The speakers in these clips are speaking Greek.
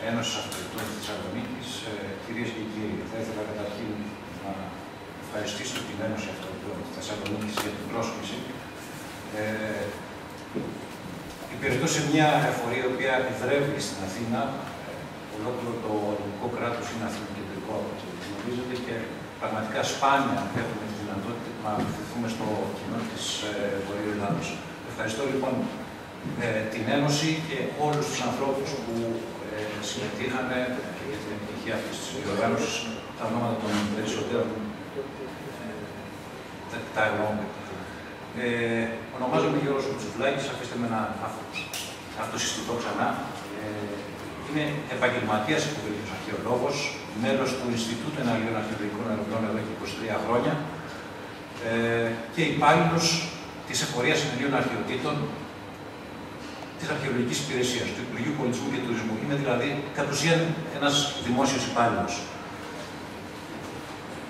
Ένωσης Αρχιτεκτών της Θεσσαλονίκης. Κυρίες και κύριοι, θα ήθελα καταρχήν να ευχαριστήσω την Ένωση Αρχιτεκτών της Θεσσαλονίκης για την πρόσκληση. Υπηρετώ σε μια εφορία η οποία εδρεύει στην Αθήνα. Ολόκληρο το ελληνικό κράτος είναι αθηνοκεντρικό, όπως γνωρίζετε, και πραγματικά σπάνια έχουμε τη δυνατότητα να απευθυνθούμε στο κοινό της Βορείου Ελλάδος. Ευχαριστώ λοιπόν την Ένωση και όλους τους ανθρώπους που συμμετείχαν για την επιτυχία αυτής της διοργάνωσης. Τα ονόματα των περισσότερων τα εννοούμε. Ονομάζομαι Γιώργος Κουτσουφλάκης, αφήστε με να αυτοσυστηθώ ξανά. Είμαι επαγγελματίας υποβρύχιος αρχαιολόγος, μέλος του Ινστιτούτου Εναλλίων Αρχαιολογικών Ερευνών εδώ και 23 χρόνια και υπάλληλος της Εφορίας Εναλλίων Αρχαιοτήτων της Αρχαιολογικής Υπηρεσίας, του Υπουργείου Πολιτισμού και Τουρισμού. Είμαι δηλαδή κατ' ουσίαν ένας δημόσιος υπάλληλος.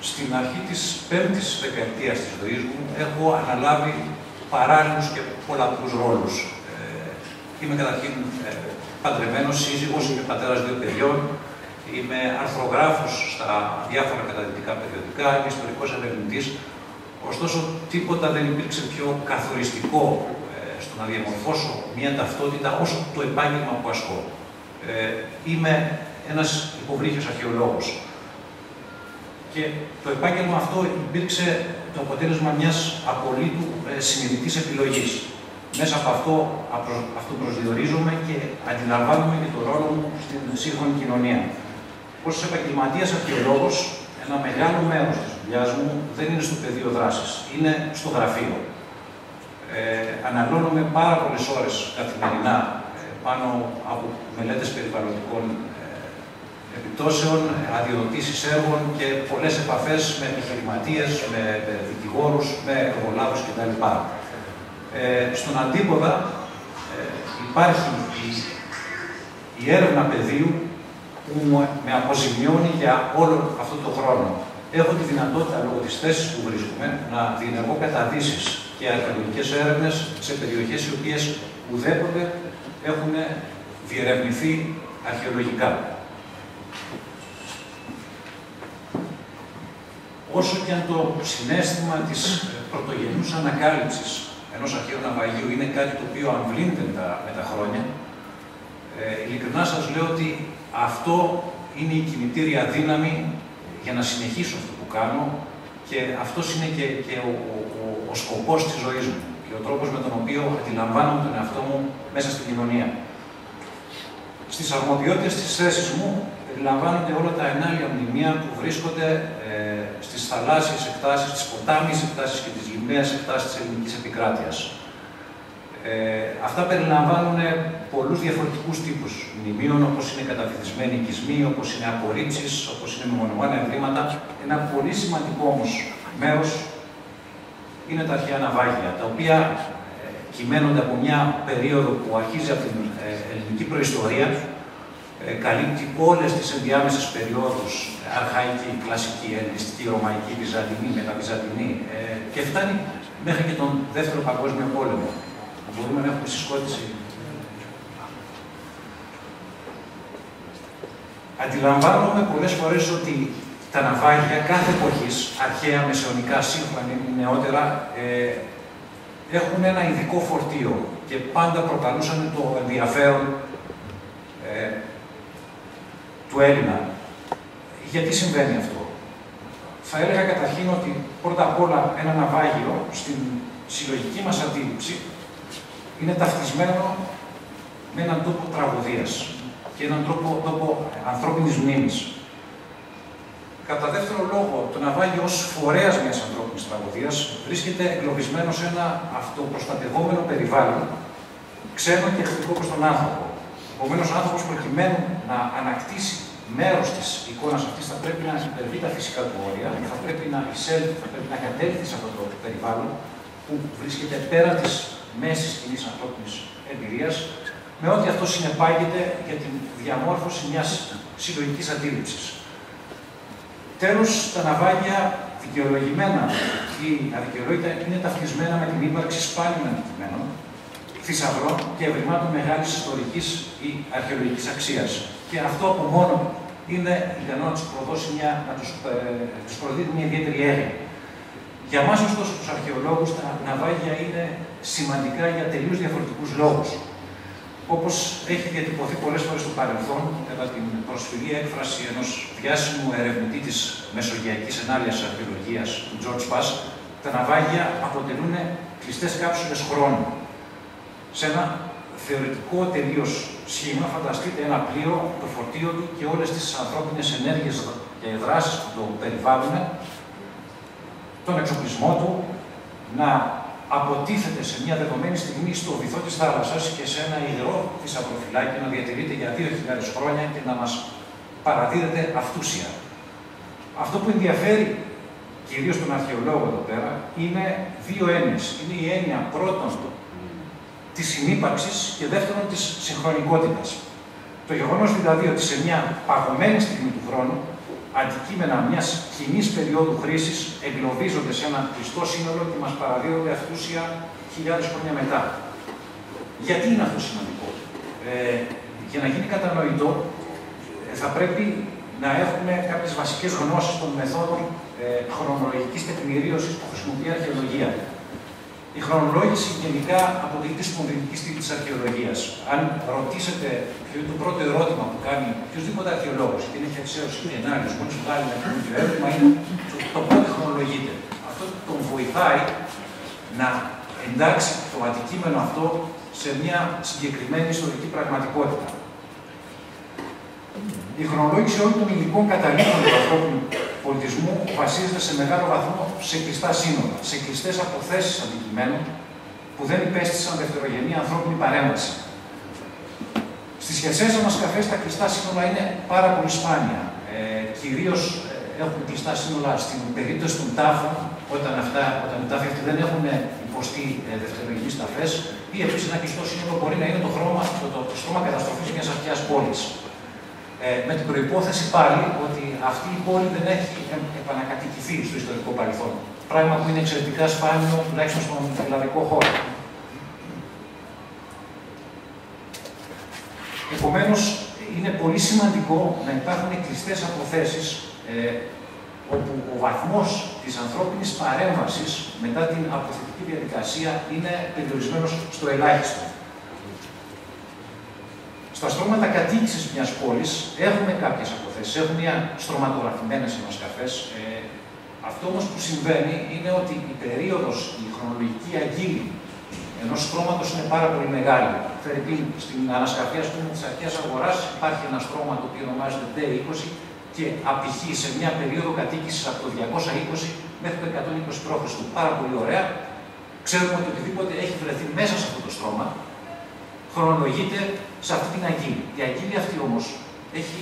Στην αρχή της 5ης δεκαετίας της ζωής μου έχω αναλάβει παράλληλους και πολλαπλούς ρόλους. Είμαι καταρχήν παντρεμένος σύζυγος, είμαι πατέρας 2 παιδιών, είμαι αρθρογράφος στα διάφορα καταδυτικά περιοδικά, είμαι ιστορικός ερευνητής. Ωστόσο, τίποτα δεν υπήρξε πιο καθοριστικό στο να διαμορφώσω μια ταυτότητα όσο το επάγγελμα που ασκώ. Είμαι ένας υποβρύχιος αρχαιολόγος. Και το επάγγελμα αυτό υπήρξε το αποτέλεσμα μιας απολύτου συνειδητής επιλογής. Μέσα από αυτό προσδιορίζομαι και αντιλαμβάνομαι και το ρόλο μου στην σύγχρονη κοινωνία. Ως επαγγελματίας αρχαιολόγος, ένα μεγάλο μέρος της δουλειάς μου δεν είναι στο πεδίο δράσης, είναι στο γραφείο. Αναλώνομαι πάρα πολλές ώρες καθημερινά πάνω από μελέτες περιβαλλοντικών επιπτώσεων, αδειοδοτήσεις έργων και πολλές επαφές με επιχειρηματίες, με δικηγόρους, με εργολάβους κτλ. Στον αντίποδα υπάρχει η έρευνα πεδίου που με αποζημιώνει για όλο αυτό το χρόνο. Έχω τη δυνατότητα, λόγω της θέσης που βρίσκομαι, να διενεργώ καταδύσεις και αρχαιολογικές έρευνες σε περιοχές οι οποίες ουδέποτε έχουν διερευνηθεί αρχαιολογικά. Όσο και αν το συναίσθημα της πρωτογενούς ανακάλυψης ενός αρχαίου ναυαγίου είναι κάτι το οποίο αμβλύνεται με τα χρόνια, ειλικρινά σας λέω ότι αυτό είναι η κινητήρια δύναμη για να συνεχίσω αυτό που κάνω και αυτός είναι και ο σκοπός της ζωής μου και ο τρόπος με τον οποίο αντιλαμβάνομαι τον εαυτό μου μέσα στην κοινωνία. Στις αρμοδιότητες της θέσης μου περιλαμβάνονται όλα τα ενάλια μνημεία που βρίσκονται στις θαλάσσιες εκτάσεις, στις ποτάμιες εκτάσεις και τις λιμναίες εκτάσεις της ελληνικής επικράτειας. Αυτά περιλαμβάνουν πολλούς διαφορετικούς τύπους μνημείων, όπως είναι καταβυθισμένοι οικισμοί, όπως είναι απορρίψεις, όπως είναι μεμονωμένα ευρήματα. Ένα πολύ σημαντικό όμως μέρος είναι τα αρχαία ναυάγια, τα οποία κυμαίνονται από μια περίοδο που αρχίζει από την ελληνική προϊστορία, καλύπτει όλες τις ενδιάμεσες περιόδους, αρχαϊκή, κλασική, ελληνιστική, ρωμαϊκή, βυζαντινή, μεταβυζαντινή και φτάνει μέχρι και τον Δεύτερο Παγκόσμιο Πόλεμο. Μπορούμε να έχουμε συσκότηση. Αντιλαμβάνομαι πολλές φορές ότι τα ναυάγια κάθε εποχής, αρχαία, μεσαιωνικά, σύγχρονα ή νεότερα, έχουν ένα ειδικό φορτίο και πάντα προκαλούσαν το ενδιαφέρον του Έλληνα. Γιατί συμβαίνει αυτό? Θα έλεγα καταρχήν ότι πρώτα απ' όλα ένα ναυάγιο στην συλλογική μας αντίληψη είναι ταυτισμένο με έναν τόπο τραγωδίας και έναν τόπο ανθρώπινης μνήμης. Κατά δεύτερο λόγο, το ναυάγιο ως φορέας μιας ανθρώπινης τραγωδίας βρίσκεται εγκλωβισμένο σε ένα αυτοπροστατευόμενο περιβάλλον, ξένο και εχθρικό προς τον άνθρωπο. Επομένως, ο άνθρωπος προκειμένου να ανακτήσει μέρος της εικόνας αυτής θα πρέπει να υπερβεί τα φυσικά του όρια, θα πρέπει να εισέλθει, θα πρέπει να κατέλθει σε αυτό το περιβάλλον που βρίσκεται πέρα της μέσης κοινής ανθρώπινης εμπειρίας, με ό,τι αυτό συνεπάγεται για την διαμόρφωση μιας συλλογικής αντίληψης. Τέλος, τα ναυάγια δικαιολογημένα ή αδικαιολόγητα είναι ταυτισμένα με την ύπαρξη σπάνιων αντικειμένων, θησαυρών και ευρημάτων μεγάλης ιστορικής ή αρχαιολογικής αξίας. Και αυτό από μόνο είναι ικανό να τους προδίδει μια ιδιαίτερη έγνοια. Για εμάς, ωστόσο, τους αρχαιολόγους, τα ναυάγια είναι σημαντικά για τελείως διαφορετικούς λόγους. Όπως έχει διατυπωθεί πολλές φορές στο παρελθόν, κατά την προσφυλή έκφραση ενός διάσημου ερευνητή της μεσογειακής ενάλειας αρχαιολογίας, του George Pass, τα ναυάγια αποτελούν κλειστές κάψουλες χρόνου. Σε ένα θεωρητικό τελείως σχήμα, φανταστείτε ένα πλοίο, το φορτίο του και όλες τις ανθρώπινες ενέργειες και δράσεις που το περιβάλλουν, τον εξοπλισμό του, να αποτίθεται σε μια δεδομένη στιγμή στο βυθό της θάλασσας και σε ένα υγρό θησαυροφυλάκι να διατηρείται για 2.000 χρόνια και να μας παραδίδεται αυτούσια. Αυτό που ενδιαφέρει κυρίως τον αρχαιολόγο εδώ πέρα είναι δύο έννοιες. Είναι η έννοια πρώτον της συνύπαρξης και δεύτερον της συγχρονικότητας. Το γεγονός δηλαδή ότι σε μια παγωμένη στιγμή του χρόνου αντικείμενα μιας κοινής περίοδου χρήσης εγκλωβίζονται σε ένα κλειστό σύνολο και μας παραδίδονται αυτούσια χιλιάδες χρόνια μετά. Γιατί είναι αυτό σημαντικό? Για να γίνει κατανοητό, θα πρέπει να έχουμε κάποιες βασικές γνώσεις των μεθόδων χρονολογικής τεκμηρίωσης που χρησιμοποιεί η αρχαιολογία. Η χρονολόγηση γενικά αποτελεί τη σπονδυλική στήλη της αρχαιολογίας. Αν ρωτήσετε ποιο είναι το πρώτο ερώτημα που κάνει οποιοδήποτε αρχαιολόγος, είτε είναι Χερσαίος είτε Ενάλιος, μόλις βγάλει ένα καινούργιο ερώτημα, είναι το πότε χρονολογείται. Αυτό τον βοηθάει να εντάξει το αντικείμενο αυτό σε μια συγκεκριμένη ιστορική πραγματικότητα. Η χρονολόγηση όλων των υλικών καταλήκτων του ανθρώπινου πολιτισμού βασίζεται σε μεγάλο βαθμό σε κλειστά σύνορα, σε κλειστές αποθέσεις αντικειμένων που δεν υπέστησαν δευτερογενή ανθρώπινη παρέμβαση. Στις χερσαίες ανασκαφές τα κλειστά σύνορα είναι πάρα πολύ σπάνια. Κυρίως έχουν κλειστά σύνορα στην περίπτωση των τάφων, όταν οι τάφοι αυτοί δεν έχουν υποστεί δευτερογενείς ταφές, ή επίσης ένα κλειστό σύνορο μπορεί να είναι το στρώμα καταστροφής μιας αρχαίας πόλης. Με την προϋπόθεση πάλι ότι αυτή η πόλη δεν έχει επανακατοικηθεί στο ιστορικό παρελθόν. Πράγμα που είναι εξαιρετικά σπάνιο, τουλάχιστον στον ελλαδικό χώρο. Επομένως, είναι πολύ σημαντικό να υπάρχουν κλειστές αποθέσεις όπου ο βαθμός της ανθρώπινης παρέμβασης μετά την αποθετική διαδικασία είναι περιορισμένος στο ελάχιστο. Στα στρώματα κατοίκησης μιας πόλης έχουμε κάποιες αποθέσεις, έχουμε στρωματογραφημένες ανασκαφές. Αυτό όμως που συμβαίνει είναι ότι η περίοδος, η χρονολογική αγκύλη ενός στρώματος είναι πάρα πολύ μεγάλη. Στην ανασκαφή, ας πούμε, της αρχαίας αγοράς υπάρχει ένα στρώμα το οποίο ονομάζεται D20 και απηχεί σε μια περίοδο κατοίκησης από το 220 μέχρι το 120 π.Χ. Πάρα πολύ ωραία. Ξέρουμε ότι οτιδήποτε έχει βρεθεί μέσα σε αυτό το στρώμα χρονολογείται σε αυτή την αγκύλη. Η αγκύλη αυτή όμως έχει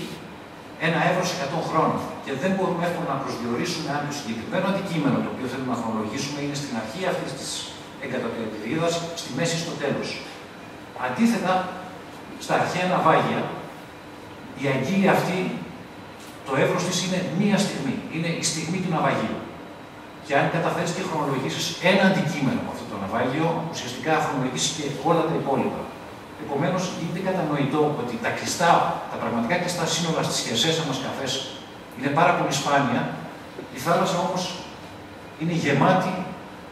ένα εύρος 100 χρόνων και δεν μπορούμε εύκολα να προσδιορίσουμε αν το συγκεκριμένο αντικείμενο το οποίο θέλουμε να χρονολογήσουμε είναι στην αρχή αυτής της εγκατοπεριοδίας, στη μέση ή στο τέλος. Αντίθετα, στα αρχαία ναυάγια, η αγκύλη αυτή, το εύρος της είναι μία στιγμή. Είναι η στιγμή του ναυαγίου. Και αν καταφέρεις και χρονολογήσεις ένα αντικείμενο από αυτό το ναυάγιο, ουσιαστικά χρονολογήσεις και όλα τα υπόλοιπα. Επομένως, γίνεται κατανοητό ότι τα πραγματικά κλειστά σύνορα στις χερσαίες ανασκαφές είναι πάρα πολύ σπάνια. Η θάλασσα όμως είναι γεμάτη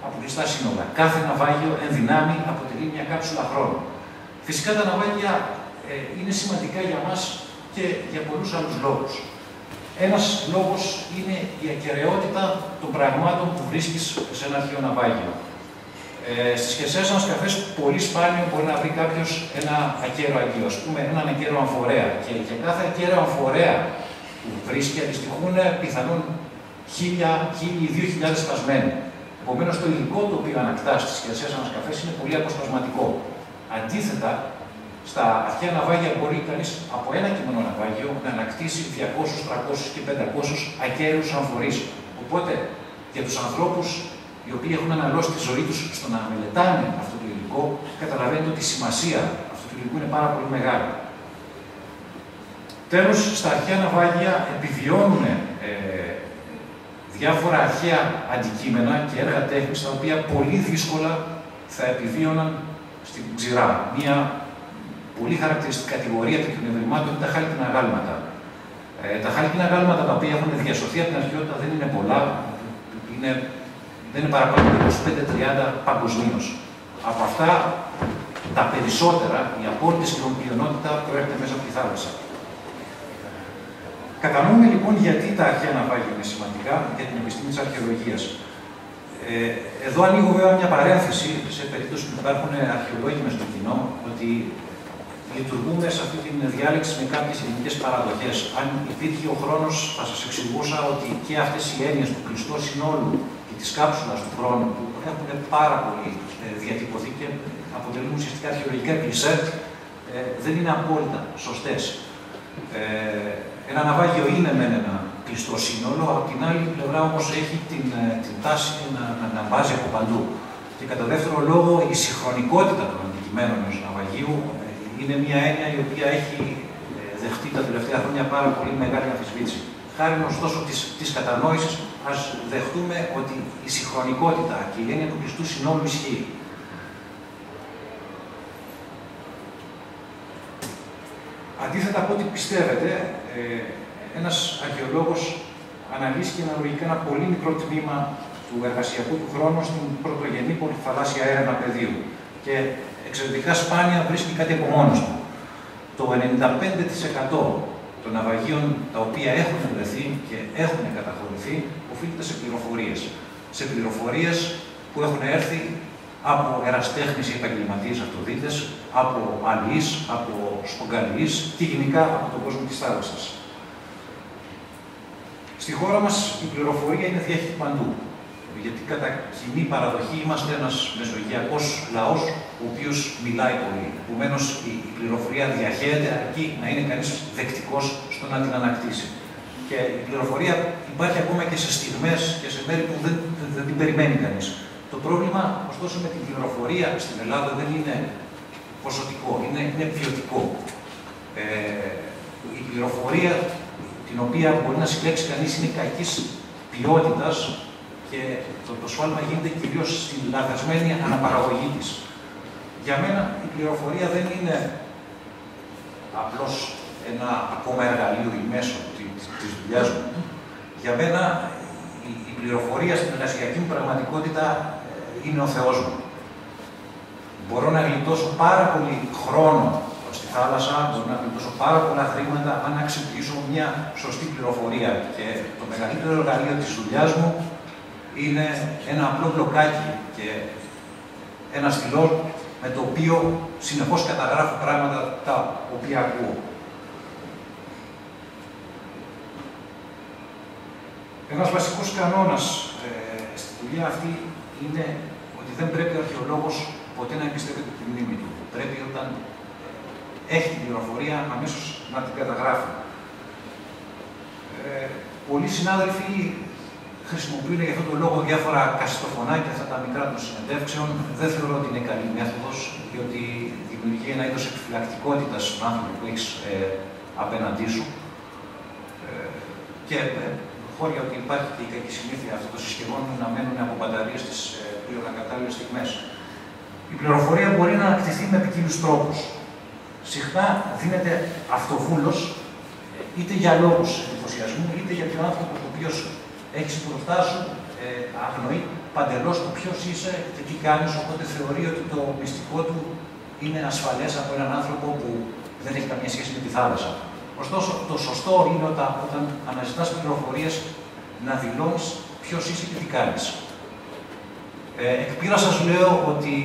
από κλειστά σύνορα. Κάθε ναυάγιο εν δυνάμει αποτελεί μια κάψουλα χρόνου. Φυσικά τα ναυάγια είναι σημαντικά για μας και για πολλούς άλλους λόγους. Ένας λόγος είναι η ακεραιότητα των πραγμάτων που βρίσκεις σε ένα αρχαίο ναυάγιο. Στις χερσαίες ανασκαφές πολύ σπάνιο μπορεί να βρει κάποιος ένα ακέραιο αγγείο, ας πούμε έναν ακέραιο αμφορέα. Και για κάθε ακέραιο αμφορέα που βρίσκει αντιστοιχούν πιθανόν 1.000 ή 2.000 σπασμένοι. Επομένως, το υλικό το οποίο ανακτά στις χερσαίες ανασκαφές είναι πολύ αποσπασματικό. Αντίθετα, στα αρχαία ναυάγια μπορεί κανείς από ένα κείμενο ναυάγιο να ανακτήσει 200, 300 και 500 ακέριους αμφορείς. Οπότε, για τους ανθρώπους οι οποίοι έχουν αναλώσει τη ζωή τους στο να μελετάνε αυτό το υλικό, καταλαβαίνετε ότι η σημασία αυτού του υλικού είναι πάρα πολύ μεγάλη. Τέλος, στα αρχαία ναυάγια επιβιώνουν διάφορα αρχαία αντικείμενα και έργα τέχνης, τα οποία πολύ δύσκολα θα επιβίωναν στην ξηρά. Μια πολύ χαρακτηριστική κατηγορία τέτοιων ευρημάτων είναι τα χάλκινα γάλματα. Τα χάλκινα γάλματα τα οποία έχουν διασωθεί από την αρχαιότητα δεν είναι πολλά, δεν είναι παραπάνω από 25-30 παγκοσμίως. Από αυτά, τα περισσότερα, η απόλυτη σχεδόν πλειονότητα, προέρχεται μέσα από τη θάλασσα. Κατανοούμε λοιπόν γιατί τα αρχαία ναυάγια είναι σημαντικά για την επιστήμη της αρχαιολογίας. Εδώ ανοίγω βέβαια μια παρένθεση, σε περίπτωση που υπάρχουν αρχαιολόγοι μες στο κοινό, ότι λειτουργούμε σε αυτή τη διάλεξη με κάποιες ελληνικές παραδοχές. Αν υπήρχε ο χρόνος, θα σας εξηγούσα ότι και αυτές οι έννοιες του κλειστού συνόλου και της κάψουλας του χρόνου, που έχουν πάρα πολύ διατυπωθεί και αποτελούν ουσιαστικά αρχαιολογικά κλισέ, δεν είναι απόλυτα σωστές. Ένα ναυάγιο είναι μεν ένα κλειστό σύνολο, από την άλλη πλευρά όμως έχει την τάση να βάζει από παντού. Και κατά δεύτερο λόγο, η συγχρονικότητα των αντικειμένων ενός ναυαγίου είναι μια έννοια η οποία έχει δεχτεί τα τελευταία χρόνια πάρα πολύ μεγάλη αμφισβήτηση. Χάρη ωστόσο της κατανόησης, ας δεχτούμε ότι η συγχρονικότητα και η έννοια του κλειστού συνόλου ισχύει. Αντίθετα από ό,τι πιστεύετε, ένας αρχαιολόγος αναλύσει και αναλογικά ένα πολύ μικρό τμήμα του εργασιακού του χρόνου στην πρωτογενή πολυθαλάσσια έρευνα πεδίου. Και εξαιρετικά σπάνια βρίσκει κάτι από μόνος του. Το 95% των ναυαγίων τα οποία έχουν βρεθεί και έχουν καταχωρηθεί οφείλεται σε πληροφορίες. Σε πληροφορίες που έχουν έρθει από εραστέχνες ή επαγγελματίες αυτοδίτες, από αλληλείς, από σπογκαλιείς και γενικά από τον κόσμο της θάλασσας. Στη χώρα μας η πληροφορία είναι διάχυτη παντού. Γιατί κατά κοινή παραδοχή είμαστε ένας μεσογειακός λαός, ο οποίος μιλάει πολύ. Επομένως, η πληροφορία διαχέεται αρκεί να είναι κανείς δεκτικός στο να την ανακτήσει. Και η πληροφορία υπάρχει ακόμα και σε στιγμές και σε μέρη που δεν την περιμένει κανείς. Το πρόβλημα, ωστόσο, με την πληροφορία στην Ελλάδα δεν είναι ποσοτικό, είναι ποιοτικό. Η πληροφορία την οποία μπορεί να συλλέξει κανείς είναι κακής ποιότητας και το σφάλμα γίνεται κυρίως στην λαθασμένη αναπαραγωγή της. Για μένα η πληροφορία δεν είναι απλώς ένα ακόμα εργαλείο ή μέσο της δουλειάς μου. Για μένα η πληροφορία στην εργασιακή μου πραγματικότητα είναι ο Θεός μου. Μπορώ να γλιτώσω πάρα πολύ χρόνο στη θάλασσα, μπορώ να γλιτώσω πάρα πολλά χρήματα αν αξιοποιήσω μια σωστή πληροφορία. Και το μεγαλύτερο εργαλείο της δουλειάς μου είναι ένα απλό μπλοκάκι και ένα στυλό με το οποίο συνεχώς καταγράφω πράγματα τα οποία ακούω. Ένας βασικός κανόνας στη δουλειά αυτή είναι ότι δεν πρέπει ο αρχαιολόγος ποτέ να εμπιστεύεται τη μνήμη του. Πρέπει όταν έχει την πληροφορία αμέσως να την καταγράφει. Πολλοί συνάδελφοι χρησιμοποιούν για αυτόν τον λόγο διάφορα κασιτοφωνάκια, αυτά τα μικρά των συνεντεύξεων. Δεν θεωρώ ότι είναι καλή μέθοδος, διότι δημιουργεί ένα είδος επιφυλακτικότητας στον άνθρωπο που έχεις απέναντί σου. Και χώρια ότι υπάρχει και η κακή συνήθεια αυτών των συσκευών να μένουν από μπαταρίες στις πλέον ακατάλληλες στιγμές. Η πληροφορία μπορεί να ανακτηθεί με ποικίλους τρόπους. Συχνά δίνεται αυτοβούλος, είτε για λόγους ενθουσιασμού, είτε για ποιον άνθρωπο ο οποίος έχεις μπροστά σου αγνοεί παντελώς το ποιος είσαι και τι κάνεις, οπότε θεωρεί ότι το μυστικό του είναι ασφαλές από έναν άνθρωπο που δεν έχει καμία σχέση με τη θάλασσα. Ωστόσο, το σωστό είναι όταν αναζητάς πληροφορίες να δηλώνεις ποιος είσαι και τι κάνεις. Εκ πείρας σας λέω ότι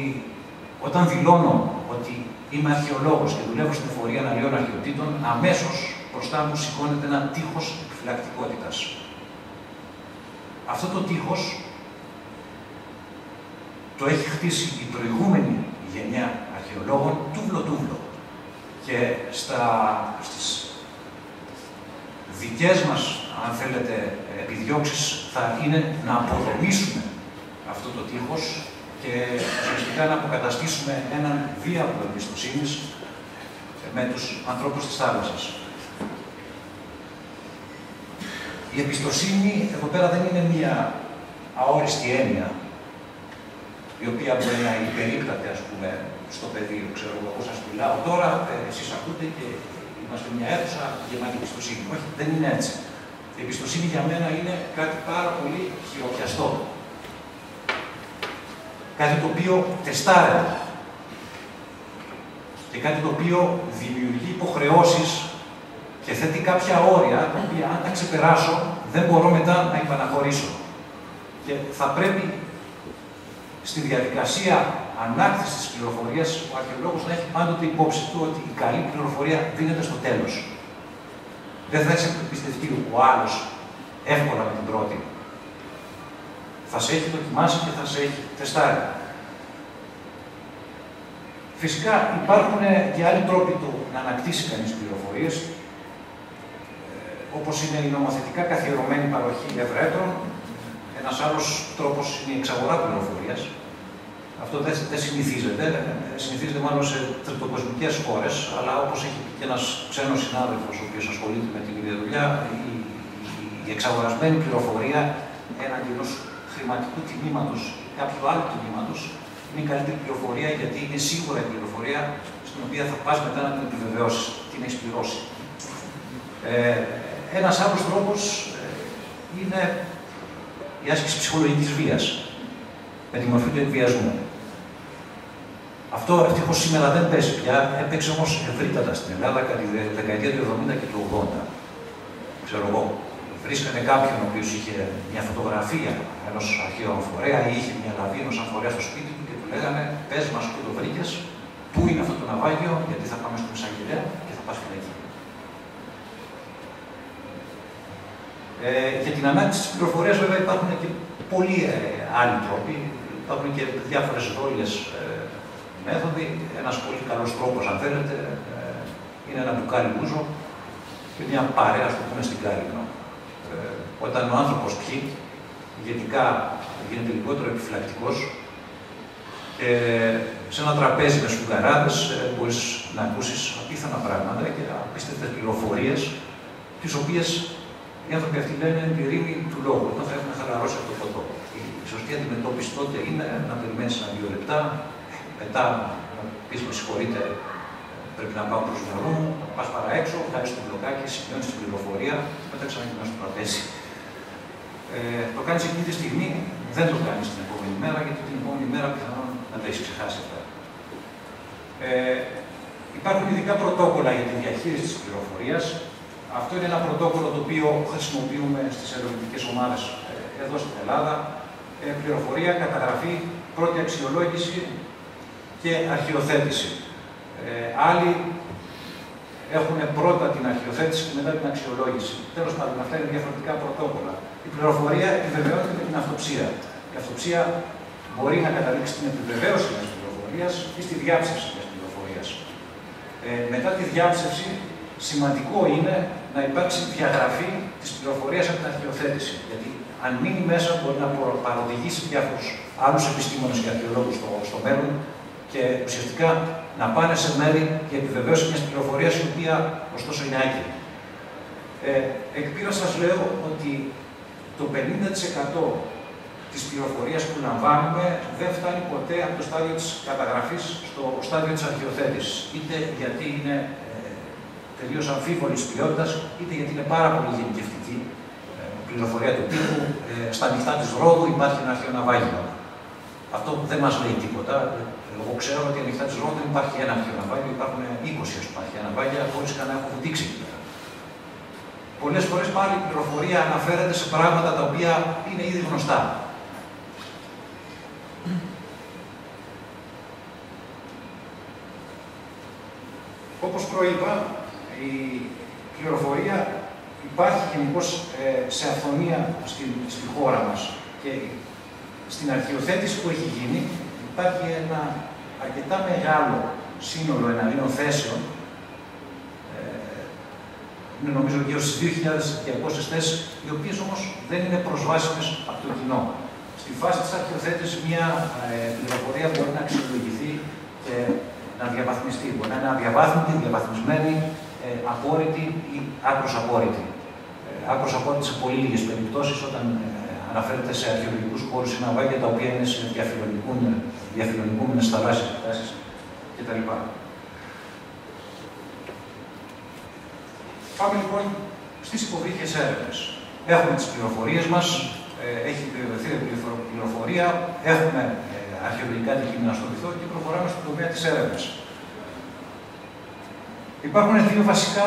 όταν δηλώνω ότι είμαι αρχαιολόγος και δουλεύω στην εφορία αναλύων αρχαιοτήτων, αμέσως μπροστά μου σηκώνεται ένα τείχος επιφυλακτικότητας. Αυτό το τείχος το έχει χτίσει η προηγούμενη γενιά αρχαιολόγων τούβλο-τούβλο. Και στις δικές μας, αν θέλετε, επιδιώξεις θα είναι να αποδομήσουμε αυτό το τείχος και ουσιαστικά να αποκαταστήσουμε έναν διάβλο εμπιστοσύνης με τους ανθρώπους της θάλασσας. Η εμπιστοσύνη εδώ πέρα δεν είναι μία αόριστη έννοια. η οποία μπορεί να υπερίπταται, ας πούμε, στο πεδίο. Ξέρω εγώ, σας μιλάω τώρα, εσείς ακούτε και είμαστε μια αίθουσα γεμάτη εμπιστοσύνη. Όχι, δεν είναι έτσι. Η εμπιστοσύνη για μένα είναι κάτι πάρα πολύ χειροπιαστό. Κάτι το οποίο τεστάρεται. Και κάτι το οποίο δημιουργεί υποχρεώσεις και θέτει κάποια όρια, τα οποία αν τα ξεπεράσω, δεν μπορώ μετά να υπαναχωρήσω. Και θα πρέπει στη διαδικασία ανάκτησης της πληροφορίας ο αρχαιολόγος να έχει πάντοτε υπόψη του ότι η καλή πληροφορία δίνεται στο τέλος. Δεν θα σε εμπιστευτεί ο άλλος εύκολα με την πρώτη. Θα σε έχει δοκιμάσει και θα σε έχει τεστάρει. Φυσικά υπάρχουν και άλλοι τρόποι του να ανακτήσει κανείς πληροφορίες, όπως είναι η νομοθετικά καθιερωμένη παροχή ευρέτρων. Ένας άλλος τρόπος είναι η εξαγορά πληροφορίας. Αυτό δεν συνηθίζεται. Συνηθίζεται μάλλον σε τριτοκοσμικές χώρες, αλλά όπως έχει πει και ένας ξένος συνάδελφος, ο οποίος ασχολείται με την ίδια δουλειά, η εξαγορασμένη πληροφορία έναντι ενός χρηματικού τιμήματος, κάποιου άλλου τιμήματος, είναι η καλύτερη πληροφορία, γιατί είναι σίγουρα η πληροφορία στην οποία θα πας μετά να την επιβεβαιώσεις, την έχεις πληρώσει. Ένας άλλος τρόπος είναι η άσκηση ψυχολογικής βίας, με τη μορφή του εκβιασμού. Αυτό ευτυχώς σήμερα δεν παίζει πια, έπαιξε όμως ευρύτατα στην Ελλάδα κατά τη δεκαετία του 70 και του 80. Ξέρω εγώ, βρίσκανε κάποιον ο οποίος είχε μια φωτογραφία ενός αρχαίου αμφορέα ή είχε μια λαβή ενός αμφορέα στο σπίτι του και του λέγανε: πες μας πού το βρήκες, πού είναι αυτό το ναυάγιο, γιατί θα πάμε στον εισαγγελέα και θα πας φυλακή. Για την ανάκτηση της πληροφορίας, βέβαια, υπάρχουν και πολλοί άλλοι τρόποι. Υπάρχουν και διάφορες δόλιες μέθοδοι. Ένας πολύ καλός τρόπος, αν θέλετε, είναι ένα μπουκάλι ούζο και μια παρέα, ας το πούμε, στην Κάλυμνο. Όταν ο άνθρωπος πιει, γενικά γίνεται λιγότερο επιφυλακτικός και σε ένα τραπέζι με σφουγγαράδες μπορείς να ακούσεις απίθανα πράγματα και απίστευτες πληροφορίες, τις οποίες οι άνθρωποι αυτοί λένε τη ρήμη του λόγου, όταν θα έχουν χαλαρώσει από το ποτό. Η σωστή αντιμετώπιση τότε είναι να περιμένεις 1-2 λεπτά, μετά να πεις: με συγχωρείτε, πρέπει να πάω προς νερό μου, πας παρά έξω, βγάζεις το μπλοκάκι, σημειώνεις την πληροφορία, μετά ξαναγυρνάς στο τραπέζι. Το κάνεις εκείνη τη στιγμή, δεν το κάνεις την επόμενη μέρα, γιατί την επόμενη μέρα πιθανόν να τα έχεις ξεχάσει αυτά. Υπάρχουν ειδικά πρωτόκολλα για τη διαχείριση της πληροφορίας. Αυτό είναι ένα πρωτόκολλο το οποίο χρησιμοποιούμε στις ερευνητικές ομάδες εδώ στην Ελλάδα. Πληροφορία, καταγραφή, πρώτη αξιολόγηση και αρχαιοθέτηση. Άλλοι έχουν πρώτα την αρχαιοθέτηση και μετά την αξιολόγηση. Τέλος πάντων, αυτά είναι διαφορετικά πρωτόκολλα. Η πληροφορία επιβεβαιώνεται με την αυτοψία. Η αυτοψία μπορεί να καταλήξει στην επιβεβαίωση μιας πληροφορίας ή στη διάψευση μιας πληροφορίας. Μετά τη διάψευση, σημαντικό είναι να υπάρξει διαγραφή της πληροφορίας από την αρχαιοθέτηση. Γιατί αν μείνει μέσα, μπορεί να παροδηγήσει διάφορους άλλους επιστήμονες και αρχαιολόγους στο μέλλον και ουσιαστικά να πάνε σε μέρη και επιβεβαίωση μιας πληροφορίας η οποία ωστόσο είναι άκυρη. Εκ πείρας σας λέω ότι το 50% της πληροφορίας που λαμβάνουμε δεν φτάνει ποτέ από το στάδιο της καταγραφής στο στάδιο της αρχαιοθέτησης. Είτε γιατί είναι τελείως αμφίβολης ποιότητας, είτε γιατί είναι πάρα πολύ γενικευτική πληροφορία του τύπου στα νυχτά της Ρόδου υπάρχει ένα αρχαίο ναυάγιο. Αυτό δεν μας λέει τίποτα. Εγώ ξέρω ότι ανοιχτά της Ρόδου δεν υπάρχει ένα αρχαίο ναυάγιο, υπάρχουν 20 αρχαία ναυάγια χωρίς καν να έχω βουτήξει εκεί πέρα. Πολλές φορές πάλι η πληροφορία αναφέρεται σε πράγματα τα οποία είναι ήδη γνωστά. Όπως προείπα, η πληροφορία υπάρχει γενικώς σε αυθονία στη χώρα μας και στην αρχαιοθέτηση που έχει γίνει υπάρχει ένα αρκετά μεγάλο σύνολο εναλλίων θέσεων, είναι νομίζω γύρω στις 2.200 θέσεις, οι οποίες όμως δεν είναι προσβάσιμες από το κοινό. Στη φάση της αρχαιοθέτησης μια πληροφορία μπορεί να αξιολογηθεί και να διαβαθμιστεί. Μπορεί να είναι αδιαβάθμιτη, διαβαθμισμένη, απόρριτη ή άκρως απόρριτη. Άκρως απόρριτη σε πολύ λίγες περιπτώσεις, όταν αναφέρεται σε αρχαιολογικούς χώρους ή ναυάγια τα οποία είναι σε διαφιλονικούμενες θαλάσσιες εκτάσεις κτλ. Πάμε λοιπόν στις υποβρύχιες έρευνες. Έχουμε τις πληροφορίες μας, έχει επιβεβαιωθεί η πληροφορία, έχουμε αρχαιολογικά αντικείμενα στο βυθό και προχωράμε στον τομέα της έρευνας. Υπάρχουν δύο βασικά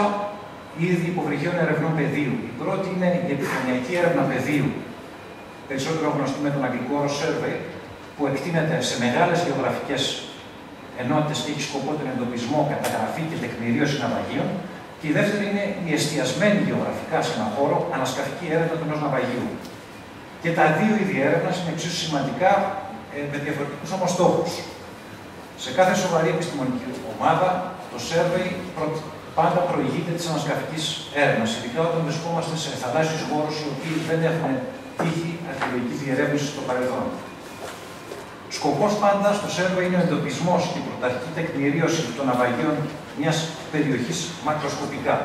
είδη υποβρυχίων ερευνών πεδίου. Η πρώτη είναι η επιφανειακή έρευνα πεδίου, περισσότερο γνωστή με τον αγγλικό όρο survey, που εκτείνεται σε μεγάλες γεωγραφικές ενότητες και έχει σκοπό τον εντοπισμό, καταγραφή και τεκμηρίωση ναυαγίων. Και η δεύτερη είναι η εστιασμένη γεωγραφικά σε ένα χώρο ανασκαφική έρευνα του ενός ναυαγίου. Και τα δύο είδη έρευνα είναι εξίσου σημαντικά με διαφορετικούς όμως στόχους. Σε κάθε σοβαρή επιστημονική ομάδα, το survey πάντα προηγείται της ανασκαφικής έρευνας, ειδικά όταν βρισκόμαστε σε θαλάσσιους χώρους οι οποίοι δεν έχουν τύχη αρχαιολογική διερεύνηση στο παρελθόν. Σκοπός πάντα στο survey είναι ο εντοπισμός και η πρωταρχική τεκμηρίωση των ναυαγίων μιας περιοχής μακροσκοπικά.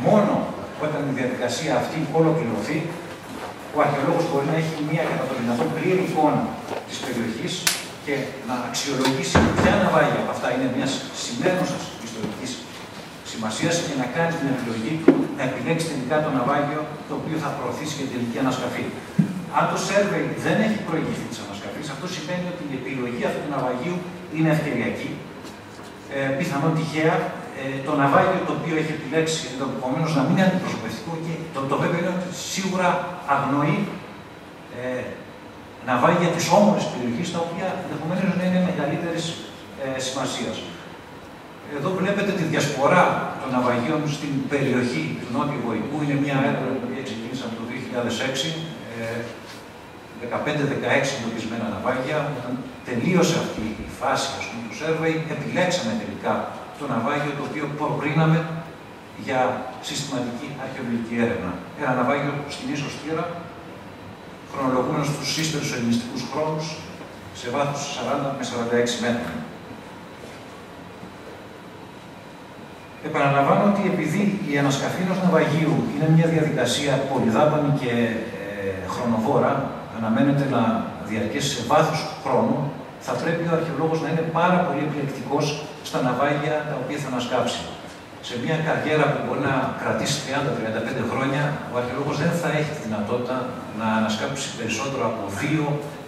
Μόνο όταν η διαδικασία αυτή ολοκληρωθεί, ο αρχαιολόγος μπορεί να έχει μια κατά το δυνατόν πλήρη εικόνα της περιοχής και να αξιολογήσει ποια ναυάγια από αυτά είναι μιας σημαίνουσας ιστορικής σημασίας και να κάνει την επιλογή του να επιλέξει τελικά το ναυάγιο το οποίο θα προωθήσει για τελική ανασκαφή. Αν το survey δεν έχει προηγηθεί της ανασκαφής, αυτό σημαίνει ότι η επιλογή αυτού του ναυαγίου είναι ευκαιριακή, πιθανόν τυχαία. Το ναυάγιο το οποίο έχει επιλέξει ενδεχομένως να μην είναι αντιπροσωπευτικό και το βέβαιο είναι ότι σίγουρα αγνοεί ναυάγια της όμορφης περιοχής, τα οποία ενδεχομένως να είναι μεγαλύτερης σημασίας. Εδώ βλέπετε τη διασπορά των ναυαγίων στην περιοχή του Νότιου Βοϊκού. Είναι μια έρευνα που ξεκίνησαμε το 2006. 15-16 εντοπισμένα ναυάγια. Όταν τελείωσε αυτή η φάση του survey, επιλέξαμε τελικά το ναυάγιο το οποίο προκρίναμε για συστηματική αρχαιολογική έρευνα. Ένα ναυάγιο στην ίσο Στήρα, χρονολογούμενο στους ύστερους ελληνιστικούς χρόνους, σε βάθος 40 με 46 μέτρα. Επαναλαμβάνω ότι επειδή η ανασκαφή ενός ναυαγίου είναι μια διαδικασία πολυδάπανη και χρονοβόρα, αναμένεται να διαρκέσει σε βάθος χρόνου, θα πρέπει ο αρχαιολόγος να είναι πάρα πολύ επιλεκτικός στα ναυάγια τα οποία θα ανασκάψει. Σε μια καριέρα που μπορεί να κρατήσει 30-35 χρόνια, ο αρχαιολόγος δεν θα έχει τη δυνατότητα να ανασκάψει περισσότερο από 2,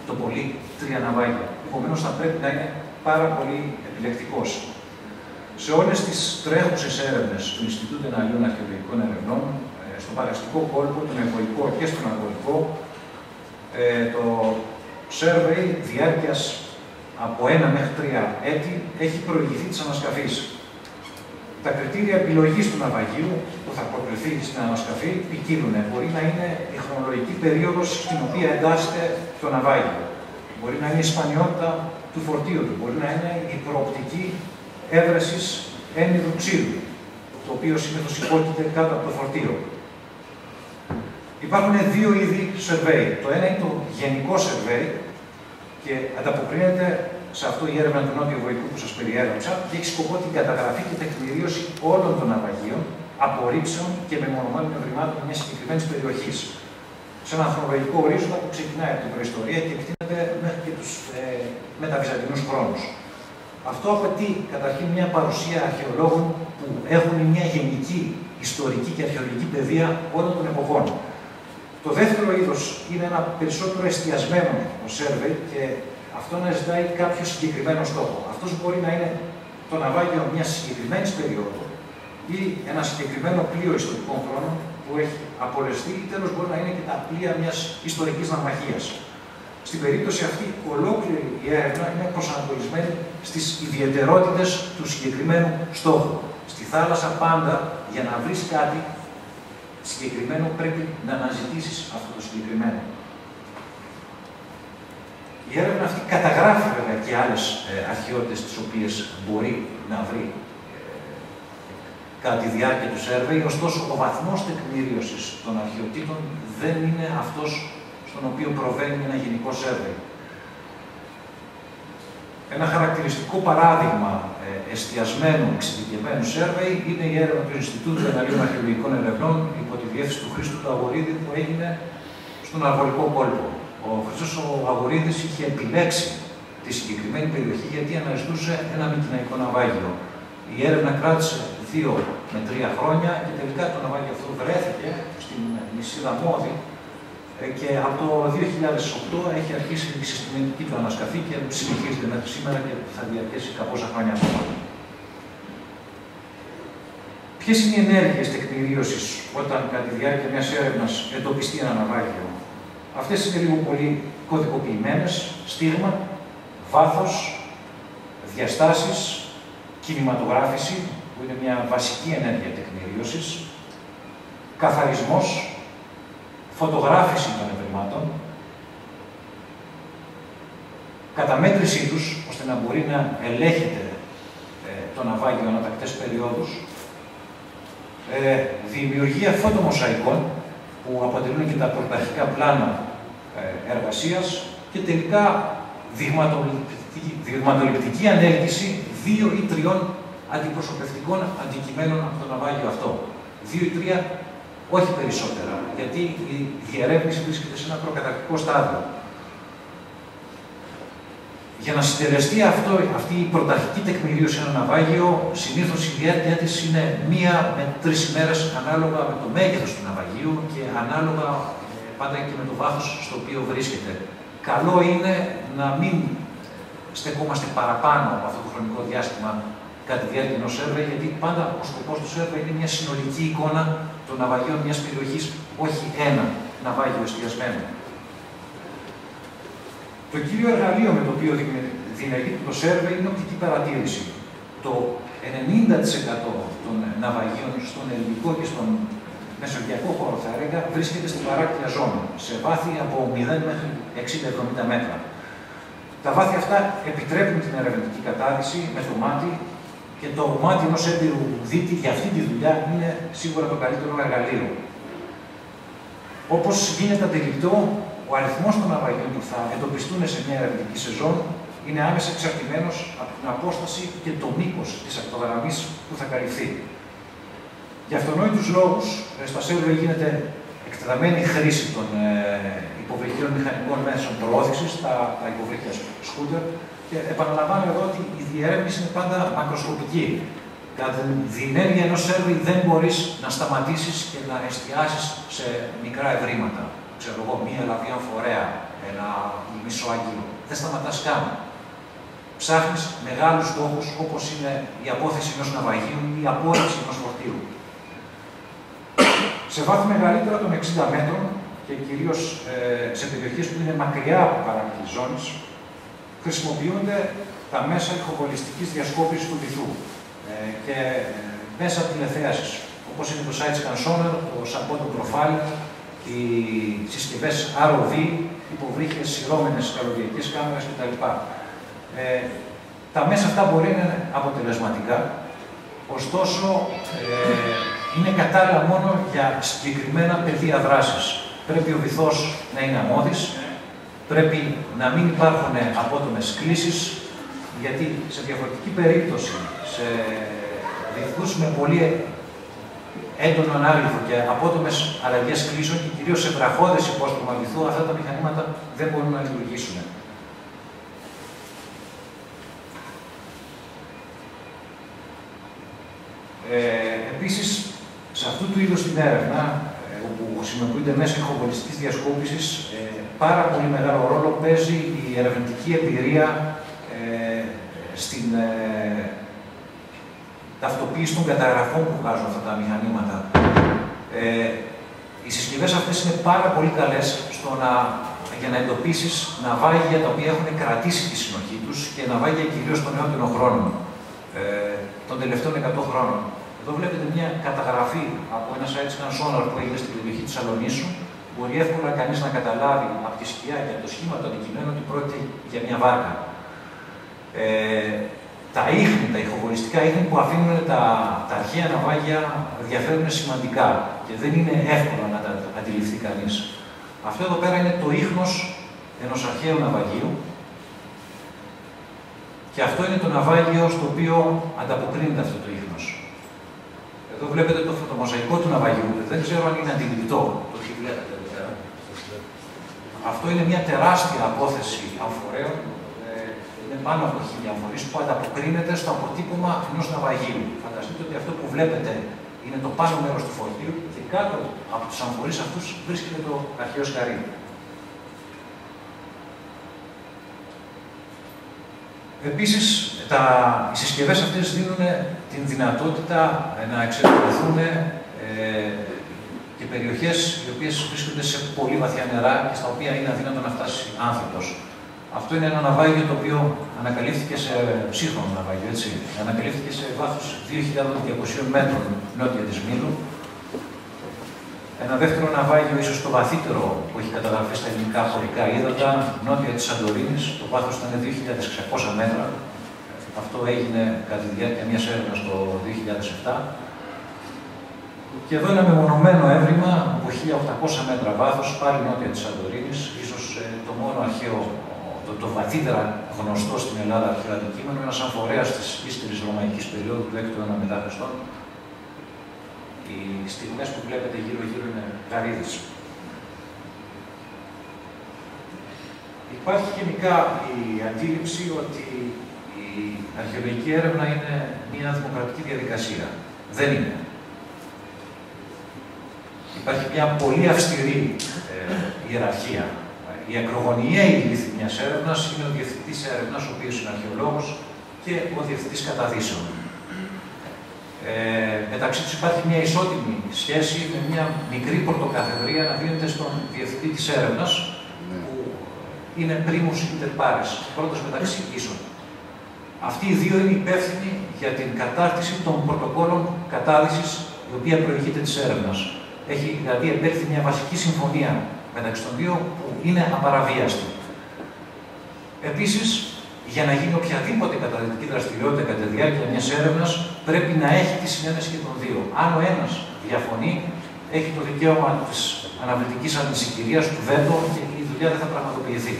το πολύ 3 ναυάγια. Επομένως, θα πρέπει να είναι πάρα πολύ επιλεκτικός. Σε όλες τις τρέχουσες έρευνες του Ινστιτούτου Εναλλίων Αρχαιολογικών Ερευνών, στον παραστικό κόλπο, τον ευωικό και στον αγωγικό, το survey διάρκειας από 1 μέχρι 3 έτη έχει προηγηθεί της ανασκαφής. Τα κριτήρια επιλογής του ναυαγίου που θα προκριθεί στην ανασκαφή ποικίλουν. Μπορεί να είναι η χρονολογική περίοδος στην οποία εντάσσεται το ναυάγιο. Μπορεί να είναι η σπανιότητα του φορτίου του. Μπορεί να είναι η προοπτική έβρεσης ένιδου ξύλου, το οποίο συνήθως υπόκειται κάτω από το φορτίο. Υπάρχουν δύο είδη survey. Το ένα είναι το γενικό survey και ανταποκρίνεται σε αυτό η έρευνα του Νότιου Βοϊκού που σας περιέγραψα και έχει σκοπό την καταγραφή και τεκμηρίωση όλων των ναυαγίων, απορρίψεων και μεμονωμένων ευρημάτων μιας συγκεκριμένης περιοχής. Σε έναν χρονολογικό ορίζοντα που ξεκινάει από την προϊστορία και εκτείνεται μέχρι και τους μεταβυζαντινούς χρόνους. Αυτό απαιτεί καταρχήν μια παρουσία αρχαιολόγων που έχουν μια γενική ιστορική και αρχαιολογική παιδεία όλων των εποχών. Το δεύτερο είδος είναι ένα περισσότερο εστιασμένο survey και αυτό να ζητάει κάποιο συγκεκριμένο στόχο. Αυτός μπορεί να είναι το ναυάγιο μιας συγκεκριμένης περίοδου ή ένα συγκεκριμένο πλοίο ιστορικών χρόνων που έχει απολεστεί, ή τέλος μπορεί να είναι και τα πλοία μιας ιστορικής ναυμαχίας. Στην περίπτωση αυτή, ολόκληρη η έρευνα είναι προσανατολισμένη στις ιδιαιτερότητες του συγκεκριμένου στόχου. Στη θάλασσα πάντα, για να βρεις κάτι συγκεκριμένο, πρέπει να αναζητήσεις αυτό το συγκεκριμένο. Η έρευνα αυτή καταγράφει βέβαια και άλλες αρχαιότητες τις οποίες μπορεί να βρει κατά τη διάρκεια του survey, ωστόσο ο βαθμός τεκμηρίωσης των αρχαιοτήτων δεν είναι αυτός στον οποίο προβαίνει ένα γενικό survey. Ένα χαρακτηριστικό παράδειγμα εστιασμένου, εξειδικευμένου survey είναι η έρευνα του Ινστιτούτου Εναλλίων Αρχαιολογικών Ερευνών υπό τη διεύθυνση του Χρήστου του Αγορίδη που έγινε στο στον Αρβολικό κόλπο. Ο Χρήστος ο Αγορίδης είχε επιλέξει τη συγκεκριμένη περιοχή γιατί αναζητούσε ένα μικηναϊκό ναυάγιο. Η έρευνα κράτησε 2 με 3 χρόνια και τελικά το ναυάγιο αυτό βρέθηκε στην νησίδα Μόδη και από το 2008 έχει αρχίσει η συστηματική του ανασκαφή και συνεχίζεται μέχρι σήμερα και θα διαρκέσει κάποια χρόνια ακόμα. Ποιες είναι οι ενέργειες τεκμηρίωσης όταν κατά τη διάρκεια μιας έρευνας εντοπιστεί ένα ναυάγιο? Αυτές είναι λίγο πολύ κωδικοποιημένες: στίγμα, βάθος, διαστάσεις, κινηματογράφηση, που είναι μια βασική ενέργεια τεκμηρίωσης, καθαρισμός, φωτογράφηση των ευρημάτων, καταμέτρησή τους, ώστε να μπορεί να ελέγχεται το ναυάγιο ανατακτές περιόδους, δημιουργία φωτομοσαϊκών, που αποτελούν και τα πρωταρχικά πλάνα εργασίας και τελικά δειγματοληπτική ανέλκυση 2 ή 3 αντιπροσωπευτικών αντικειμένων από το ναυάγιο αυτό. 2 ή 3, όχι περισσότερα, γιατί η διερεύνηση βρίσκεται σε ένα προκαταρκτικό στάδιο. Για να συντελεστεί αυτή η πρωταρχική τεκμηρίωση σε ένα ναυάγιο, συνήθως η διάρκεια της είναι 1 με 3 ημέρες, ανάλογα με το μέγεθος του ναυαγίου και ανάλογα πάντα και με το βάθος στο οποίο βρίσκεται. Καλό είναι να μην στεκόμαστε παραπάνω από αυτό το χρονικό διάστημα κατά τη διάρκεια ενός σέρβε, γιατί πάντα ο σκοπός του σέρβε είναι μια συνολική εικόνα των ναυαγίων μιας περιοχής, όχι ένα ναυάγιο εστιασμένο. Το κύριο εργαλείο με το οποίο διενεργείται το σέρβε είναι οπτική παρατήρηση. Το 90% των ναυαγίων στον ελληνικό και στον μεσογειακό χώρο, θα έλεγα, βρίσκεται στην παράκτια ζώνη, σε βάθη από 0 μέχρι 60-70 μέτρα. Τα βάθη αυτά επιτρέπουν την ερευνητική κατάδυση με το μάτι και το μάτι ενός έμπειρου δίτη για αυτή τη δουλειά είναι σίγουρα το καλύτερο εργαλείο. Όπως γίνεται αντιληπτό, ο αριθμός των ναυαγίων που θα εντοπιστούν σε μια ερευνητική σεζόν είναι άμεσα εξαρτημένος από την απόσταση και το μήκος της ακτογραμμής που θα καλυφθεί. Για αυτονόητους λόγους, στα σέρβε γίνεται εκτεταμένη χρήση των υποβρυχίων μηχανικών μέσων προώθησης, τα υποβρύχια σκούτερ, και επαναλαμβάνω εδώ ότι η διερεύνηση είναι πάντα μακροσκοπική. Κατά τη διενέργεια ενός σέρβι δεν μπορείς να σταματήσεις και να εστιάσεις σε μικρά ευρήματα. Ξέρω εγώ, μία λαβή αμφορέα, ένα μισό άγγελο. Δεν σταματάς καν. Ψάχνεις μεγάλους στόχους, όπως είναι η απόθεση ενός ναυαγίου ή η απόρριψη ενός φορτίου. Σε βάθη μεγαλύτερα των 60 μέτρων και κυρίως σε περιοχές που είναι μακριά από παράκτιες ζώνες, χρησιμοποιούνται τα μέσα ηχοβολιστικής διασκόπησης του βυθού και μέσα τηλεθέασης, όπως είναι το side scan sonar, το Subbottom Profile, οι συσκευές ROV, υποβρύχιες σειρώμενες καλωδιακές κάμερες κτλ. Τα μέσα αυτά μπορεί να είναι αποτελεσματικά, ωστόσο είναι κατάλληλα μόνο για συγκεκριμένα πεδία δράσης. Πρέπει ο βυθός να είναι αμμώδης, πρέπει να μην υπάρχουν απότομες κλίσεις, γιατί σε διαφορετική περίπτωση, σε βυθούς με πολύ έντονο ανάγλυφο και απότομες αλλαγές κλίσεων και κυρίως σε βραχώδες υπόστρωμα βυθού, αυτά τα μηχανήματα δεν μπορούν να λειτουργήσουν. Επίσης, σε αυτού του είδους την έρευνα, όπου χρησιμοποιούνται μέσα ηχοβολιστικής διασκόπησης, πάρα πολύ μεγάλο ρόλο παίζει η ερευνητική εμπειρία στην ταυτοποίηση των καταγραφών που βγάζουν αυτά τα μηχανήματα. Οι συσκευές αυτές είναι πάρα πολύ καλές για να εντοπίσεις ναυάγια τα οποία έχουν κρατήσει τη συνοχή τους και ναυάγια κυρίως των νεότερων χρόνων, των τελευταίων 100 χρόνων. Εδώ βλέπετε μια καταγραφή από ένα side scan sonar που έγινε στην περιοχή της Σαλονίσου. Μπορεί εύκολα κανείς να καταλάβει από τη σκιά και από το σχήμα των αντικειμένων ότι πρόκειται για μια βάρκα. Τα ίχνη, τα ηχοβολιστικά ίχνη που αφήνουν τα αρχαία ναυάγια διαφέρουν σημαντικά και δεν είναι εύκολο να τα αντιληφθεί κανείς. Αυτό εδώ πέρα είναι το ίχνος ενός αρχαίου ναυαγίου και αυτό είναι το ναυάγιο στο οποίο ανταποκρίνεται αυτό το ίχνος. Εδώ βλέπετε το φωτομοζαϊκό του ναυαγιού. Δεν ξέρω αν είναι αντιληπτό το τι βλέπετε εδώ πέρα. Αυτό είναι μια τεράστια απόθεση αμφορέων, είναι πάνω από 1000 αμφορείς που ανταποκρίνεται στο αποτύπωμα ενός ναυαγίου. Φανταστείτε ότι αυτό που βλέπετε είναι το πάνω μέρος του φορτίου και κάτω από τους αμφορείς αυτούς βρίσκεται το αρχαίο σκαρί. Επίσης, οι συσκευές αυτές δίνουν την δυνατότητα να εξερευνηθούν και περιοχές οι οποίες βρίσκονται σε πολύ βαθιά νερά και στα οποία είναι αδύνατο να φτάσει άνθρωπος. Αυτό είναι ένα ναυάγιο το οποίο ανακαλύφθηκε σε σύγχρονο ναυάγιο, έτσι. Ανακαλύφθηκε σε βάθος 2.200 μέτρων νότια της Μήλου. Ένα δεύτερο ναυάγιο, ίσως το βαθύτερο που έχει καταγραφεί στα ελληνικά χωρικά ύδατα, νότια της Σαντορίνης, το βάθος ήταν 2.600 μέτρα. Αυτό έγινε κατά τη διάρκεια μιας έρευνας το 2007. Και εδώ ένα μεμονωμένο έβριμα από 1.800 μέτρα βάθος, πάλι νότια της Σαντορίνης, ίσως το μόνο αρχαίο, το βαθύτερα γνωστό στην Ελλάδα αρχαίο αντικείμενο, ένας αμφορέας της ύστερης ρωμαϊκής περίοδου του 6ου αιώνα μετά Χριστόν. Οι στιγμές που βλέπετε γύρω-γύρω είναι καρύδες. Υπάρχει γενικά η αντίληψη ότι η αρχαιολογική έρευνα είναι μια δημοκρατική διαδικασία. Δεν είναι. Υπάρχει μια πολύ αυστηρή ιεραρχία. Η ακρογωνιαία λύθη μιας έρευνας είναι ο διευθυντής έρευνας, ο οποίος είναι αρχαιολόγος, και ο διευθυντής καταδύσεων. Μεταξύ τους υπάρχει μια ισότιμη σχέση με μια μικρή πρωτοκαθεδρία να δίνεται στον διευθυντή της έρευνας, που είναι primus inter pares, πρώτος μεταξύ ίσων. Αυτοί οι δύο είναι υπεύθυνοι για την κατάρτιση των πρωτοκόλων κατάδυσης, η οποία προηγείται της έρευνας. Έχει δηλαδή επέλθει μια βασική συμφωνία μεταξύ των δύο που είναι απαραβίαστη. Επίσης, για να γίνει οποιαδήποτε καταδυτική δραστηριότητα κατά τη διάρκεια μιας έρευνας, πρέπει να έχει τη συνένεση και των δύο. Αν ο ένας διαφωνεί, έχει το δικαίωμα της αναβλητικής αντισυγκυρίας του βέτο και η δουλειά δεν θα πραγματοποιηθεί.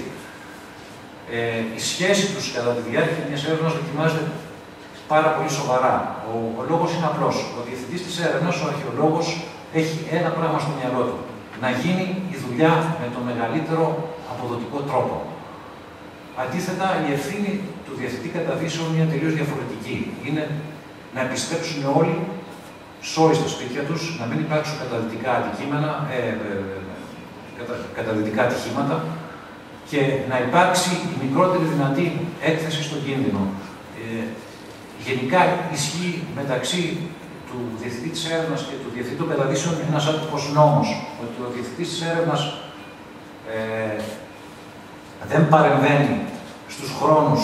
Η σχέση τους κατά τη διάρκεια μιας έρευνας δοκιμάζεται πάρα πολύ σοβαρά. Ο λόγος είναι απλός. Ο διευθυντής της έρευνας, ο αρχαιολόγος, έχει ένα πράγμα στο μυαλό του. Να γίνει η δουλειά με τον μεγαλύτερο αποδοτικό τρόπο. Αντίθετα, η ευθύνη του διευθυντή καταδύσεων είναι τελείως διαφορετική. Είναι να επιστρέψουν όλοι σώοι στα σπίτια τους, να μην υπάρξουν καταδυτικά ατυχήματα και να υπάρξει η μικρότερη δυνατή έκθεση στον κίνδυνο. Γενικά ισχύει μεταξύ του διευθυντή της έρευνας και του διευθυντή των καταδύσεων ένας άτυπος νόμος, ότι ο διευθυντής της έρευνας δεν παρεμβαίνει στους χρόνους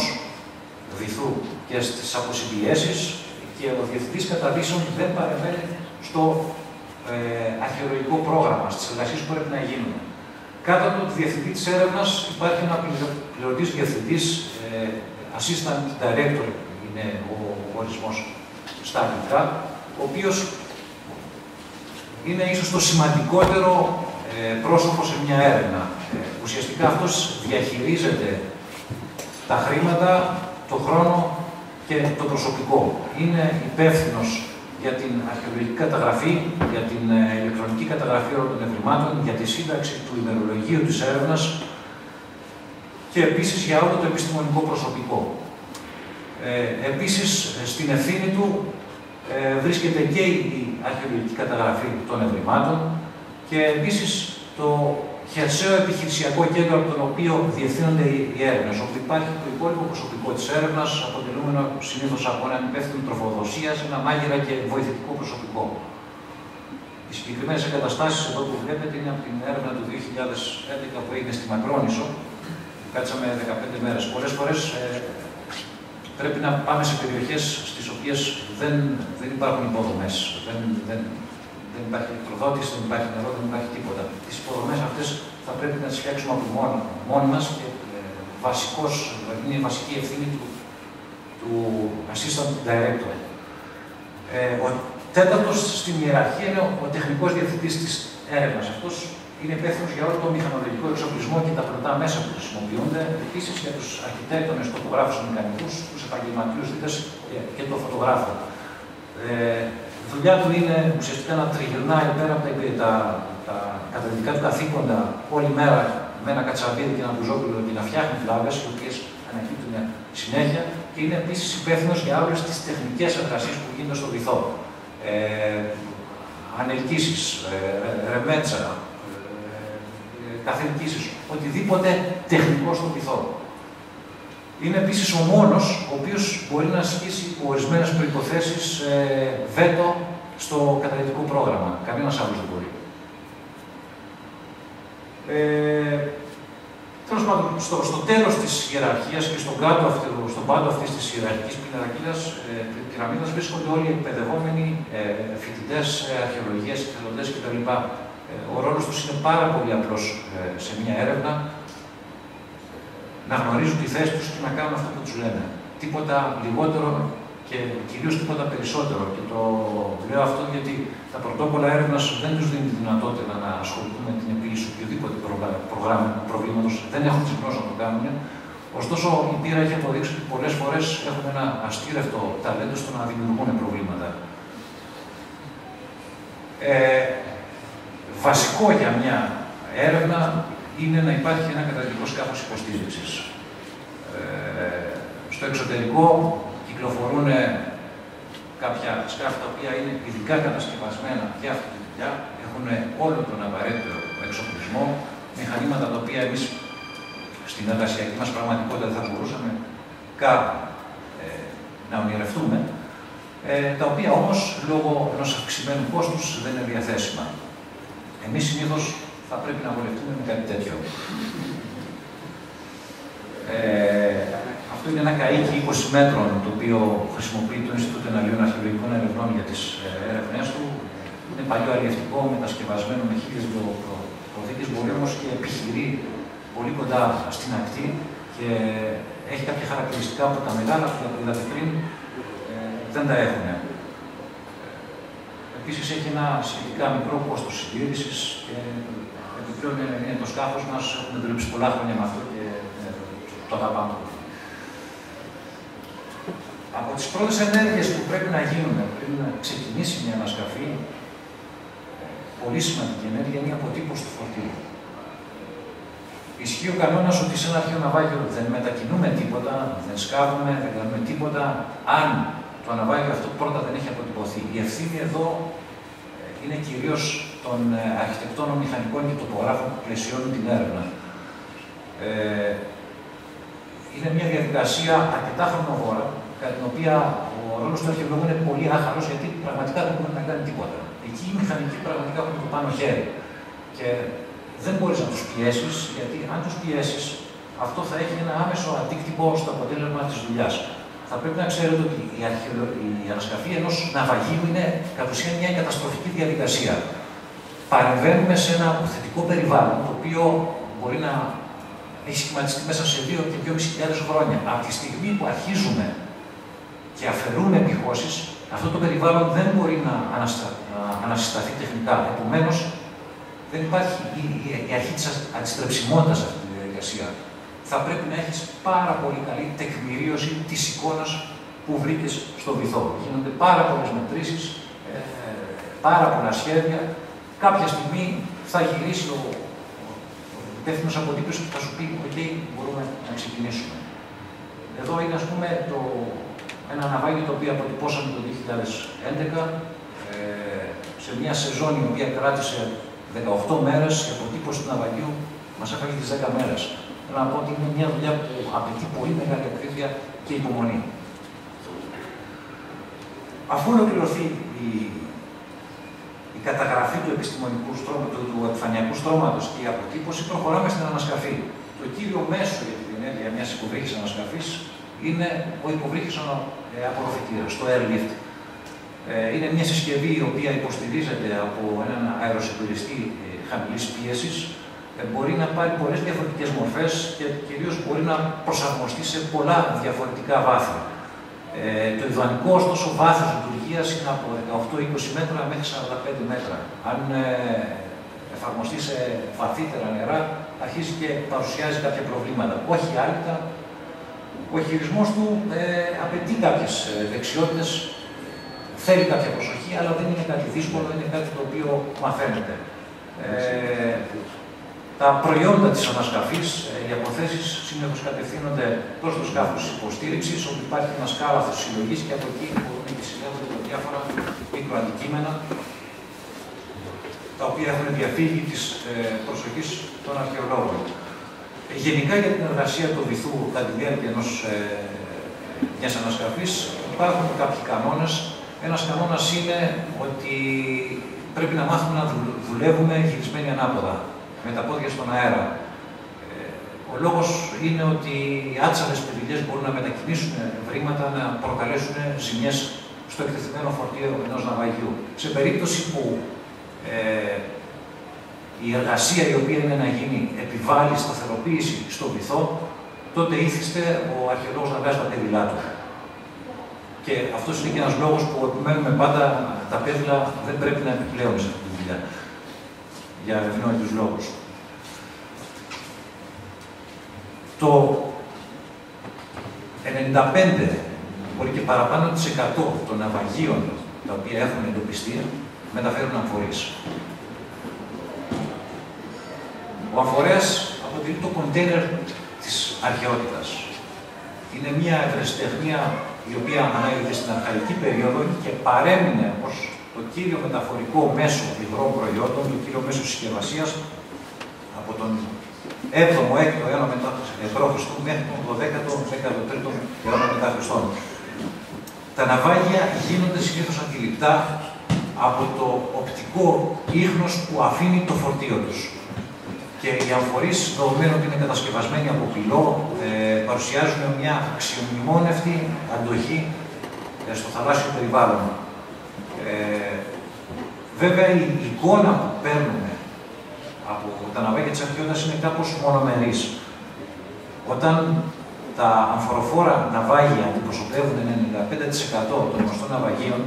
βυθού και στις αποσυμπιέσεις και ο διευθυντής καταδύσεων δεν παρεμβαίνει στο αρχαιολογικό πρόγραμμα, στις εργασίες που πρέπει να γίνουν. Κάτω από τον διευθυντή της έρευνας υπάρχει ένα πληρωτής διευθυντής, assistant director είναι ο ορισμός στα αγγλικά, ο οποίος είναι ίσως το σημαντικότερο πρόσωπο σε μια έρευνα. Ουσιαστικά αυτός διαχειρίζεται τα χρήματα, το χρόνο και το προσωπικό. Είναι υπεύθυνος για την αρχαιολογική καταγραφή, για την ηλεκτρονική καταγραφή όλων των ευρημάτων, για τη σύνταξη του ημερολογίου της έρευνας και επίσης για όλο το επιστημονικό προσωπικό. Επίσης, στην ευθύνη του βρίσκεται και η αρχαιολογική καταγραφή των ευρημάτων και επίσης το χερσαίο επιχειρησιακό κέντρο από τον οποίο διευθύνονται οι έρευνες, όπου υπάρχει το υπόλοιπο προσωπικό της έρευνας, αποτελούμενο συνήθως από έναν υπεύθυνο τροφοδοσίας, ένα μάγειρα και βοηθητικό προσωπικό. Οι συγκεκριμένες εγκαταστάσεις εδώ που βλέπετε είναι από την έρευνα του 2011 που έγινε στη Μακρόνησο. Κάτσαμε 15 μέρες. Πολλές φορές πρέπει να πάμε σε περιοχές στις οποίες δεν υπάρχουν υποδομές. Δεν υπάρχει ηλεκτροδότηση, δεν υπάρχει νερό, δεν υπάρχει τίποτα. Τις υποδομές αυτές θα πρέπει να τις φτιάξουμε από μόνοι μας και είναι η βασική ευθύνη του assistant director. Ο τέταρτος στην ιεραρχία είναι ο τεχνικός διευθυντής της έρευνας. Αυτός είναι υπεύθυνος για όλο το μηχανολογικό εξοπλισμό και τα πλωτά μέσα που χρησιμοποιούνται, επίσης για τους αρχιτέκτονες, τοπογράφους, μηχανικούς, τους επαγγελματίους δίδες και τον φωτογράφο. Η δουλειά του είναι ουσιαστικά να τριγυρνάει πέρα από τα καταδυτικά του καθήκοντα όλη μέρα με ένα κατσαβίδι και ένα μπουζόκουλο και να φτιάχνει φλάβες, οι οποίες ανακύπτουν συνέχεια, και είναι επίσης υπεύθυνος για όλες τις τεχνικές εργασίες που γίνονται στο βυθό. Ανελκύσεις, ρεμέτσα, καθελκύσεις, οτιδήποτε τεχνικό στο βυθό. Είναι επίσης ο μόνος ο οποίος μπορεί να ασκήσει υπό ορισμένες προϋποθέσεις βέτο στο καταλυτικό πρόγραμμα. Κανένας άλλος δεν μπορεί. Τέλος πάντων, στο τέλος της ιεραρχίας και στον πάτο αυτής της ιεραρχικής πυραμίδας βρίσκονται όλοι οι εκπαιδευόμενοι φοιτητές αρχαιολογίας, εθελοντές κτλ. Ο ρόλος τους είναι πάρα πολύ απλός σε μια έρευνα, να γνωρίζουν τη θέση τους και να κάνουν αυτό που τους λένε. Τίποτα λιγότερο και κυρίως τίποτα περισσότερο. Και το λέω αυτό γιατί τα πρωτόκολλα έρευνας δεν τους δίνουν τη δυνατότητα να ασχοληθούν με την επίλυση οποιοδήποτε προβλήματος, δεν έχουν τη γνώση να το κάνουν. Ωστόσο, η πείρα έχει αποδείξει ότι πολλές φορές έχουν ένα αστήρευτο ταλέντο στο να δημιουργούν προβλήματα. Βασικό για μια έρευνα είναι να υπάρχει ένα καταλυτικό σκάφος υποστήριξης. Στο εξωτερικό κυκλοφορούν κάποια σκάφη τα οποία είναι ειδικά κατασκευασμένα για αυτή τη δουλειά, έχουν όλο τον απαραίτητο εξοπλισμό, μηχανήματα τα οποία εμείς στην εργασιακή μας πραγματικότητα δεν θα μπορούσαμε καν να ονειρευτούμε, τα οποία όμως λόγω ενός αυξημένου κόστους δεν είναι διαθέσιμα. Εμείς συνήθως θα πρέπει να βολευτούμε με κάτι τέτοιο. Αυτό είναι ένα καΐκι 20 μέτρων, το οποίο χρησιμοποιεί το Ινστιτούτο Εναλλίων Αρχαιολογικών Ερευνών για τις έρευνές του. Είναι παλιό αλλιευτικό, μετασκευασμένο με 1000 προθήκες, μπορεί όμως και επιχειρεί πολύ κοντά στην ακτή και έχει κάποια χαρακτηριστικά που τα μεγάλα, που είδατε πριν, δεν τα έχουν. Επίσης έχει ένα σχετικά μικρό κόστος συντήρησης και επιπλέον είναι το σκάφος μας, έχουμε δουλέψει πολλά χρόνια με αυτό και το αγαπάμε. Από τις πρώτες ενέργειες που πρέπει να γίνουν πριν να ξεκινήσει μια ανασκαφή, πολύ σημαντική ενέργεια είναι η αποτύπωση του φορτίου. Ισχύει ο κανόνας ότι σε ένα αρχαίο ναυάγιο δεν μετακινούμε τίποτα, δεν σκάβουμε, δεν κάνουμε τίποτα, αν το ναυάγιο αυτό πρώτα δεν έχει αποτυπωθεί. Η ευθύνη εδώ είναι κυρίως των αρχιτεκτόνων, μηχανικών και τοπογράφων που πλαισιώνουν την έρευνα. Είναι μια διαδικασία αρκετά χρονοβόρα, κατά την οποία ο ρόλος του αρχαιολόγου είναι πολύ άχαρος, γιατί πραγματικά δεν μπορεί να κάνει τίποτα. Εκεί οι μηχανικοί πραγματικά έχουν το πάνω χέρι. Και δεν μπορείς να τους πιέσεις, γιατί αν τους πιέσεις, αυτό θα έχει ένα άμεσο αντίκτυπο στο αποτέλεσμα της δουλειάς. Θα πρέπει να ξέρετε ότι η ανασκαφή ενός ναυαγίου είναι κατ' ουσίαν μια καταστροφική διαδικασία. Παρεμβαίνουμε σε ένα θετικό περιβάλλον, το οποίο μπορεί να έχει σχηματιστεί μέσα σε 2 και 2.500 χρόνια. Από τη στιγμή που αρχίζουμε και αφαιρούμε επιχώσεις, αυτό το περιβάλλον δεν μπορεί να ανασυσταθεί τεχνικά. Επομένως, δεν υπάρχει η αρχή της αντιστρεψιμότητας σε αυτή τη διαδικασία. Θα πρέπει να έχεις πάρα πολύ καλή τεκμηρίωση της εικόνας που βρήκες στο βυθό. Γίνονται πάρα πολλές μετρήσεις, πάρα πολλά σχέδια. Κάποια στιγμή θα γυρίσει ο υπεύθυνος αποτύπωσης και θα σου πει: «OK, μπορούμε να ξεκινήσουμε». Εδώ είναι, ας πούμε, ένα ναυάγιο το οποίο αποτυπώσαμε το 2011 σε μια σεζόν η οποία κράτησε 18 μέρες και η αποτύπωση του ναυαγίου μας έφαγε τις 10 μέρες. Θέλω να πω ότι είναι μια δουλειά που απαιτεί πολύ μεγάλη ακρίβεια και υπομονή. Αφού ολοκληρωθεί η καταγραφή του επιστημονικού του επιφανειακού στρώματος και η αποτύπωση, προχωράμε στην ανασκαφή. Το κύριο μέσο για την ενέργεια μιας υποβρύχης ανασκαφής είναι ο υποβρύχης απορροφητήρας, το airlift. Είναι μια συσκευή η οποία υποστηρίζεται από έναν αεροσυντονιστή χαμηλής πίεσης. Μπορεί να πάρει πολλές διαφορετικές μορφές και κυρίως μπορεί να προσαρμοστεί σε πολλά διαφορετικά βάθη. Το ιδανικό, ωστόσο, βάθος λειτουργίας είναι από 18-20 μέτρα μέχρι 45 μέτρα. Αν εφαρμοστεί σε βαθύτερα νερά, αρχίζει και παρουσιάζει κάποια προβλήματα. Όχι άλυτα. Ο χειρισμός του απαιτεί κάποιες δεξιότητες, θέλει κάποια προσοχή, αλλά δεν είναι κάτι δύσκολο, είναι κάτι το οποίο μαθαίνεται. Τα προϊόντα της ανασκαφής, οι αποθέσεις συνήθως κατευθύνονται προς το σκάφος υποστήριξης, όπου υπάρχει ένας κάλαθος συλλογής και από εκεί μπορούν και συλλέγονται διάφορα μικροαντικείμενα, τα οποία έχουν διαφύγει της προσοχής των αρχαιολόγων. Γενικά για την εργασία του βυθού κατά τη διάρκεια μιας ανασκαφής υπάρχουν κάποιοι κανόνες. Ένας κανόνας είναι ότι πρέπει να μάθουμε να δουλεύουμε γυρισμένοι ανάποδα, με τα πόδια στον αέρα. Ο λόγος είναι ότι οι άτσαλες πυρηνιές μπορούν να μετακινήσουν βρήματα, να προκαλέσουν ζημιές στο εκτεθειμένο φορτίο ενός ναυαγίου. Σε περίπτωση που η εργασία η οποία είναι να γίνει επιβάλλει σταθεροποίηση στο βυθό, τότε ήθιστε ο αρχαιολόγος να βγάζει τα πέδιλά του. Και αυτός είναι και ένας λόγος που επιμένουμε πάντα τα πέδιλα δεν πρέπει να επιπλέουν σε αυτή τη δουλειά. Για ευνόητους λόγους. Το 95, μπορεί και παραπάνω της 100 των ναυαγίων τα οποία έχουν εντοπιστεί, μεταφέρουν αμφορείς. Ο αμφορέας αποτελεί το κοντέινερ της αρχαιότητας. Είναι μια ευρεσιτεχνία η οποία ανάγεται στην αρχαϊκή περίοδο και παρέμεινε ως το κύριο μεταφορικό μέσο υγρών προϊόντων, το κύριο μέσο συσκευασίας από τον 7ο-6ο αιώνα μετά π.Χ. μέχρι τον 12ο-13ο αιώνα μετά Χριστόν. Τα ναυάγια γίνονται συνήθως αντιληπτά από το οπτικό ίχνος που αφήνει το φορτίο τους. Και οι αμφορείς, δεδομένου ότι είναι κατασκευασμένοι από πυλό, παρουσιάζουν μια αξιομνημόνευτη αντοχή στο θαλάσσιο περιβάλλον. Βέβαια, η εικόνα που παίρνουμε από τα ναυάγια της αρχαιότητας είναι κάπως μονομερής. Όταν τα αμφοροφόρα ναυάγια αντιπροσωπεύουν 95% των γνωστών ναυαγίων,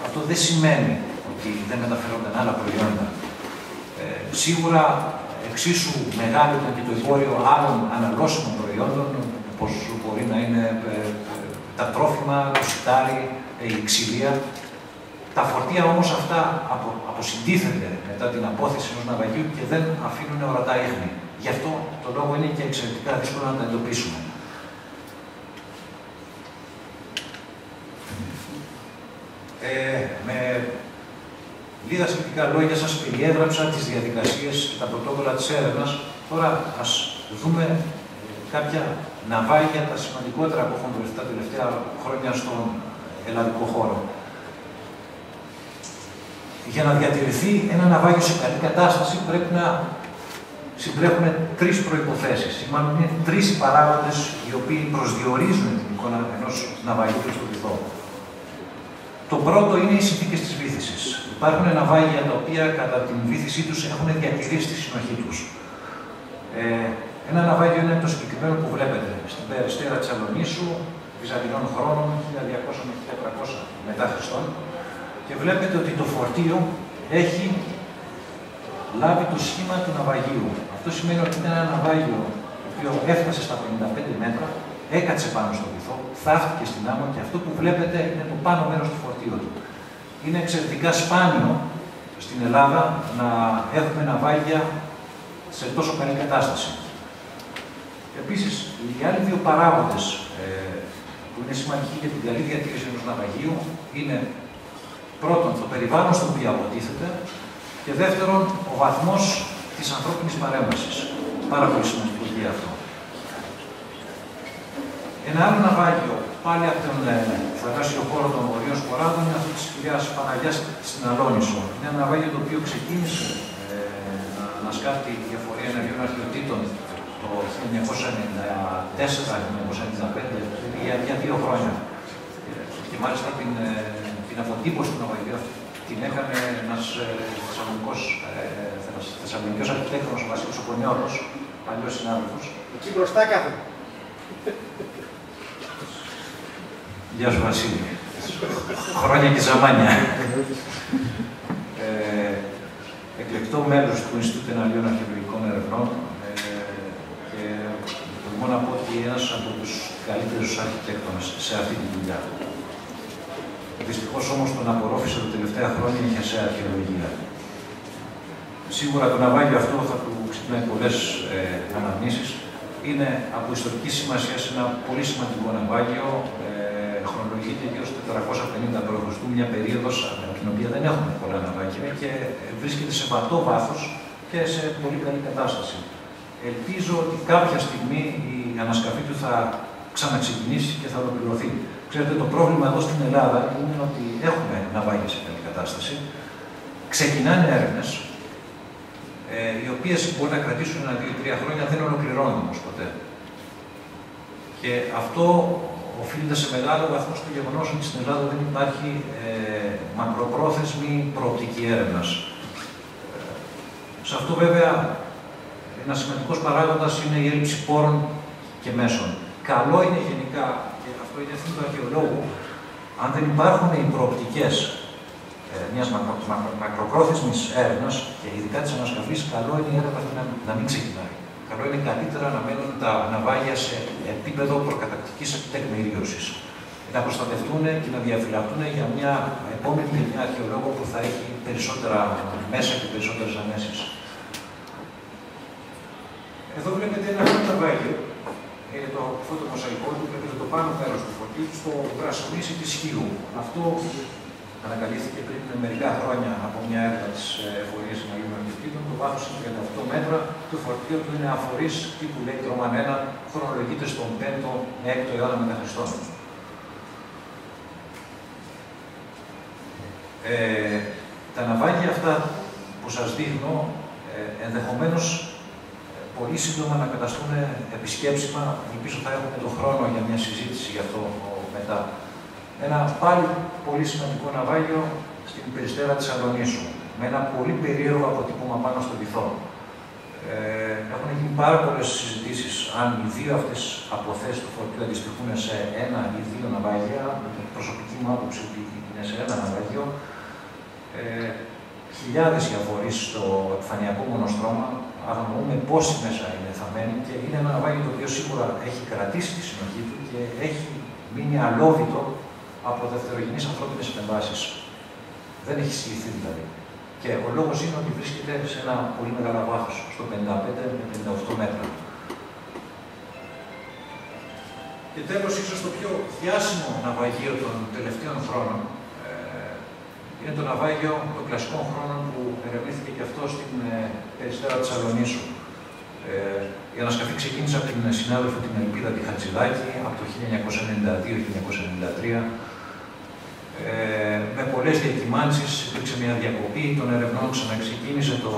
αυτό δεν σημαίνει ότι δεν μεταφέρονται άλλα προϊόντα. Σίγουρα εξίσου μεγάλο είναι και το εμπόριο άλλων αναλώσιμων προϊόντων, όπως μπορεί να είναι τα τρόφιμα, το σιτάρι, η ξυλία. Τα φορτία όμως αυτά αποσυντίθενται μετά την απόθεση ενός ναυαγίου και δεν αφήνουν ορατά ίχνη. Γι' αυτό το λόγο είναι και εξαιρετικά δύσκολο να τα εντοπίσουμε. Με λίγα σχετικά λόγια σας περιέγραψα τις διαδικασίες και τα πρωτόκολλα της έρευνας. Τώρα ας δούμε κάποια ναυάγια, τα σημαντικότερα που έχουν βρεθεί τα τελευταία χρόνια στον ελλαδικό χώρο. Για να διατηρηθεί ένα ναυάγιο σε καλή κατάσταση πρέπει να συντρέχουν τρεις προϋποθέσεις. Μάλλον είναι τρεις οι παράγοντες οι οποίοι προσδιορίζουν την εικόνα ενός ναυαγίου στο βυθό. Το πρώτο είναι οι συνθήκες της βύθισης. Υπάρχουν ναυάγια τα οποία κατά την βύθισή τους έχουν διατηρήσει τη συνοχή τους. Ένα ναυάγιο είναι το συγκεκριμένο που βλέπετε στην περιστέρα της Αλονίσου, Βυζαντινών χρόνων, 1200 με 1300 μετά Χριστόν. Και βλέπετε ότι το φορτίο έχει λάβει το σχήμα του ναυαγίου. Αυτό σημαίνει ότι είναι ένα ναυάγιο το οποίο έφτασε στα 55 μέτρα, έκατσε πάνω στο βυθό, θαύτηκε στην άμμο και αυτό που βλέπετε είναι το πάνω μέρος του φορτίου του. Είναι εξαιρετικά σπάνιο στην Ελλάδα να έχουμε ναυάγια σε τόσο καλή κατάσταση. Επίσης, οι άλλοι δύο παράγοντες που είναι σημαντικοί για την καλή διατήρηση ενός ναυαγίου είναι πρώτον το περιβάλλον στο οποίο αποτίθεται και δεύτερον ο βαθμός της ανθρώπινης παρέμβασης. Πάρα πολύ σημαντικό και αυτό. Ένα άλλο ναυάγιο, πάλι από τον θαλάσσιο χώρο των Βορείων Σποράδων, είναι αυτό της κυρίας Παναγιάς στην Αλόνισο. Είναι ένα ναυάγιο το οποίο ξεκίνησε να ανασκάπτει η εφορία ενεργειών αρχαιοτήτων το 1994-1995, για 2 χρόνια. Και μάλιστα την αποτύπωση του ναυαγίου την έκανε ένας θεσσαλονικός αρχιτέκτονας, ο Βασίλης Οκονιώρος, παλιός συνάδελφος. Εκεί μπροστά κάθεται. Γεια σου Βασίλη. Χρόνια και ζαμάνια. Εκλεκτό μέλος του Ινστιτούτου Εναλλίων Αρχαιολογικών Ερευνών και μπορώ να πω ότι ένας από τους καλύτερους αρχιτέκτονες σε αυτή τη δουλειά. Δυστυχώς όμως τον απορρόφησε τα τελευταία χρόνια η χερσαία αρχαιολογία. Σίγουρα το ναυάγιο αυτό θα του ξυπνάει πολλές αναμνήσεις. Είναι από ιστορική σημασία σε ένα πολύ σημαντικό ναυάγιο. Χρονολογείται γύρω στο 450 π.Χ., μια περίοδος από την οποία δεν έχουμε πολλά ναυάγια και βρίσκεται σε βατό βάθος και σε πολύ καλή κατάσταση. Ελπίζω ότι κάποια στιγμή η ανασκαφή του θα ξαναξεκινήσει και θα ολοκληρωθεί. Ξέρετε, το πρόβλημα εδώ στην Ελλάδα είναι ότι έχουμε ναυάγια σε καλή κατάσταση. Ξεκινάνε έρευνες, οι οποίες μπορεί να κρατήσουν 1, 2, 3 χρόνια, δεν ολοκληρώνουν όμως ποτέ. Και αυτό οφείλεται σε μεγάλο βαθμό στο γεγονός ότι στην Ελλάδα δεν υπάρχει μακροπρόθεσμη προοπτική έρευνας. Σε αυτό βέβαια ένας σημαντικός παράγοντας είναι η έλλειψη πόρων και μέσων. Καλό είναι γενικά, και αυτό είναι ευθύνη του αρχαιολόγου, αν δεν υπάρχουν οι προοπτικές μιας μακροπρόθεσμης έρευνας και ειδικά της ανασκαφής, καλό είναι η έρευνα να μην ξεκινάει. Καλό είναι καλύτερα να μένουν τα ναυάγια σε επίπεδο προκαταρκτικής τεκμηρίωσης. Να προστατευτούν και να διαφυλαχτούν για μια επόμενη γενιά αρχαιολόγων που θα έχει περισσότερα μέσα και περισσότερες ανέσεις. Εδώ βλέπετε ένα άλλο ναυάγιο. Είναι το φωτομοσαϊκό του, βλέπετε το πάνω μέρος του φορτίου στο βρασονίσι της Χίου. Αυτό ανακαλύφθηκε πριν μερικά χρόνια από μια έρευνα της Εφορίας Συναλλήλων Αρχιτεκτήτων. Το βάθος είναι 38 μέτρα. Το φορτίο του είναι αφορής τύπου λέει Τρόμαν 1, χρονολογείται στον 5ο με 6ο αιώνα μετά Χριστόν. Τα ναυάγια αυτά που σας δείχνω ενδεχομένως πολύ σύντομα να καταστούν επισκέψιμα. Ελπίζω θα έχουμε τον χρόνο για μια συζήτηση γι' αυτό μετά. Ένα πάλι πολύ σημαντικό ναυάγιο στην Περιστέρα της Αλονίσου, με ένα πολύ περίεργο αποτύπωμα πάνω στο βυθό. Έχουν γίνει πάρα πολλές συζητήσεις αν οι δύο αυτές αποθέσεις του φορτίου αντιστοιχούν σε 1 ή 2 ναυάγια. Με την προσωπική μου άποψη ότι είναι σε 1 ναυάγιο. Χιλιάδες οι αφορείς στο επιφανειακό μονοστρώμα, αγνοούμε πόσοι μέσα είναι θαμμένοι και είναι ένα ναυάγιο το οποίο σίγουρα έχει κρατήσει τη συνοχή του και έχει μείνει αλόβητο από δευτερογενείς ανθρώπινες επεμβάσεις. Δεν έχει συγχυθεί δηλαδή. Και ο λόγος είναι ότι βρίσκεται σε ένα πολύ μεγάλο βάθος, στο 55 με 58 μέτρα. Και τέλος, ίσως το πιο διάσημο ναυαγείο των τελευταίων χρόνων, είναι το ναυάγιο των κλασικών χρόνων που ερευνήθηκε και αυτό στην Περιστέρα της Αλονίσου. Η ανασκαφή ξεκίνησε από την συνάδελφο την Ελπίδα τη Χατζηδάκη από το 1992-1993. Με πολλές διακυμάνσεις, υπήρξε μια διακοπή των ερευνών, ξαναξεκίνησε το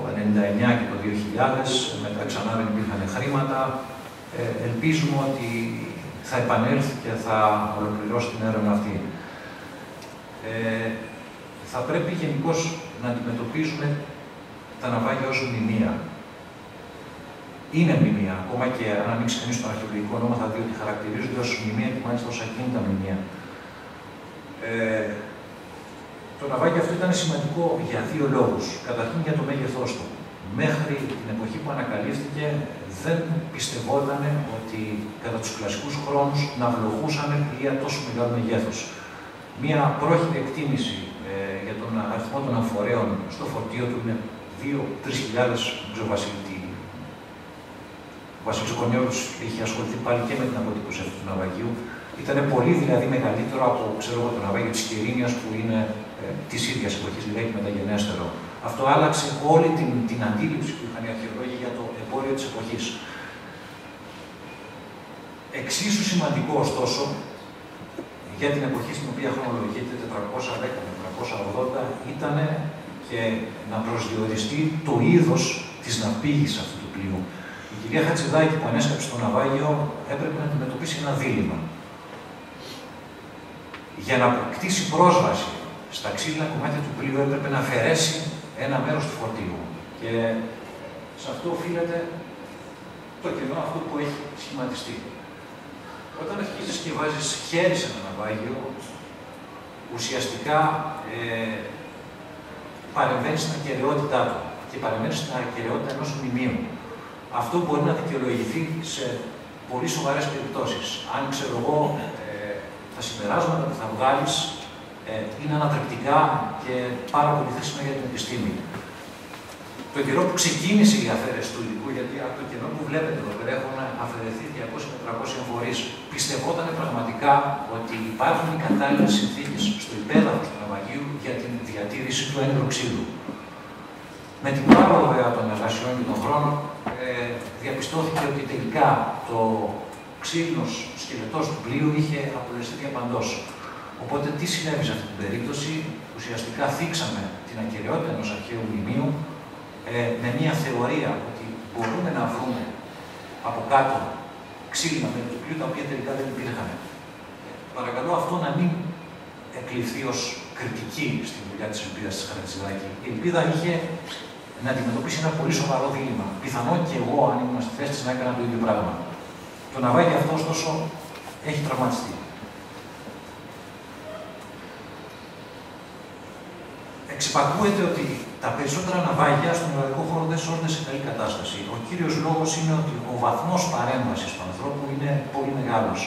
1999 και το 2000, μετά ξανά δεν υπήρχαν χρήματα. Ελπίζουμε ότι θα επανέλθει και θα ολοκληρώσει την έρευνα αυτή. Θα πρέπει γενικώς να αντιμετωπίζουμε τα ναυάγια ως μνημεία. Είναι μνημεία, ακόμα και αν ανοίξει κανείς τον αρχαιολογικό νόμο θα δει ότι χαρακτηρίζονται ως μνημεία και μάλιστα ως ακίνητα μνημεία. Το ναυάγιο αυτό ήταν σημαντικό για 2 λόγους. Καταρχήν για το μέγεθός του. Μέχρι την εποχή που ανακαλύφθηκε δεν πιστευόταν ότι κατά τους κλασικούς χρόνους ναυλοχούσαν πλοία τόσο μεγάλου μεγέθους. Μία πρόχειρη εκτίμηση για τον αριθμό των αμφορέων στο φορτίο του είναι 2-3 χιλιάδες. Ο Βασίλης Κονιόλος είχε ασχοληθεί πάλι και με την αποτύπωση αυτού του ναυαγίου. Ήταν πολύ δηλαδή μεγαλύτερο από το ναυάγιο της Κυρίνιας που είναι της ίδιας εποχής, δηλαδή μεταγενέστερο. Αυτό άλλαξε όλη την αντίληψη που είχαν οι αρχαιολόγοι για το εμπόριο της εποχής. Εξίσου σημαντικό ωστόσο, για την εποχή στην οποία χρονολογείται 410-480 ήταν και να προσδιοριστεί το είδος της ναυπήγης αυτού του πλοίου. Η κυρία Χατζηδάκη που ανέσκαψε το ναυάγιο έπρεπε να αντιμετωπίσει ένα δίλημμα. Για να αποκτήσει πρόσβαση στα ξύλινα κομμάτια του πλοίου έπρεπε να αφαιρέσει ένα μέρος του φορτίου. Και σε αυτό οφείλεται το κενό αυτό που έχει σχηματιστεί. Όταν αρχίζεις και βάζεις χέρι σε ένα ναυάγιο, ουσιαστικά παρεμβαίνεις στην ακεραιότητά του και παρεμβαίνεις στην ακεραιότητα ενός μνημείου. Αυτό μπορεί να δικαιολογηθεί σε πολύ σοβαρές περιπτώσεις. Αν ξέρω εγώ, τα συμπεράσματα που θα βγάλεις είναι ανατρεπτικά και πάρα πολύ χρήσιμα για την επιστήμη. τον καιρό που ξεκίνησε η αφαίρεση του υλικού, γιατί από το καιρό που βλέπετε εδώ πέρα έχουν αφαιρεθεί 200 με 300 εμφορείς, πιστευόταν πραγματικά ότι υπάρχουν οι κατάλληλες συνθήκες στο υπέδαφος του ναυαγίου για την διατήρηση του ένδρου ξύλου. Με την πάροδο των εργασιών και των χρόνων, διαπιστώθηκε ότι τελικά το ξύλινος σκελετός του πλοίου είχε απολυστεί διαπαντός. Οπότε τι συνέβη σε αυτή την περίπτωση? Ουσιαστικά θίξαμε την ακεραιότητα ενός αρχαίου μνημείου με μια θεωρία ότι μπορούμε να βρούμε από κάτω ξύλινα μέρη του πλοίου τα οποία τελικά δεν υπήρχαν. Παρακαλώ αυτό να μην εκλειφθεί ως κριτική στη δουλειά της Ελπίδας της Χαρατζηδάκη. Η Ελπίδα είχε να αντιμετωπίσει ένα πολύ σοβαρό δίλημμα. Πιθανόν και εγώ, αν ήμουν στη θέση της, να έκανα το ίδιο πράγμα. Το ναυάγι αυτό, ωστόσο, έχει τραυματιστεί. Εξυπακούεται ότι τα περισσότερα ναυάγια στον ναυαγικό χώρο δεν σώζονται σε καλή κατάσταση. Ο κύριος λόγος είναι ότι ο βαθμός παρέμβασης του ανθρώπου είναι πολύ μεγάλος.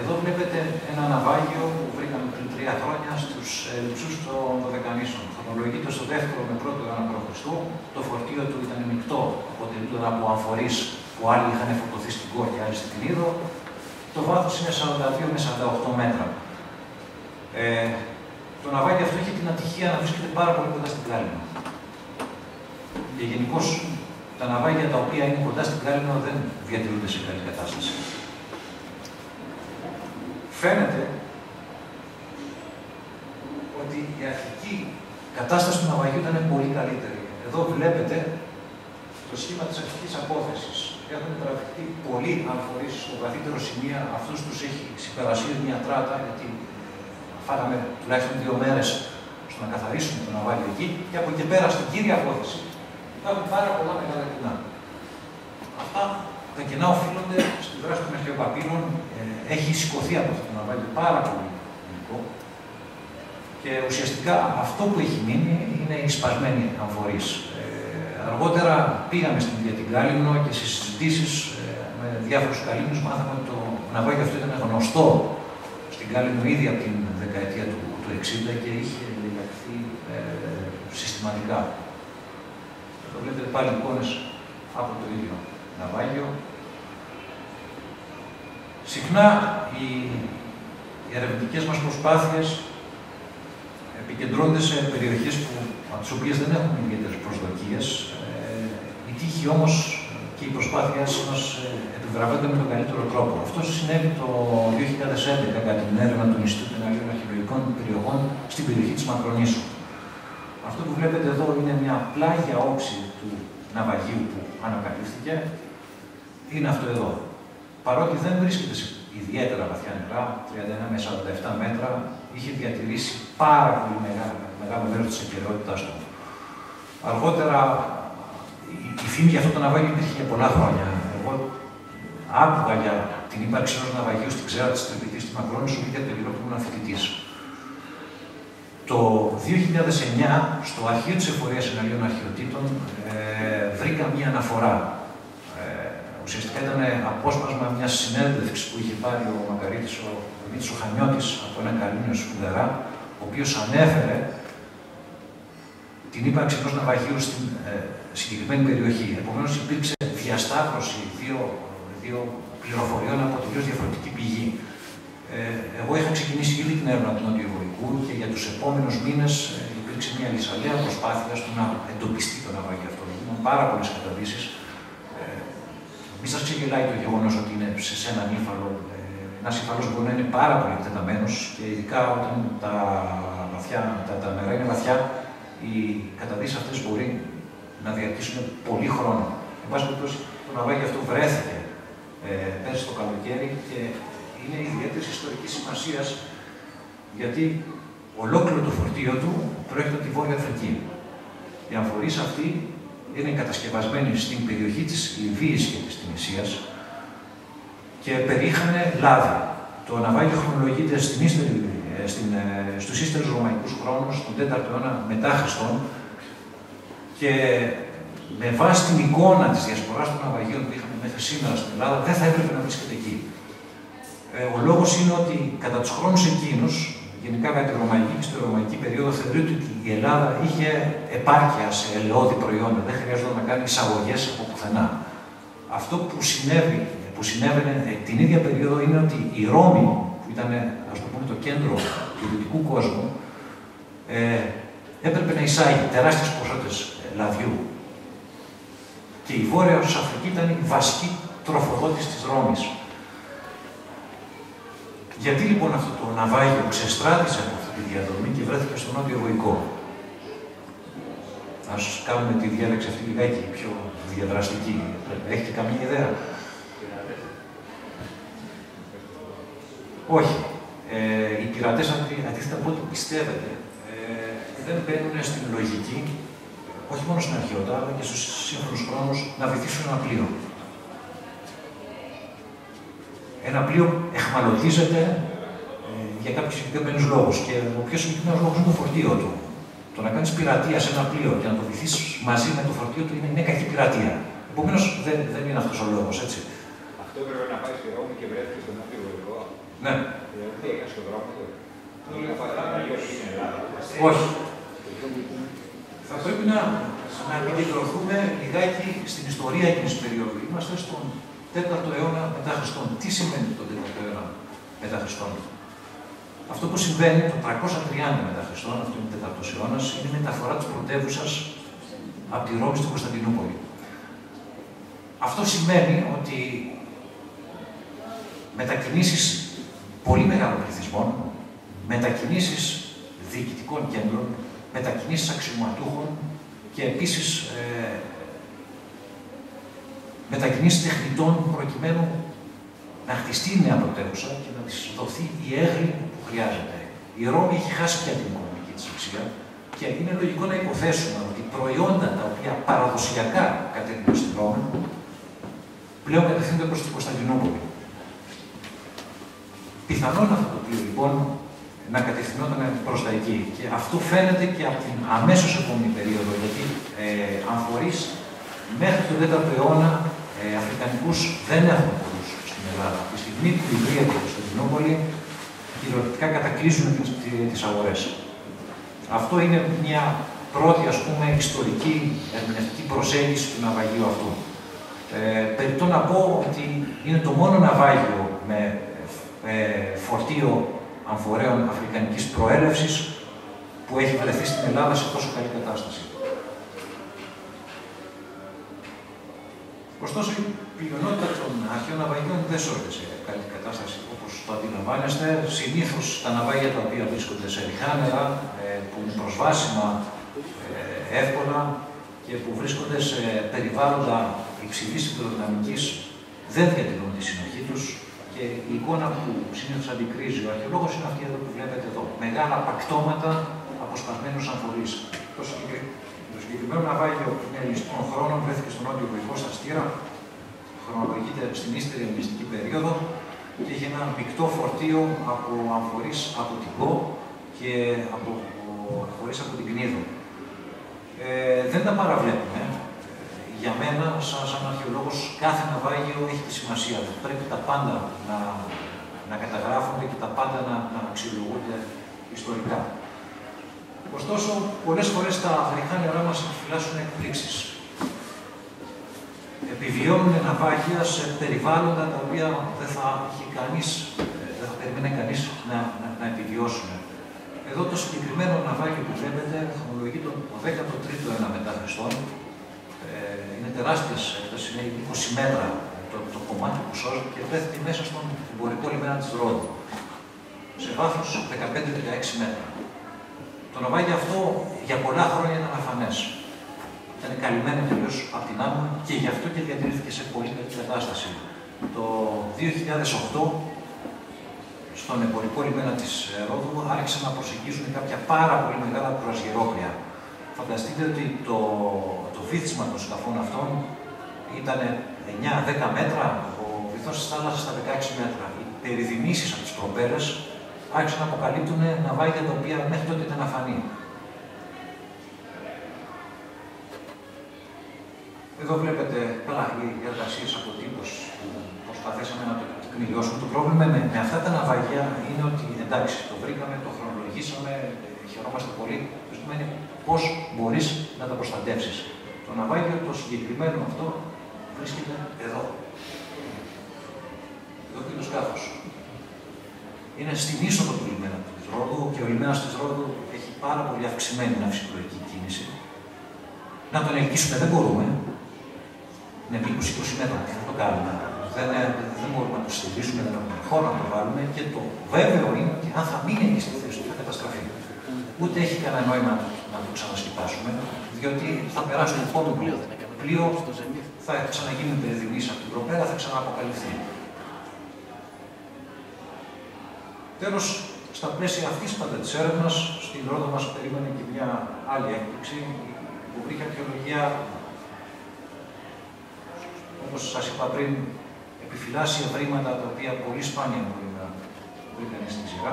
Εδώ βλέπετε ένα ναυάγιο που βρήκαμε πριν 3 χρόνια στους λειψούς των Δωδεκανήσων. Χρονολογείται στο 2ο με 1ο αιώνα π.Χ. Το φορτίο του ήταν μεικτό, αποτελούνταν από αμφορείς που άλλοι είχαν φορτωθεί στην Κόρ και άλλοι στην Κνίδο. Το βάθος είναι 42 με 48 μέτρα. Το ναυάγι αυτό έχει την ατυχία να βρίσκεται πάρα πολύ κοντά στην Κάλυμνο. Και γενικώς τα ναυάγια τα οποία είναι κοντά στην Κάλυμνο δεν διατηρούνται σε καλή κατάσταση. Φαίνεται ότι η αρχική κατάσταση του ναυαγιού ήταν πολύ καλύτερη. Εδώ βλέπετε το σχήμα της αρχικής απόθεσης. Έχουν τραβηχτεί πολλοί αμφορείς στο βαθύτερο σημείο. Αυτούς τους έχει συμπερασύρει μια τράτα, γιατί φάγαμε τουλάχιστον 2 μέρες στο να καθαρίσουμε το ναυάγιο εκεί, και από εκεί πέρα στην κύρια απόθεση υπάρχουν πάρα πολλά μεγάλα κενά. Αυτά τα κενά οφείλονται στη δράση των αρχαιοπαπύρων. Έχει σηκωθεί από αυτό το ναυάγιο πάρα πολύ υλικό. Και ουσιαστικά αυτό που έχει μείνει είναι οι σπασμένοι αμφορείς. Αργότερα πήγαμε στην ίδια την Κάλυμνο και σε συζητήσεις με διάφορους Καλύμνους μάθαμε ότι το ναυάγιο αυτό ήταν γνωστό στην Κάλυμνο ήδη από την δεκαετία του 60 και είχε λεγαχθεί συστηματικά. Εδώ βλέπετε πάλι εικόνες από το ίδιο ναυάγιο. Συχνά οι ερευνητικές μας προσπάθειες επικεντρώνονται σε περιοχές από τις οποίες δεν έχουμε ιδιαίτερες προσδοκίες. Η τύχη όμως και οι προσπάθειες μας επιβραβεύονται με τον καλύτερο τρόπο. Αυτό συνέβη το 2011 κατά την έρευνα του Ινστιτούτου Εναλλίων Αρχαιολογικών Περιοχών στην περιοχή της Μακρονήσου. Αυτό που βλέπετε εδώ είναι μια πλάγια όψη του ναυαγίου που ανακαλύφθηκε. Είναι αυτό εδώ. Παρότι δεν βρίσκεται σε ιδιαίτερα βαθιά νερά, 31 με 47 μέτρα, είχε διατηρήσει πάρα πολύ μεγάλο μέρος της ακεραιότητάς του. Αργότερα, η φήμη για αυτό το ναυάγιο υπήρχε για πολλά χρόνια. Εγώ άκουγα για την ύπαρξη ενός ναυαγίου στην ξέρα της Τρυπητής στη Μακρόνησο και για τον καιρό που ήμουν φοιτητής. Το 2009, στο αρχείο της Εφορίας Εναλλίων Αρχαιοτήτων, βρήκα μία αναφορά. Ουσιαστικά ήταν απόσπασμα μιας συνέντευξης που είχε πάρει ο Μακαρίτης, ο Δημήτρης ο Χανιώτης, από έναν Καλύμνιο σπουδερά, ο οποίος ανέφερε την ύπαρξη ενός ναυαγίου στην συγκεκριμένη περιοχή. Επομένως, υπήρξε διασταύρωση δύο πληροφοριών από τελείως διαφορετική πηγή. Εγώ είχα ξεκινήσει ήδη την έρευνα του νοτιοβοϊκού και για τους επόμενους μήνες υπήρξε μια λυσαλέα προσπάθεια στο να εντοπιστεί το ναυάγιο αυτό. Έγιναν πάρα πολλές καταδύσεις. Μη σας ξεγελάει το γεγονός ότι είναι σε έναν ύφαλο. Ένας ύφαλος μπορεί να είναι πάρα πολύ εκτεταμένος και ειδικά όταν τα νερά είναι βαθιά, οι καταδύσεις αυτές μπορεί να διαρκήσουν πολύ χρόνο. Εν πάση περιπτώσει, το ναυάγιο αυτό βρέθηκε πέρσι το καλοκαίρι και είναι ιδιαίτερης ιστορικής σημασίας, γιατί ολόκληρο το φορτίο του προέρχεται από τη Βόρεια Αφρική. Οι αμφορείς αυτοί είναι κατασκευασμένοι στην περιοχή της Λιβύης και της Τινησίας και περίχανε λάδι. Το ναυάγιο χρονολογείται στους ύστερους ρωμαϊκούς χρόνους, τον 4ο αιώνα μετά Χριστόν, και με βάση την εικόνα της διασποράς των ναυαγίων που είχαμε μέχρι σήμερα στην Ελλάδα, δεν θα έπρεπε να βρίσκεται εκεί. Ο λόγος είναι ότι κατά τους χρόνους εκείνους γενικά με τη ρωμαϊκή και στη ρωμαϊκή περίοδο θεωρείται ότι η Ελλάδα είχε επάρκεια σε ελαιώδη προϊόντα, δεν χρειάζονταν να κάνει εισαγωγές από πουθενά. Αυτό που συνέβαινε την ίδια περίοδο είναι ότι η Ρώμη, που ήταν, ας το πούμε, το κέντρο του δυτικού κόσμου, έπρεπε να εισάγει τεράστιες ποσότητες λαδιού. Και η Βόρειος Αφρική ήταν η βασική τροφοδότης της Ρώμης. Γιατί λοιπόν αυτό το ναυάγιο ξεστράτησε από αυτή τη διαδρομή και βρέθηκε στο νότιο Βοϊκό? Ας κάνουμε τη διάλεξη αυτή λιγάκι πιο διαδραστική. Έχετε καμία ιδέα? Όχι. Οι πειρατές, αντίθετα από ό,τι πιστεύετε, δεν μπαίνουν στην λογική, όχι μόνο στην αρχαιότητα, αλλά και στους σύγχρονους χρόνους, να βυθίσουν ένα πλοίο. Ένα πλοίο εχμαλωτίζεται για κάποιους συγκεκριμένους λόγους. Και ο πιο συγκεκριμένος λόγος είναι το φορτίο του. Το να κάνεις πειρατεία σε ένα πλοίο και να το βυθίσεις μαζί με το φορτίο του είναι κακή πειρατεία. Επομένως δεν είναι αυτός ο λόγος, έτσι. Αυτό έπρεπε να πάει στη Ρώμη και βρέθηκε στον νότιο Βοϊκό. Ναι. Δηλαδή έκανε στον δρόμο του. Όχι. Θα πρέπει να επικεντρωθούμε λιγάκι στην ιστορία εκείνης της περίοδου. Είμαστε στον 4ο αιώνα μετά Χριστόν. Τι σημαίνει τον 4ο αιώνα μετά Χριστόν? Αυτό που συμβαίνει το 330 μετά Χριστόν, αυτό είναι ο 4ος αιώνας, είναι η μεταφορά της πρωτεύουσας από τη Ρώμη στην Κωνσταντινούπολη. Αυτό σημαίνει ότι μετακινήσεις πολύ μεγάλων πληθυσμών, μετακινήσεις διοικητικών κέντρων, μετακινήσεις αξιωματούχων και επίσης μετακινήσεις τεχνητών προκειμένου να χτιστεί η νέα πρωτεύουσα και να της δοθεί η έγκλη που χρειάζεται. Η Ρώμη έχει χάσει πια την οικονομική της αξία και είναι λογικό να υποθέσουμε ότι προϊόντα τα οποία παραδοσιακά κατέβαιναν στη Ρώμη πλέον κατευθύνονται προς την Κωνσταντινούπολη. Πιθανόν αυτό το πλοίο λοιπόν να κατευθυνόταν προς τα εκεί. Και αυτό φαίνεται και από την αμέσως επόμενη περίοδο, γιατί αμφορείς μέχρι τον 4ο αιώνα Αφρικανικούς δεν έχουμε πολλούς στην Ελλάδα. Τη στιγμή που η Ιλία και η Κωνσταντινούπολη κυριολεκτικά κατακλείζουν τις αγορές. Αυτό είναι μια πρώτη, ας πούμε, ιστορική ερμηνευτική προσέγγιση του ναυαγίου αυτού. Περιττό να πω ότι είναι το μόνο ναυάγιο με φορτίο αμφορέων αφρικανικής προέλευσης που έχει βρεθεί στην Ελλάδα σε τόσο καλή κατάσταση. Ωστόσο, η πλειονότητα των αρχαίων ναυαγίων δεν σώζεται σε καλή κατάσταση, όπως το αντιλαμβάνεστε. Συνήθως τα ναυάγια τα οποία βρίσκονται σε ρηχά νερά, που είναι προσβάσιμα εύκολα και που βρίσκονται σε περιβάλλοντα υψηλής υδροδυναμικής, δεν διατηρούν τη συνοχή τους. Και η εικόνα που συνήθως αντικρίζει ο αρχαιολόγος είναι αυτή εδώ που βλέπετε εδώ. Μεγάλα πακτώματα από σπασμένους αμφορείς. Το συγκεκριμένο ναυάγιο που είναι ελιστών χρόνων βρέθηκε στον νότιο Βοϊκό στα Στήρα, χρονολογείται στην ύστερη ελληνιστική περίοδο και είχε ένα μεικτό φορτίο από αμφορείς από την Κο και από αμφορείς από την Κνίδο. Δεν τα παραβλέπουμε. Για μένα, σαν αρχαιολόγος, κάθε ναυάγιο έχει τη σημασία του. Πρέπει τα πάντα να καταγράφονται και τα πάντα να αξιολογούνται ιστορικά. Ωστόσο, πολλές φορές τα ρηχά νερά μας φυλάσσουν εκπλήξεις. Επιβιώνουν ναυάγια σε περιβάλλοντα τα οποία δεν θα περίμενε κανείς να επιβιώσουν. Εδώ το συγκεκριμένο ναυάγιο που βλέπετε χρονολογεί το 13ο αιώνα μετά Χριστόν. Είναι τεράστιες έκταση, είναι 20 μέτρα το κομμάτι που σώζεται και βρέθηκε μέσα στον εμπορικό λιμένα της Ρόδου. Σε βάθος 15-16 μέτρα. Το ναυάγιο αυτό για πολλά χρόνια ήταν αφανές. Ήταν καλυμμένο τελείως από την άμμο και γι' αυτό και διατηρήθηκε σε πολύ καλή κατάσταση. Το 2008, στον εμπορικό λιμένα της Ρόδου, άρχισαν να προσεγγίζουν κάποια πάρα πολύ μεγάλα κρουαζιερόπλια. Φανταστείτε ότι το βύθισμα των σκαφών αυτών ήταν 9-10 μέτρα, ο βυθός της θάλασσας στα 16 μέτρα. Οι περιδημήσεις από τις προπέλες άρχισαν να αποκαλύπτουν ναυάγια τα οποία μέχρι τότε ήταν αφανή. Εδώ βλέπετε πλάγι εργασίες αποτύπωσης που προσπαθήσαμε να το εκμηλιώσουμε. Το πρόβλημα με αυτά τα ναυαγιά είναι ότι εντάξει, το βρήκαμε, το χρονολογήσαμε, χαιρόμαστε πολύ. Το ζήτημα είναι πώς μπορείς να τα προστατεύσεις. Το ναυάγιο, το συγκεκριμένο αυτό, βρίσκεται εδώ. Εδώ είναι το σκάφος. Είναι στην είσοδο του λιμένα της Ρόδου και ο λιμένας της Ρόδου έχει πάρα πολύ αυξημένη ναυσιπλοϊκή κίνηση. Να τον ελκύσουμε δεν μπορούμε. Είναι 20-20 μέτρα, δεν το κάνουμε. Δεν μπορούμε να το στηρίσουμε, δεν έχουμε χώρο να το βάλουμε και το βέβαιο είναι ότι αν θα μείνει εκεί στη θέση του θα καταστραφεί. Ούτε έχει κανένα νόημα να το ξανασκητάσουμε, διότι θα περάσει το επόμενο πλοίο, θα ξαναγίνει περιδημής από την προπέρα, θα ξανααποκαλυφθεί. Τέλος, στα πλαίσια αυτής πάντα της έρευνας, στην Ρόδο μας περίμενε και μια άλλη έκπληξη που βρήκε αρχαιολογία, όπως σας είπα πριν, επιφυλάσσει ευρήματα τα οποία πολύ σπάνια μπορεί κανείς στην ξηρά.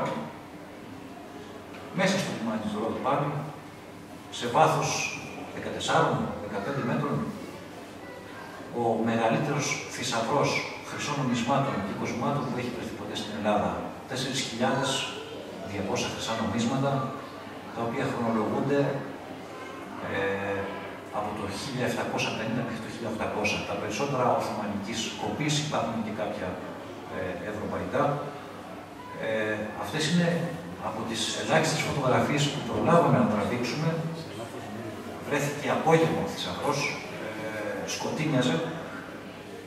Μέσα στο λιμάνι της Ρόδου πάλι, σε βάθος 14-15 μέτρων, ο μεγαλύτερος θησαυρός χρυσών νομισμάτων και κοσμάτων που έχει βρεθεί ποτέ στην Ελλάδα. 4.200 χρυσά νομίσματα, τα οποία χρονολογούνται από το 1750 μέχρι το 1800. Τα περισσότερα οθωμανικής κοπής, υπάρχουν και κάποια ευρωπαϊκά. Αυτές είναι από τις ελάχιστες φωτογραφίες που προλάβαμε να τραβήξουμε. Βρέθηκε απόγευμα ο θησαυρός, σκοτίνιαζε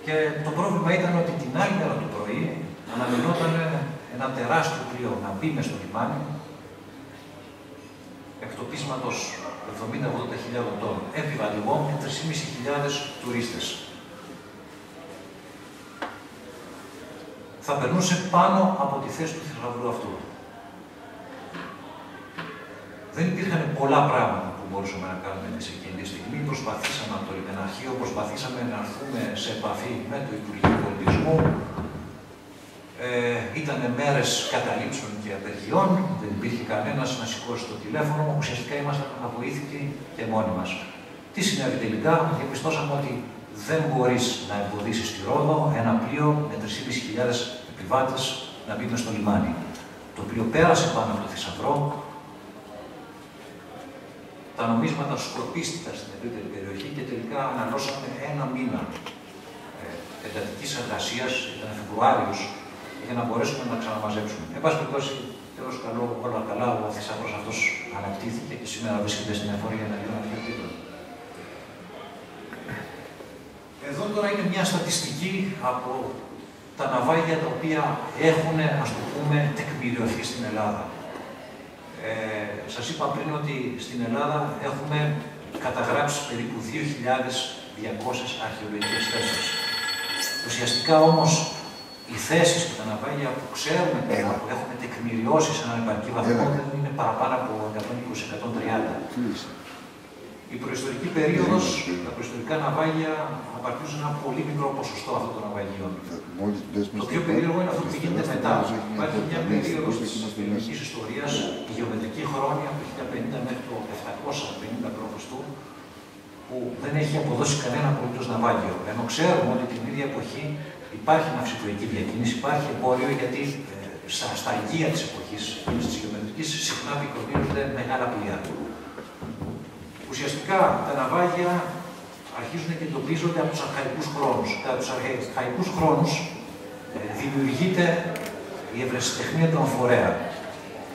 και το πρόβλημα ήταν ότι την άλλη μέρα το πρωί αναμενόταν ένα τεράστιο πλοίο να μπει μες στο λιμάνι εκτοπίσματος 70-80.000 τόνων, επιβατηγών και 3.500 τουρίστες. Θα περνούσε πάνω από τη θέση του θησαυρού αυτού. Δεν υπήρχαν πολλά πράγματα που μπορούσαμε να κάνουμε εμείς εκείνη τη στιγμή. Προσπαθήσαμε από το λιμεναρχείο, προσπαθήσαμε να έρθουμε σε επαφή με το Υπουργείο Πολιτισμού. Ήταν μέρες καταλήψεων και απεργιών, δεν υπήρχε κανένας να σηκώσει το τηλέφωνο. Ουσιαστικά ήμασταν αβοήθητοι και μόνοι μας. Τι συνέβη τελικά? Διαπιστώσαμε ότι δεν μπορείς να εμποδίσεις στη Ρόδο ένα πλοίο με 3.500 επιβάτες να μπει μες στο λιμάνι. Το πλοίο πέρασε πάνω από το θησαυρό. Τα νομίσματα σκορπίστηκαν στην ευρύτερη περιοχή και τελικά αναλώσαμε ένα μήνα εντατικής εργασίας, ήταν Φεβρουάριος, για να μπορέσουμε να ξαναμαζέψουμε. Εν πάση περιπτώσει, τέλος καλό, όλα καλά, ο θησαυρός αυτός αναπτύχθηκε και σήμερα βρίσκεται στην εφορία εναντίον αρχαιοτήτων. Εδώ τώρα είναι μια στατιστική από τα ναυάγια τα οποία έχουν, ας το πούμε, τεκμηριωθεί στην Ελλάδα. Σας είπα πριν ότι στην Ελλάδα έχουμε καταγράψει περίπου 2.200 αρχαιολογικές θέσεις. Ουσιαστικά όμως, οι θέσεις και τα ναυάγια που ξέρουμε τώρα, που έχουμε τεκμηριώσει σε έναν επαρκή βαθμό, δεν είναι παραπάνω από 120-130. Η προϊστορική περίοδος, τα προϊστορικά ναυάγια απαρτίζουν ένα πολύ μικρό ποσοστό αυτών των ναυαγιών. Το πιο περίεργο είναι αυτό που γίνεται μετά. Υπάρχει μια περίοδος της ελληνικής ιστορίας, η γεωμετρική χρόνια από το 1050 μέχρι το 750 π.Χ., που δεν έχει αποδώσει κανένα απολύτως ναυάγιο. Ενώ ξέρουμε ότι την ίδια εποχή υπάρχει ναυσιπλοϊκή διακίνηση, υπάρχει εμπόριο, γιατί στα αιγεία της εποχής της γεωμετρικής συχνά πυκνώνονται μεγάλα πλοία. Ουσιαστικά τα ναυάγια αρχίζουν και εντοπίζονται από τους αρχαϊκούς χρόνους. Κατά τους αρχαϊκούς χρόνους δημιουργείται η ευρεσιτεχνία του αμφορέα.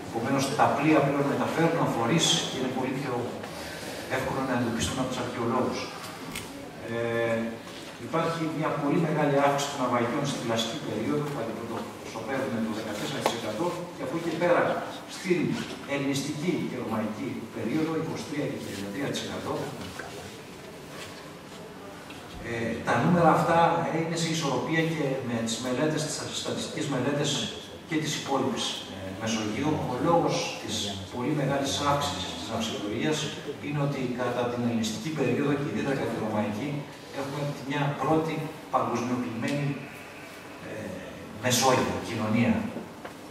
Επομένως, τα πλοία πλέον μεταφέρουν αμφορείς και είναι πολύ πιο εύκολο να εντοπιστούν από τους αρχαιολόγους. Υπάρχει μια πολύ μεγάλη αύξηση των ναυαγιών στη κλασική περίοδο, που αντιπροσωπεύουν το 14%, και από εκεί και πέρα στην ελληνιστική και ρωμαϊκή περίοδο, 23% και 33%. Τα νούμερα αυτά είναι σε ισορροπία και με τις μελέτες, τις στατιστικές μελέτες και της υπόλοιπης Μεσογείου. Ο λόγος της πολύ μεγάλης αύξησης της ναυσιπλοείας είναι ότι κατά την ελληνιστική περίοδο και ιδιαίτερα κατά τη ρωμαϊκή έχουμε μια πρώτη παγκοσμιοποιημένη Μεσόγειο, κοινωνία.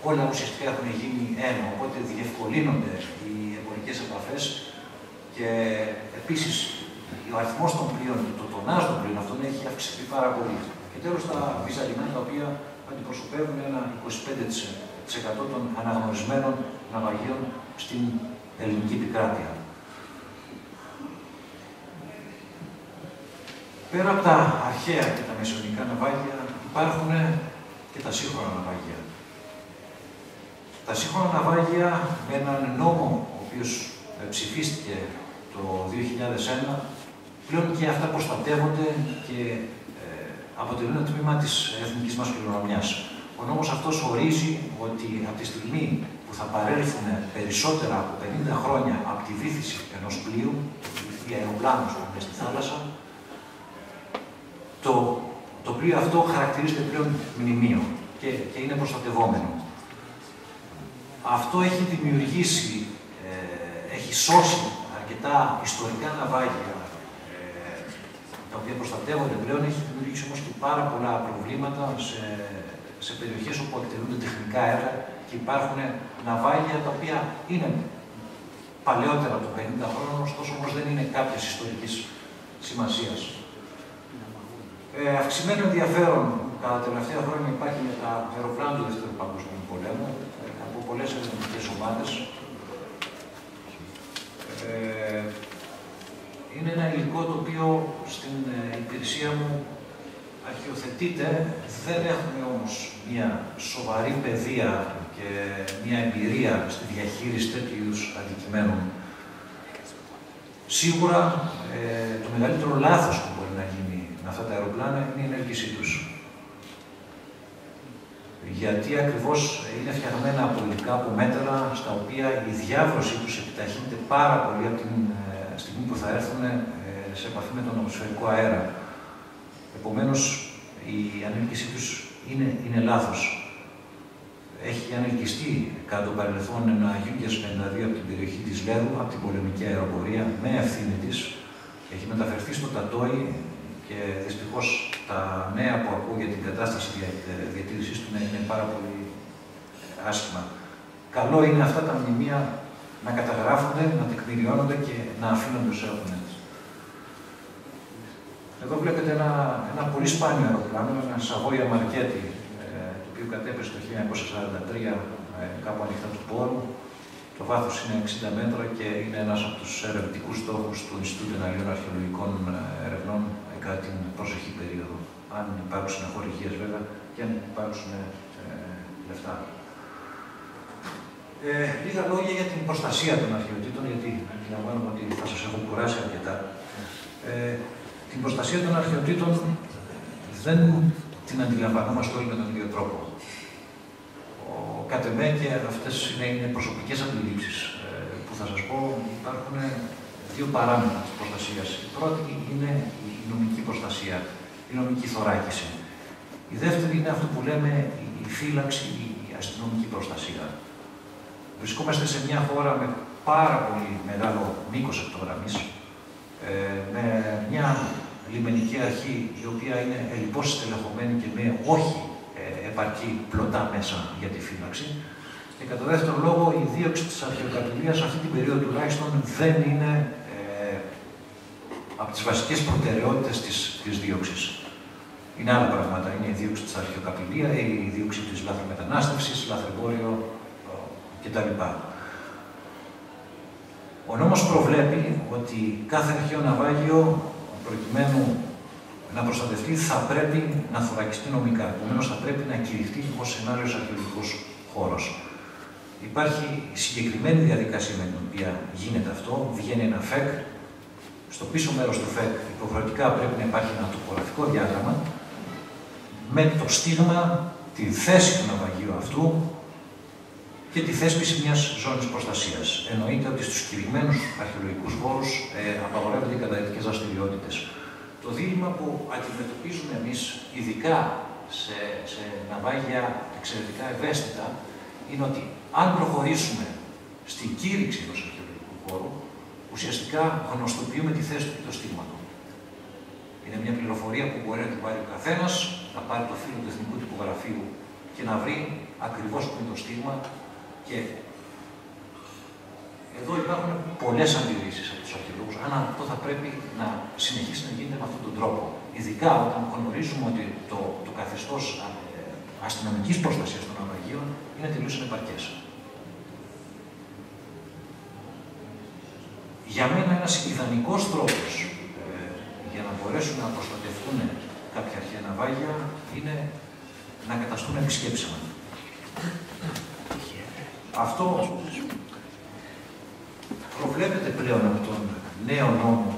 Όλα ουσιαστικά έχουν γίνει ένα, οπότε διευκολύνονται οι εμπορικές επαφές και επίσης ο αριθμός των πλοίων, το τονάζ των πλοίων αυτών έχει αυξηθεί πάρα πολύ. Και τέλος τα βυζαντινά, τα οποία αντιπροσωπεύουν ένα 25% των αναγνωρισμένων ναυαγίων στην ελληνική επικράτεια. Πέρα από τα αρχαία και τα μεσαιωνικά ναυάγια, υπάρχουν και τα σύγχρονα ναυάγια. Τα σύγχρονα ναυάγια, με έναν νόμο ο οποίος ψηφίστηκε το 2001, πλέον και αυτά προστατεύονται και αποτελούν ένα τμήμα της εθνικής μας κληρονομιάς. Ο νόμος αυτός ορίζει ότι από τη στιγμή που θα παρέλθουν περισσότερα από 50 χρόνια από τη βύθιση ενός πλοίου ή αεροπλάνου στη θάλασσα, το πλοίο αυτό χαρακτηρίζεται πλέον μνημείο και είναι προστατευόμενο. Αυτό έχει δημιουργήσει, έχει σώσει αρκετά ιστορικά ναυάγια τα οποία προστατεύονται πλέον, έχει δημιουργήσει όμως και πάρα πολλά προβλήματα σε περιοχές όπου εκτελούνται τεχνικά έργα και υπάρχουν ναυάγια τα οποία είναι παλαιότερα από 50 χρόνων, ωστόσο όμως δεν είναι κάποιας ιστορικής σημασίας. Αυξημένο ενδιαφέρον κατά τα τελευταία χρόνια υπάρχει για τα αεροπλάνα του Δεύτερου Παγκοσμίου Πολέμου από πολλές ερευνητικές ομάδες. Είναι ένα υλικό το οποίο στην υπηρεσία μου αρχιοθετείται. Δεν έχουμε όμως μια σοβαρή παιδεία και μια εμπειρία στη διαχείριση τέτοιου είδους αντικειμένων. Σίγουρα το μεγαλύτερο λάθος που μπορεί να γίνει με αυτά τα αεροπλάνα είναι η ενέργησή τους. Γιατί ακριβώς είναι φτιαγμένα από υλικά, από μέταλλα, στα οποία η διάβρωσή τους επιταχύνεται πάρα πολύ από την στιγμή που θα έρθουν σε επαφή με τον ατμοσφαιρικό αέρα. Επομένως, η ανέλκυσή τους είναι λάθος. Έχει ανελκυστεί κατά το παρελθόν ένα Γιούγκερς 52 από την περιοχή της Λέρου, από την πολεμική αεροπορία, με ευθύνη της. Έχει μεταφερθεί στο Τατόι και δυστυχώς τα νέα που ακούω για την κατάσταση διατήρησής του είναι πάρα πολύ άσχημα. Καλό είναι αυτά τα μνημεία να καταγράφονται, να τεκμηριώνονται και να αφήνονται ως έχουν. Εδώ βλέπετε ένα πολύ σπάνιο αεροπλάνο, ένα Σαβόια Μαρκέτη, το οποίο κατέπεσε το 1943 κάπου ανοιχτά του πόρου. Το βάθος είναι 60 μέτρα και είναι ένας από τους ερευνητικούς στόχους του Ινστιτούτου Εναλλίων Αρχαιολογικών Ερευνών κατά την προσεχή περίοδο. Αν υπάρξουν χορηγίες βέβαια και αν υπάρξουν λεφτά. Λίγα λόγια για την προστασία των αρχαιοτήτων, γιατί αντιλαμβάνομαι ότι θα σας έχω κουράσει αρκετά. Την προστασία των αρχαιοτήτων δεν την αντιλαμβανόμαστε όλοι με τον ίδιο τρόπο. Κατ' εμέ, και αυτές είναι προσωπικές αντιλήψεις που θα σας πω, υπάρχουν δύο παράμετρα της προστασίας. Η πρώτη είναι η νομική προστασία, η νομική θωράκιση. Η δεύτερη είναι αυτό που λέμε η φύλαξη, η αστυνομική προστασία. Βρισκόμαστε σε μια χώρα με πάρα πολύ μεγάλο μήκος ακτογραμμής, με μια λιμενική αρχή η οποία είναι ελλιπώς στελεχωμένη και με όχι επαρκή πλωτά μέσα για τη φύλαξη. Και κατά δεύτερον λόγο, η δίωξη της αρχαιοκαπηλείας αυτή την περίοδο τουλάχιστον δεν είναι από τις βασικές προτεραιότητες της δίωξης. Είναι άλλα πράγματα. Είναι η δίωξη της αρχαιοκαπηλείας, η δίωξη της λαθρομετανάστευσης, λαθρεμπόριο κτλ. Ο νόμος προβλέπει ότι κάθε αρχαίο ναυάγιο, προκειμένου να προστατευτεί, θα πρέπει να θωρακιστεί νομικά. Επομένως, θα πρέπει να κηρυχτεί ως σενάριος αρχαιολογικός χώρος. Υπάρχει συγκεκριμένη διαδικασία με την οποία γίνεται αυτό. Βγαίνει ένα ΦΕΚ. Στο πίσω μέρος του ΦΕΚ υποχρεωτικά πρέπει να υπάρχει ένα τοπογραφικό διάγραμμα με το στίγμα, τη θέση του ναυαγίου αυτού και τη θέσπιση μιας ζώνης προστασίας. Εννοείται ότι στους κηρυγμένους αρχαιολογικούς χώρους απαγορεύονται οι καταλυτικές δραστηριότητες. Το δίλημμα που αντιμετωπίζουμε εμείς, ειδικά σε ναυάγια εξαιρετικά ευαίσθητα, είναι ότι αν προχωρήσουμε στην κήρυξη ενός αρχαιολογικού χώρου, ουσιαστικά γνωστοποιούμε τη θέση του και το στίγμα του. Είναι μια πληροφορία που μπορεί να την πάρει ο καθένας, να πάρει το φύλλο του εθνικού τυπογραφείου και να βρει ακριβώς που είναι το στίγμα. Και εδώ υπάρχουν πολλές αντιρρήσεις από τους αρχαιολόγους, αν αυτό θα πρέπει να συνεχίσει να γίνεται με αυτόν τον τρόπο. Ειδικά όταν γνωρίζουμε ότι το καθεστώς αστυνομικής προστασίας των ναυαγίων είναι τελείως ανεπαρκές. Για μένα ένας ιδανικός τρόπος για να μπορέσουν να προστατευτούν κάποια αρχαία ναυάγια είναι να καταστούν επισκέψιμα. Αυτό προβλέπεται πλέον από τον νέο νόμο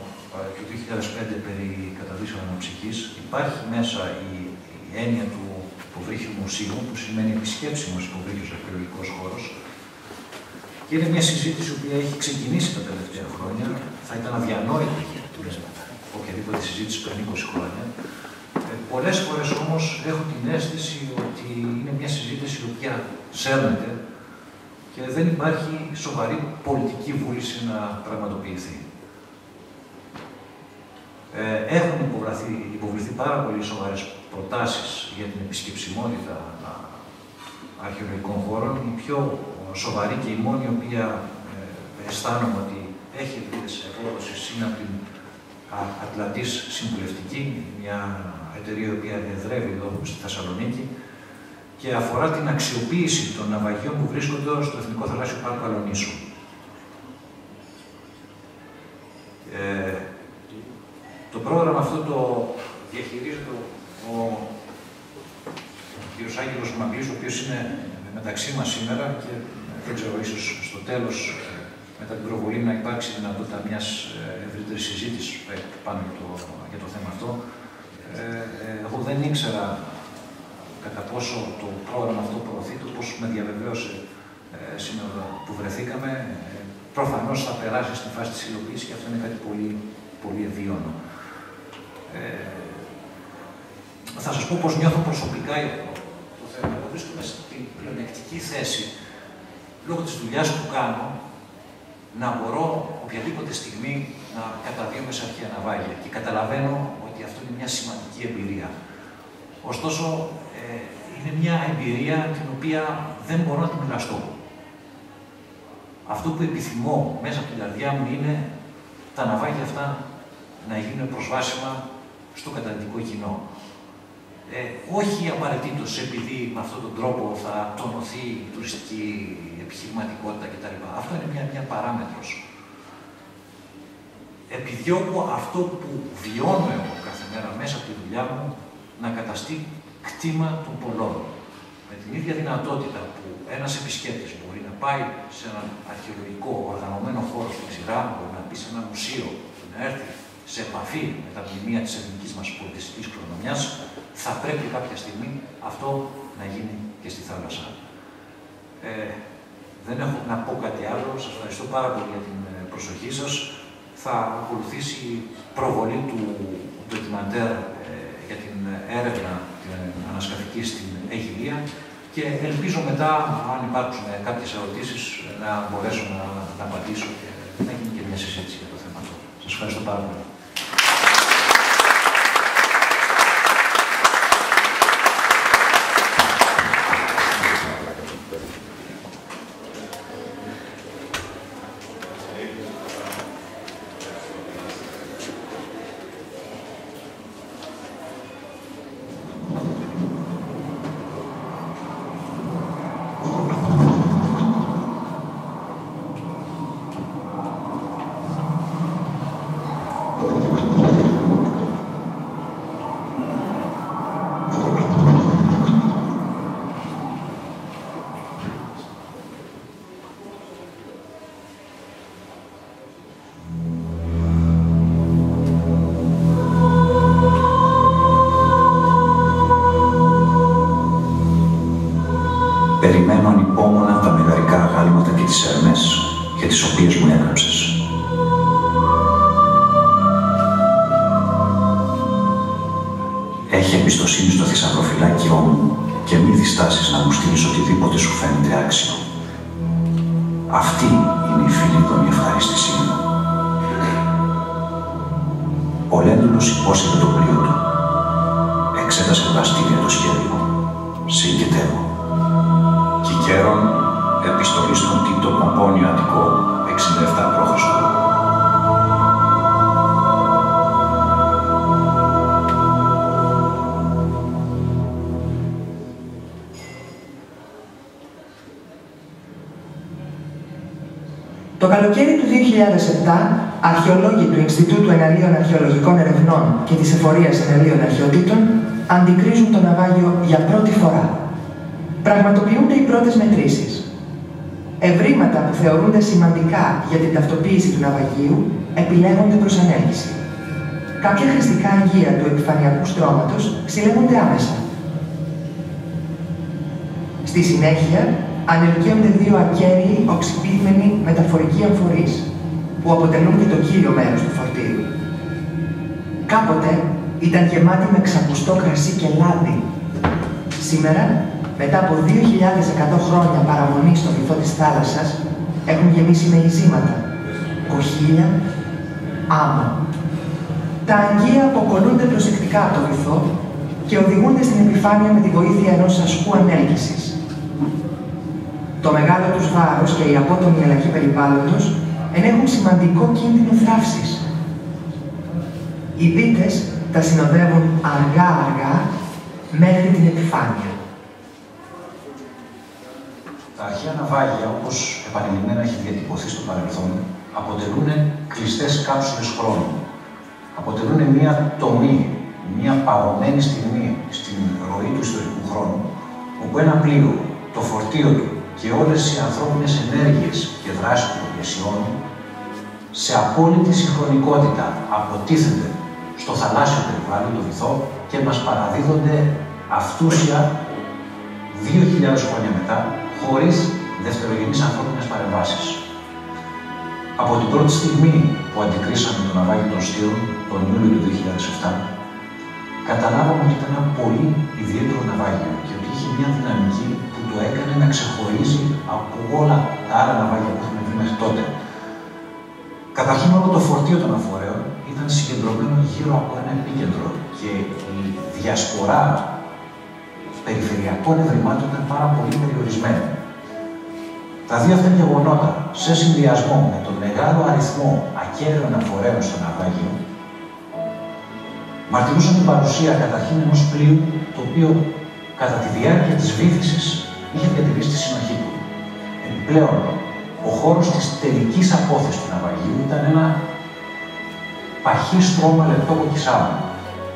του 2005 περί καταδύσεων αναψυχής. Υπάρχει μέσα η έννοια του υποβρύχιου μουσείου, που σημαίνει επισκέψιμος υποβρύχιος αρχαιολογικός χώρος. Και είναι μια συζήτηση που έχει ξεκινήσει τα τελευταία χρόνια. Θα ήταν αδιανόητη οποιαδήποτε συζήτηση πριν 20 χρόνια. Πολλές φορές όμως έχω την αίσθηση ότι είναι μια συζήτηση η οποία σέρνεται και δεν υπάρχει σοβαρή πολιτική βούληση να πραγματοποιηθεί. Έχουν υποβληθεί πάρα πολύ σοβαρές προτάσεις για την επισκεψιμότητα αρχαιολογικών χώρων. Η πιο σοβαρή και η μόνη η οποία αισθάνομαι ότι έχει ελπίδες απόδοσης είναι από την Ατλαντής Συμβουλευτική, μια εταιρεία η οποία εδρεύει εδώ στη Θεσσαλονίκη και αφορά την αξιοποίηση των ναυαγίων που βρίσκονται στο Εθνικό Θαλάσσιο Πάρκο Αλονίσου. Το πρόγραμμα αυτό το διαχειρίζεται ο κ. Άγγελος Μαγκλής, ο οποίος είναι μεταξύ μας σήμερα και δεν ξέρω, ίσως στο τέλος, μετά την προβολή, να υπάρξει δυνατότητα μιας ευρύτερης συζήτησης πάνω για το θέμα αυτό. Εγώ δεν ήξερα κατά πόσο το πρόγραμμα αυτό προωθείται, όπως με διαβεβαίωσε σήμερα που βρεθήκαμε. Προφανώς θα περάσει στη φάση της υλοποίησης και αυτό είναι κάτι πολύ, πολύ ευίωνο. Θα σας πω πώς νιώθω προσωπικά για το θέμα. Εγώ βρίσκομαι στην πλεονεκτική θέση, λόγω της δουλειάς που κάνω, να μπορώ οποιαδήποτε στιγμή να καταδύομαι σε αρχαία ναυάγια και καταλαβαίνω ότι αυτό είναι μια σημαντική εμπειρία. Ωστόσο, είναι μια εμπειρία την οποία δεν μπορώ να την μοιραστώ. Αυτό που επιθυμώ μέσα από την καρδιά μου είναι τα ναυάγια αυτά να γίνουν προσβάσιμα στο καταδυτικό κοινό. Όχι απαραίτητος επειδή με αυτόν τον τρόπο θα τονωθεί η τουριστική επιχειρηματικότητα κτλ. Αυτό είναι μια παράμετρος. Επιδιώκω αυτό που βιώνω εγώ κάθε μέρα μέσα από τη δουλειά μου να καταστεί κτήμα των πολλών. Με την ίδια δυνατότητα που ένας επισκέπτης μπορεί να πάει σε έναν αρχαιολογικό οργανωμένο χώρο στην ξηρά, μπορεί να μπει σε ένα μουσείο, να έρθει σε επαφή με τα μνημεία της εθνικής μας πολιτιστικής κληρονομιάς, θα πρέπει κάποια στιγμή αυτό να γίνει και στη θάλασσα. Δεν έχω να πω κάτι άλλο. Σας ευχαριστώ πάρα πολύ για την προσοχή σας. Θα ακολουθήσει η προβολή του ντοκιμαντέρ για την έρευνα την ανασκαφική στην Αιγυλία και ελπίζω μετά, αν υπάρξουν κάποιες ερωτήσεις, να μπορέσω να απαντήσω και να γίνει και μια συζήτηση για το θέμα αυτό. Σας ευχαριστώ πάρα πολύ. Περιμένω ανυπόμονα τα μεγαρικά αγάλματα και τις ερμές για τις οποίες μου έγραψες. Έχει εμπιστοσύνη στο θησαυροφυλάκιό μου και μη διστάσεις να μου στείλεις οτιδήποτε σου φαίνεται άξιο. Αυτή είναι η φιλίδωνη ευχαρίστησή μου. Ο Λέντουλος υπόσχεται το πλοίο του. Εξέτασε δραστήρια το σχέδιο. Συγκετεύω. Κικέρον, επιστολή στον Τίτο Πομπόνιο Αττικό, 67 π.Χ. Το καλοκαίρι του 2007, αρχαιολόγοι του Ινστιτούτου Εναλίων Αρχαιολογικών Ερευνών και της Εφορίας Εναλίων Αρχαιοτήτων αντικρίζουν το ναυάγιο για πρώτη φορά. Πραγματοποιούνται οι πρώτες μετρήσεις. Ευρήματα που θεωρούνται σημαντικά για την ταυτοποίηση του ναυαγίου επιλέγονται προς ανέλυση. Κάποια χρηστικά αγγεία του επιφανειακού στρώματος συλλέγονται άμεσα. Στη συνέχεια, ανελκύονται δύο ακέραιοι οξυπήθμενοι μεταφορικοί αμφορείς, που αποτελούν και το κύριο μέρος του φορτίου. Κάποτε ήταν γεμάτοι με ξαπουστό κρασί και λάδι. Σήμερα, μετά από 2.100 χρόνια παραμονή στον βυθό της θάλασσας, έχουν γεμίσει με ειζήματα, κοχύλια, άμμο. Τα αγγεία αποκολλούνται προσεκτικά από το βυθό και οδηγούνται στην επιφάνεια με τη βοήθεια ενός ασκού ανέλκυσης. Το μεγάλο τους βάρος και η απότομη αλλαγή περιβάλλοντος ενέχουν σημαντικό κίνδυνο θράψης. Οι δίτες τα συνοδεύουν αργά-αργά μέχρι την επιφάνεια. Τα αρχαία ναυάγια, όπως επανειλημμένα έχει διατυπωθεί στο παρελθόν, αποτελούν κλειστές κάψουλες χρόνου. Αποτελούν μια τομή, μια παγωμένη στιγμή στην ροή του ιστορικού χρόνου, όπου ένα πλοίο, το φορτίο του και όλες οι ανθρώπινες ενέργειες και δράσεις που το πλαισιώνουν, σε απόλυτη συγχρονικότητα αποτίθενται στο θαλάσσιο περιβάλλον, το βυθό, και μας παραδίδονται αυτούσια 2.000 χρόνια μετά, χωρίς δευτερογενείς ανθρώπινες παρεμβάσεις. Από την πρώτη στιγμή που αντικρίσαμε το ναυάγιο των Στύρων, τον Ιούλιο του 2007, καταλάβαμε ότι ήταν ένα πολύ ιδιαίτερο ναυάγιο και ότι είχε μια δυναμική που το έκανε να ξεχωρίζει από όλα τα άλλα ναυάγια που είχαμε δει μέχρι τότε. Καταρχήν, όλο το φορτίο των αφορέων ήταν συγκεντρωμένο γύρω από ένα επίκεντρο και η διασπορά περιφερειακών ευρημάτων ήταν πάρα πολύ περιορισμένη. Τα δύο αυτά γεγονότα, σε συνδυασμό με τον μεγάλο αριθμό ακέραιων αφορέων στο ναυάγιο, μαρτυρούσαν την παρουσία καταρχήν ενός πλοίου, το οποίο κατά τη διάρκεια της βύθισης είχε διατηρήσει τη συνοχή του. Επιπλέον, ο χώρος της τελικής απόθεσης του ναυαγίου ήταν ένα παχύ στρώμα λεπτό κοκκισάμου.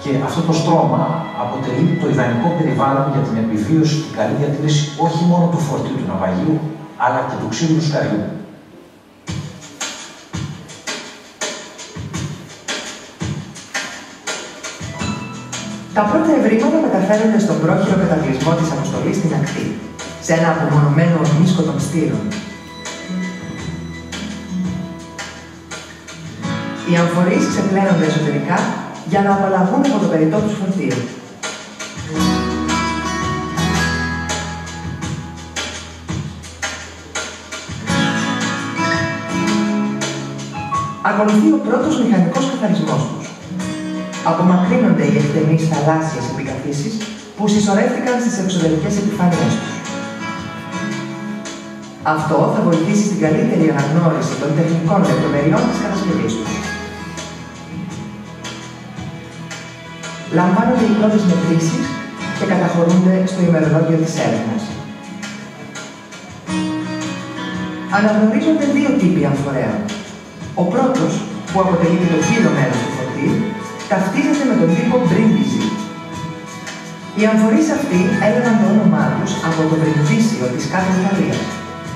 Και αυτό το στρώμα αποτελεί το ιδανικό περιβάλλον για την επιβίωση και καλή διατήρηση όχι μόνο του φορτίου του ναυαγίου, αλλά και του ξύλου του σκαριού. Τα πρώτα ευρήματα μεταφέρονται στον πρόχειρο καταβλισμό της αποστολής στην ακτή, σε ένα απομονωμένο ορνίσκο των Στύρων. Οι αμφορείς ξεπλένονται εσωτερικά για να απαλλαγούν από το περιττό του φορτίου. Ακολουθεί ο πρώτος μηχανικός καθαρισμός τους. Απομακρύνονται οι εκτενείς θαλάσσιες επικαθίσεις που συσσωρεύτηκαν στις εξωτερικές επιφάνειές τους. Αυτό θα βοηθήσει στην καλύτερη αναγνώριση των τεχνικών λεπτομεριών της κατασκευής τους. Λαμβάνονται οι πρώτες μετρήσεις και καταχωρούνται στο ημερολόγιο της έρευνας. Αναγνωρίζονται δύο τύποι αμφορέων. Ο πρώτος, που αποτελεί και το κύριο μέρος του φορτίου, ταυτίζεται με τον τύπο Μπρίντιζι. Οι αμφορείς αυτοί έλαβαν το όνομά τους από το Μπριντίσιο της κάθε Ιταλίας,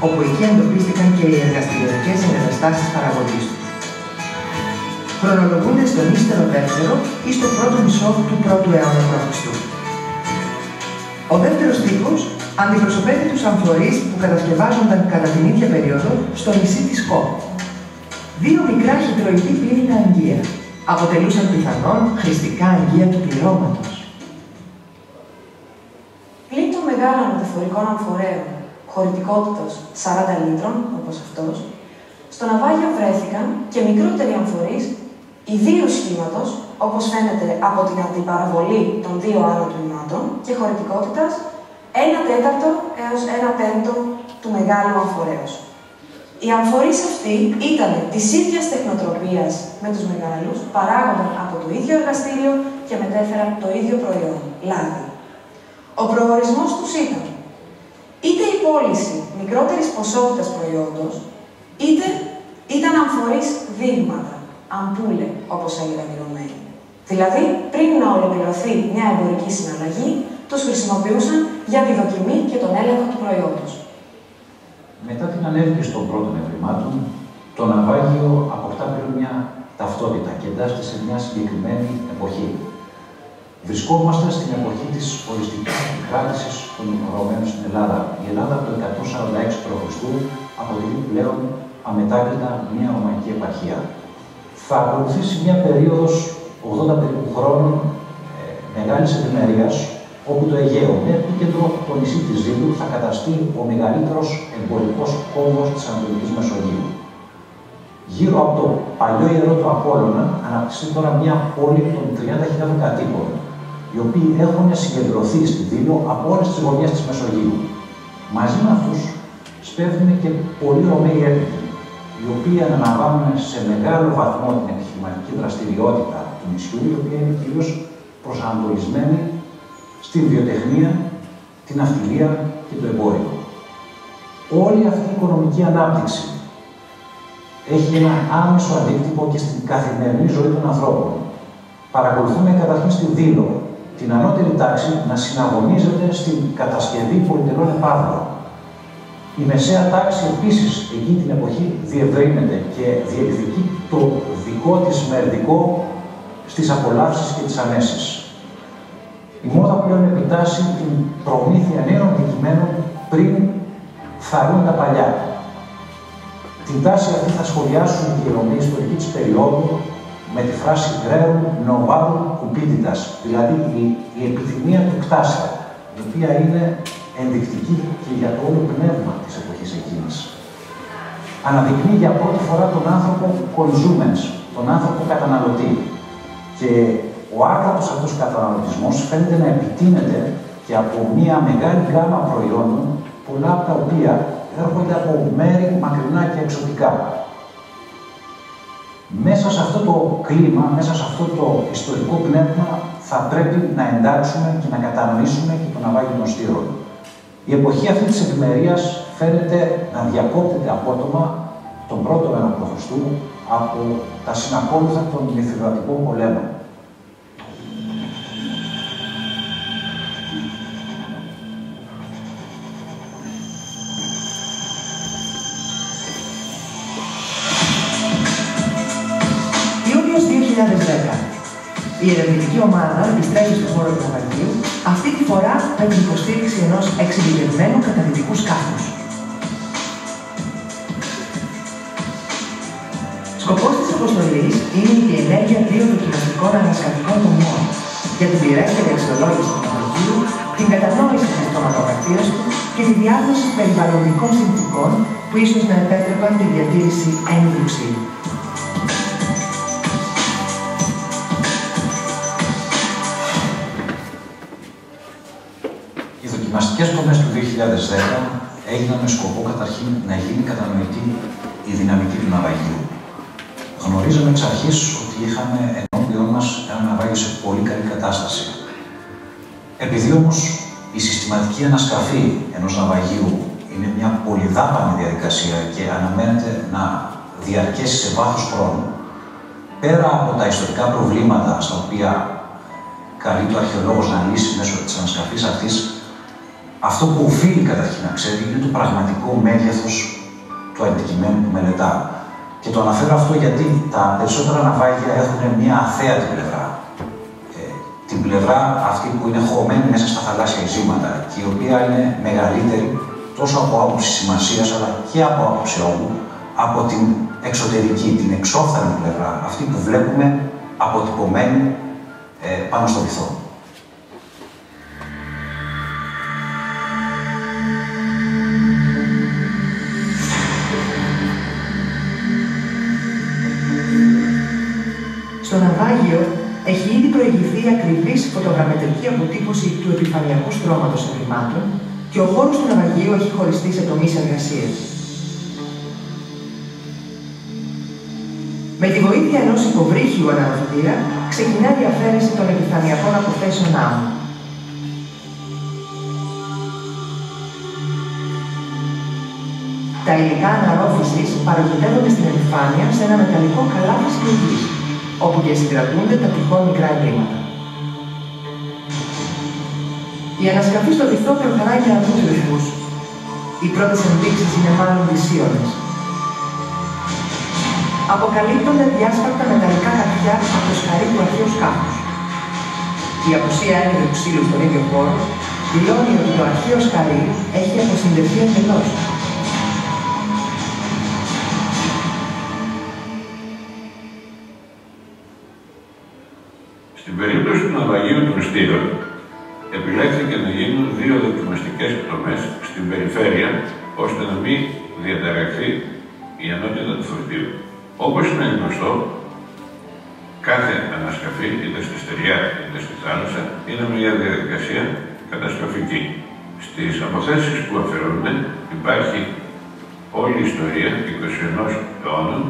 όπου εκεί εντοπίστηκαν και οι εργαστηριωτικές εγκαταστάσεις παραγωγής τους. Χρονολογούνται στον ύστερο δεύτερο ή στο πρώτο μισό του πρώτου αιώνα π.Χ. Ο δεύτερος τύπος αντιπροσωπεύει τους αμφορείς που κατασκευάζονταν κατά την ίδια περίοδο στο νησί της Κο. Δύο μικρά χυδροειδή πλήνινα αγγεία αποτελούσαν πιθανόν χρηστικά αγγεία του πληρώματος. Πλην των μεγάλων μεταφορικών αμφορέων χωρητικότητας 40 λίτρων, όπως αυτός, στο ναυάγιο βρέθηκαν και μικρότεροι αμφορείς ιδίου σχήματος, όπως φαίνεται από την αντιπαραβολή των δύο άλλων τμήματων και χωρητικότητας 1/4 έως 1/5 του μεγάλου αμφορέως. Οι αμφορείς αυτοί ήταν της ίδιας τεχνοτροπίας με τους μεγάλους, παράγονταν από το ίδιο εργαστήριο και μετέφεραν το ίδιο προϊόν, λάδι. Ο προορισμός τους ήταν είτε η πώληση μικρότερης ποσότητας προϊόντος, είτε ήταν αμφορείς δείγματα, αμπούλε, όπως έλεγαν οι Ρωμαίοι. Δηλαδή, πριν να ολοκληρωθεί μια εμπορική συναλλαγή, τους χρησιμοποιούσαν για τη δοκιμή και τον έλεγχο του προϊόντος. Μετά την ανέβρεση των πρώτων ευρημάτων, το ναυάγιο αποκτά πλέον μια ταυτότητα και εντάσσεται σε μια συγκεκριμένη εποχή. Βρισκόμαστε στην εποχή της οριστικής κράτησης των Ρωμαίων στην Ελλάδα. Η Ελλάδα το 146 π.Χ. αποτελεί πλέον αμετάκλητα μια ρωμαϊκή επαρχία. Θα ακολουθήσει μια περίοδος 80 περίπου χρόνων μεγάλης ευημερίας, όπου το Αιγαίο, με επίκεντρο το νησί της Ζήτου, θα καταστεί ο μεγαλύτερος εμπορικός κόμβος της Ανατολικής Μεσογείου. Γύρω από το παλιό ιερό του Απόλλωνα αναπτύσσεται τώρα μια πόλη των 30.000 κατοίκων, οι οποίοι έχουν συγκεντρωθεί στη Δήλο από όλες τις γωνιές της Μεσογείου. Μαζί με αυτούς σπέβδουν και πολλοί Ρωμαίοι έπικοι, οι οποίοι αναλαμβάνουν σε μεγάλο βαθμό την επιχειρηματική δραστηριότητα του νησιού, η οποία είναι κυρίως προσανατολισμένη στην βιοτεχνία, την ναυτιλία και το εμπόριο. Όλη αυτή η οικονομική ανάπτυξη έχει ένα άμεσο αντίκτυπο και στην καθημερινή ζωή των ανθρώπων. Παρακολουθούμε καταρχήν στη Δήλο την ανώτερη τάξη να συναγωνίζεται στην κατασκευή πολυτελών επαύλων. Η μεσαία τάξη επίσης εκείνη την εποχή διευρύνεται και διεκδικεί το δικό της μερδικό στις απολαύσεις και τις ανέσεις. Η μόδα πλέον επιτάσσει την προμήθεια νέων αντικειμένων πριν θαρρούν τα παλιά. Την τάση αυτή θα σχολιάσουν και οι Ρωμαίοι ιστορικοί της περίοδου με τη φράση «Greuum novarum cupiditas», δηλαδή η επιθυμία του κτάσια, η οποία είναι ενδεικτική και για το όλο πνεύμα της εποχής εκείνης. Αναδεικνύει για πρώτη φορά τον άνθρωπο consumens, τον άνθρωπο καταναλωτή. Και ο άκρατος αυτός καταναλωτισμός φαίνεται να επιτείνεται και από μια μεγάλη γκάμα προϊόντων, πολλά από τα οποία έρχονται από μέρη μακρινά και εξωτικά. Μέσα σε αυτό το κλίμα, μέσα σε αυτό το ιστορικό πνεύμα, θα πρέπει να εντάξουμε και να κατανοήσουμε και το ναυάγιο των Στύρων. Η εποχή αυτή της ευημερίας φαίνεται να διακόπτεται απότομα τον πρώτο αιώνα π.Χ. από τα συνακόλουθα των μυθιδατικών πολέμων. Ιούλιος 2010. Η ερευνητική ομάδα επιστρέφει στον χώρο του ναυαγίου, αυτή τη φορά με την υποστήριξη ενός εξειδικευμένου καταδυτικού σκάφους. Σκοπός της αποστολής είναι η διενέργεια 2 δοκιμαστικών ανασκαφικών δομών για την πληρέστερη αξιολόγηση του ναυαγίου, την κατανόηση της χρωματογραφίας του και τη διάγνωση περιβαλλοντικών συνθηκών που ίσως να επέτρεπαν τη διατήρηση ένιδου ξύλου. Οι δοκιμαστικές δομές του 2010 έγιναν με σκοπό καταρχήν να γίνει κατανοητή η δυναμική του ναυαγίου. Γνωρίζαμε εξ αρχής ότι είχαμε ενώπιον μας ένα ναυάγιο σε πολύ καλή κατάσταση. Επειδή όμως η συστηματική ανασκαφή ενός ναυαγίου είναι μια πολυδάπανη διαδικασία και αναμένεται να διαρκέσει σε βάθος χρόνου, πέρα από τα ιστορικά προβλήματα στα οποία καλεί το αρχαιολόγος να λύσει μέσω της ανασκαφής αυτής, αυτό που οφείλει καταρχήν να ξέρει είναι το πραγματικό μέγεθος του αντικειμένου που μελετά. Και το αναφέρω αυτό γιατί τα περισσότερα ναυάγια έχουν μια αθέατη πλευρά. Την πλευρά αυτή που είναι χωμένη μέσα στα θαλάσσια ειζήματα και η οποία είναι μεγαλύτερη τόσο από άποψη σημασίας αλλά και από άποψη όγκου από την εξωτερική, την εξόφθαλμη πλευρά, αυτή που βλέπουμε αποτυπωμένη πάνω στο βυθό. Στο ναυάγιο έχει ήδη προηγηθεί ακριβής φωτογραμμετρική αποτύπωση του επιφανειακού στρώματος ευρημάτων και ο χώρος του ναυαγίου έχει χωριστεί σε τομείς εργασίας. Με τη βοήθεια ενός υποβρύχιου αναλογητήρα ξεκινά η αφαίρεση των επιφανειακών αποθέσεων άμμου. Τα υλικά αναρρόφησης παροχετεύονται στην επιφάνεια σε ένα μεταλλικό καλάθι συλλογής, όπου και συγκρατούνται τα τυχόν μικρά εγκλήματα. Η ανασκαφή στο βυθό προχωράει με αρκούς ρυθμούς. Οι πρώτες ενδείξεις είναι μάλλον δυσίωνες. Αποκαλύπτονται διάσπαρτα μεταλλικά χαρτιά από το σκαρί του αρχαίου σκάφους. Η απουσία ένιδου ξύλου στον ίδιο χώρο δηλώνει ότι το αρχαίο σκαρί έχει αποσυνδεθεί εντελώς. Στην περίπτωση του ναυαγίου των Στήρων, επιλέχθηκε να γίνουν 2 δοκιμαστικές εκτομές στην περιφέρεια, ώστε να μην διαταραχθεί η ενότητα του φορτίου. Όπως είναι γνωστό, κάθε ανασκαφή, είτε στη στεριά είτε στη θάλασσα, είναι μια διαδικασία καταστροφική. Στις αποθέσεις που αφαιρούνται υπάρχει όλη η ιστορία 21 αιώνων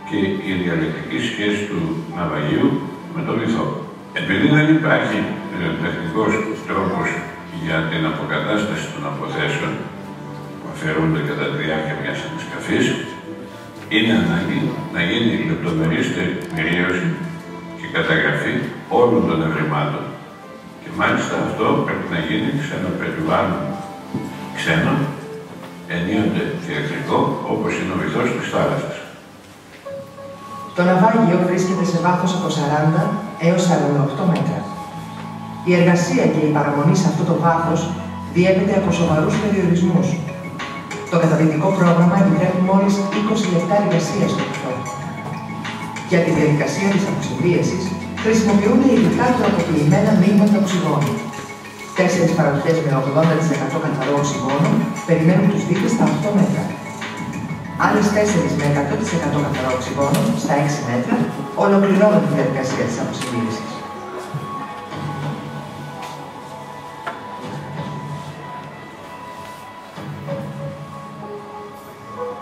και η διαλεκτική σχέση του ναυαγίου με το βυθό. Επειδή δεν υπάρχει τεχνικός τρόπος για την αποκατάσταση των αποθέσεων που αφαιρούνται κατά τη διάρκεια μιας ανασκαφής, είναι ανάγκη να γίνει λεπτομερής τεκμηρίωση και καταγραφή όλων των ευρημάτων. Και μάλιστα αυτό πρέπει να γίνει σε ένα περιβάλλον ξένο, ενίοτε θεατρικό, όπως είναι ο βυθός της θάλασσας. Το ναυάγιο βρίσκεται σε βάθος από 40 έως 48 μέτρα. Η εργασία και η παραμονή σε αυτό το βάθος διέπεται από σοβαρούς περιορισμούς. Το καταδυτικό πρόγραμμα επιτρέπει μόλις 20 λεπτά εργασίας στο βυθό. Για τη διαδικασία της αποξυμπίεσης χρησιμοποιούνται ειδικά τροποποιημένα μείγματα οξυγόνου. 4 παροχές με 80% καθαρό οξυγόνο περιμένουν τους δείκτες στα 8 μέτρα. Άλλες 4 με 100% καθαρό οξυγόνο στα 6 μέτρα ολοκληρώνουν τη διαδικασία της αποξυμπίεσης.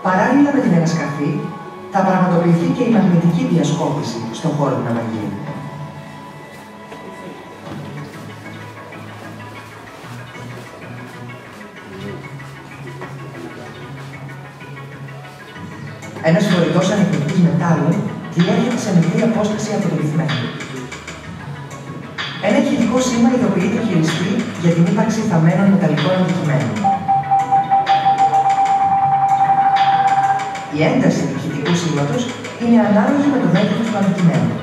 Παράλληλα με την ανασκαφή, θα πραγματοποιηθεί και η μαγνητική διασκόπηση στον χώρο του ναυαγίου. Ένας φορητός ανεκδοτής μετάλλων διέρχεται σε μικρή απόσταση από το λιθμένο. Ένα ηχητικό σήμα ειδοποιεί το χειριστή για την ύπαρξη θαμμένων μεταλλικών αντικειμένων. Η ένταση του ηχητικού σήματος είναι ανάλογη με το μέγεθος του αντικειμένου.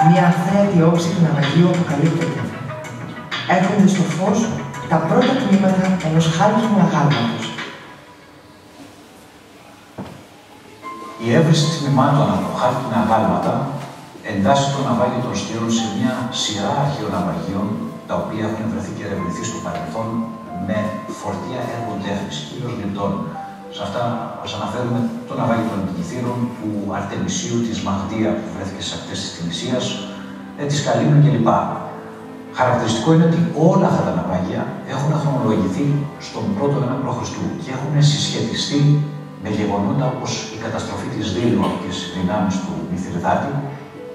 Μια αθέατη όψη του ναυαγίου αποκαλύπτεται. Έρχονται στο φως τα πρώτα τμήματα ενός χάλκινου αγάλματος. Η έβριση τμήματων από χάλκινα αγάλματα εντάσσει το ναυάγιο των Στήρων σε μια σειρά αρχαίων ναυαγίων, τα οποία έχουν βρεθεί και ερευνηθεί στο παρελθόν με φορτία έργων τέχνης, κυρίως λιτών. Σε αυτά ας αναφέρουμε το ναυάγιο των Κιθήρων, του Αρτεμισίου, της Μαγδία που βρέθηκε στις ακτές της Τινησίας, της Καλύμνου κλπ. Χαρακτηριστικό είναι ότι όλα αυτά τα ναυάγια έχουν χρονολογηθεί στον 1ο αιώνα π.Χ. και έχουν συσχετιστεί με γεγονότα όπως η καταστροφή της Δήλου από τις δυνάμεις του Μηθριδάτη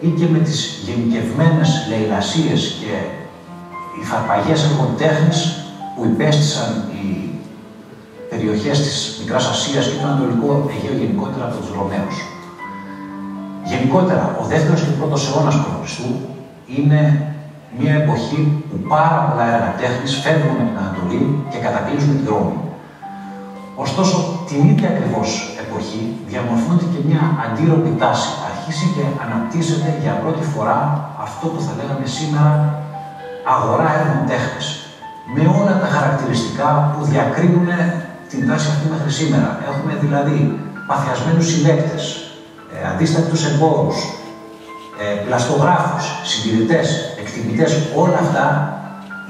ή και με τις γενικευμένες λαιλασίες και οι φαρπαγές έργων τέχνης που υπέστησαν οι περιοχές της Μικράς Ασίας και του Ανατολικού Αιγαίου γενικότερα από τους Ρωμαίους. Γενικότερα, ο 2ος και 1ος αιώνας π.Χ. είναι μια εποχή που πάρα πολλά έργα τέχνης φεύγουν από την Ανατολή και κατακλείζουν τη Ρώμη. Ωστόσο, την ίδια ακριβώς εποχή διαμορφώνεται και μια αντίρροπη τάση. Αρχίζει και αναπτύσσεται για πρώτη φορά αυτό που θα λέγαμε σήμερα αγορά έργων τέχνης. Με όλα τα χαρακτηριστικά που διακρίνουν την τάση αυτή μέχρι σήμερα. Έχουμε δηλαδή παθιασμένους συλλέκτες, αντίστακτους εμπόρους, πλαστογράφους, συντηρητές, εκτιμητές, όλα αυτά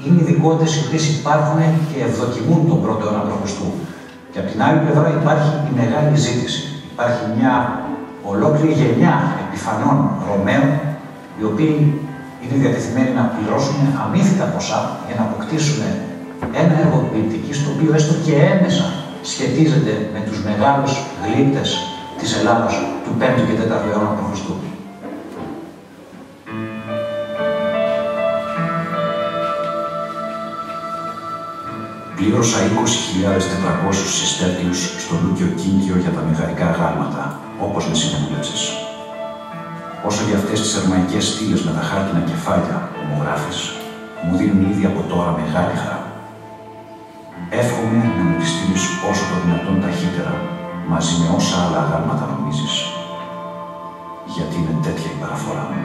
είναι ειδικότητες οι οποίες υπάρχουν και ευδοκιμούν τον 1ο αιώνα π.Χ. Και από την άλλη πλευρά υπάρχει η μεγάλη ζήτηση. Υπάρχει μια ολόκληρη γενιά επιφανών Ρωμαίων, οι οποίοι είναι διατεθειμένοι να πληρώσουν αμύθιτα ποσά για να αποκτήσουν ένα έργο ποιητικής, το οποίο έστω και έμεσα σχετίζεται με τους μεγάλους γλύπτες της Ελλάδος του 5ου και 4ου αιώνα π.Χ. Πλήρωσα 20.400 συστέρτιους στο Λούκιο Κίνκιο για τα μηγαρικά γάλματα, όπως με συμβούλεψες. Όσο για αυτές τις ερμαϊκές στήλες με τα χάρτινα κεφάλια που μου γράφεις, μου δίνουν ήδη από τώρα μεγάλη χαρά. Εύχομαι να μου τις στείλεις όσο το δυνατόν ταχύτερα, μαζί με όσα άλλα γάλματα νομίζεις. Γιατί είναι τέτοια η παραφορά μου.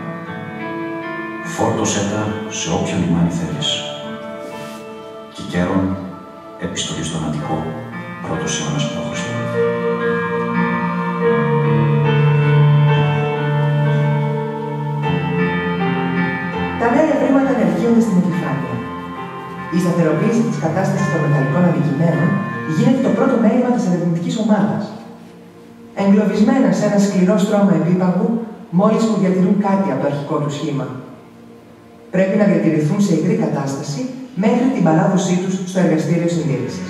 Φόρτωσέ τα σε όποιο λιμάνι θέλεις. Κικέρον, επιστολή στον Αττικό, 1ος αιώνας π.Χ. Τα νέα ευρήματα ενεργείονται στην επιφάνεια. Η σταθεροποίηση της κατάστασης των μεταλλικών αδικημένων γίνεται το πρώτο μέλημα της ερευνητικής ομάδας. Εγκλωβισμένα σε ένα σκληρό στρώμα επίπαγου, μόλις που διατηρούν κάτι από το αρχικό του σχήμα. Πρέπει να διατηρηθούν σε υγρή κατάσταση μέχρι την παράδοσή τους στο εργαστήριο συντήρησης.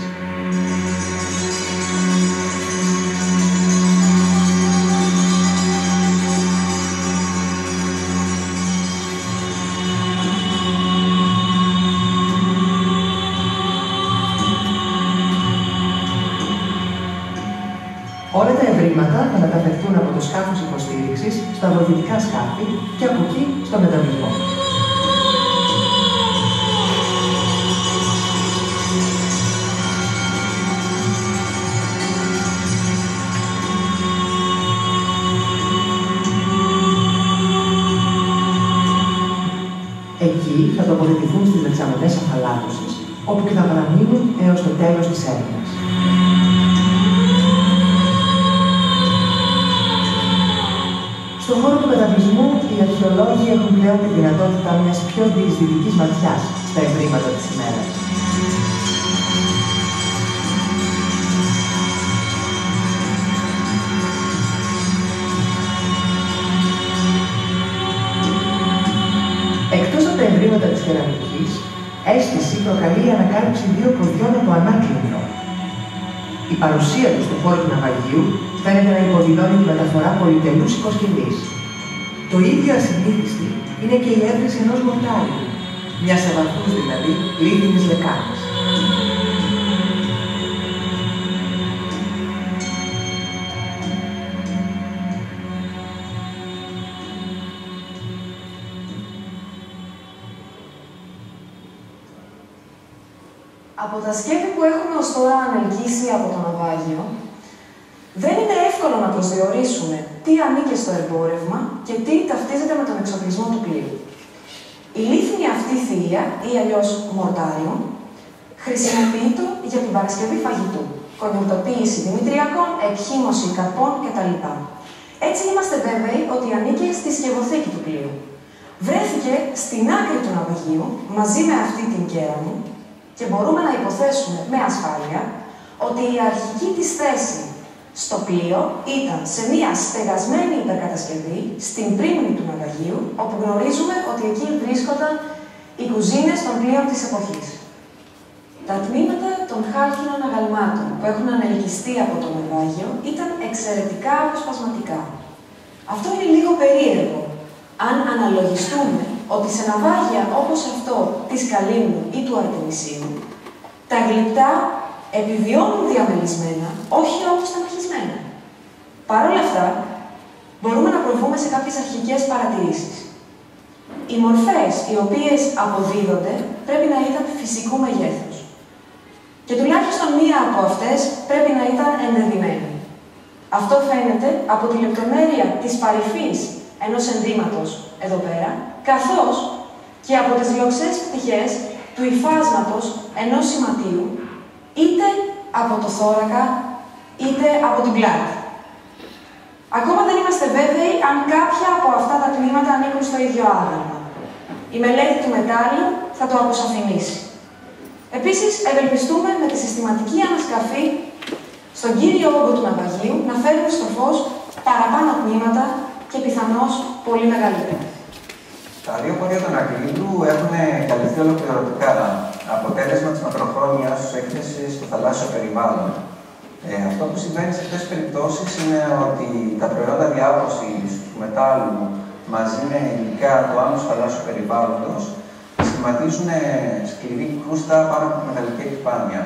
Όλα τα ευρήματα θα μεταφερθούν από το σκάφος υποστήριξης στα βοηθητικά σκάφη και από εκεί στο μεταβλητό. Εκεί θα τοποθετηθούν στις δεξαμενές αφαλάτωσης, όπου και θα παραμείνουν έως το τέλος της έρευνας. Στον χώρο του μεταβλισμού, οι αρχαιολόγοι έχουν πλέον τη δυνατότητα μιας πιο διεισδυτικής ματιάς στα ευρήματα της ημέρας. Εκτός από τα ευρήματα της κεραμικής, αίσθηση προκαλεί η ανακάλυψη 2 ποδιών από ανάκλινο. Η παρουσία του στον χώρο του ναυαγίου φαίνεται να υποδηλώνει τη μεταφορά πολυτελούς οικοσκευής. Το ίδιο ασυνήθιστη είναι και η έβριση ενός μορτάριου, μιας σε βαθμούς δηλαδή λίθινης λεκάνης. Από τα σκεύη που έχουμε ως τώρα ανελκύσει από το ναυάγιο, δεν είναι εύκολο να προσδιορίσουμε τι ανήκε στο εμπόρευμα και τι ταυτίζεται με τον εξοπλισμό του πλοίου. Η λίθινη αυτή θηλία, ή αλλιώς μορτάριο, χρησιμοποιείται για την παρασκευή φαγητού, κονιορτοποίηση δημητριακών, εκχύμωση καρπών κτλ. Έτσι είμαστε βέβαιοι ότι ανήκε στη σκευοθήκη του πλοίου. Βρέθηκε στην άκρη του ναυαγίου μαζί με αυτή την κέραμη και μπορούμε να υποθέσουμε με ασφάλεια ότι η αρχική της θέση στο πλοίο ήταν σε μια στεγασμένη υπερκατασκευή στην πρίμνη του ναυαγίου, όπου γνωρίζουμε ότι εκεί βρίσκονταν οι κουζίνες των πλοίων της εποχής. Τα τμήματα των χάλκινων αγαλμάτων που έχουν ανελκυστεί από το ναυάγιο ήταν εξαιρετικά αποσπασματικά. Αυτό είναι λίγο περίεργο, αν αναλογιστούμε ότι σε ναυάγια όπως αυτό της Καλύμνου ή του Αρτεμισίου, τα γλυπτά επιβιώνουν διαμελισμένα, όχι όμως τα μαχισμένα. Παρ' όλα αυτά, μπορούμε να προβούμε σε κάποιες αρχικές παρατηρήσεις. Οι μορφές οι οποίες αποδίδονται πρέπει να ήταν φυσικού μεγέθους. Και τουλάχιστον μία από αυτές πρέπει να ήταν ενδεδειμένη. Αυτό φαίνεται από τη λεπτομέρεια της παρυφής ενός ενδύματος εδώ πέρα, καθώς και από τις λοξές πτυχές του υφάσματος ενός σηματίου, είτε από το θώρακα, είτε από την πλάτη. Ακόμα δεν είμαστε βέβαιοι αν κάποια από αυτά τα τμήματα ανήκουν στο ίδιο άγαλμα. Η μελέτη του μετάλλου θα το αποσαφηνίσει. Επίσης, ευελπιστούμε με τη συστηματική ανασκαφή στον κύριο όγκο του ναυαγίου να φέρουμε στο φως παραπάνω τμήματα και πιθανώς πολύ μεγαλύτερα. Τα 2 πόδια των Αγγλίδου έχουν καλυφθεί ολοκληρωτικά, αποτέλεσμα της μακροχρόνιας έκθεσης στο θαλάσσιο περιβάλλον. Αυτό που συμβαίνει σε αυτές τις περιπτώσεις είναι ότι τα προϊόντα διάβρωσης του μετάλλου μαζί με υλικά του άμεσου θαλάσσιου περιβάλλοντος σχηματίζουν σκληρή κρούστα πάνω από τη μεταλλική επιφάνεια.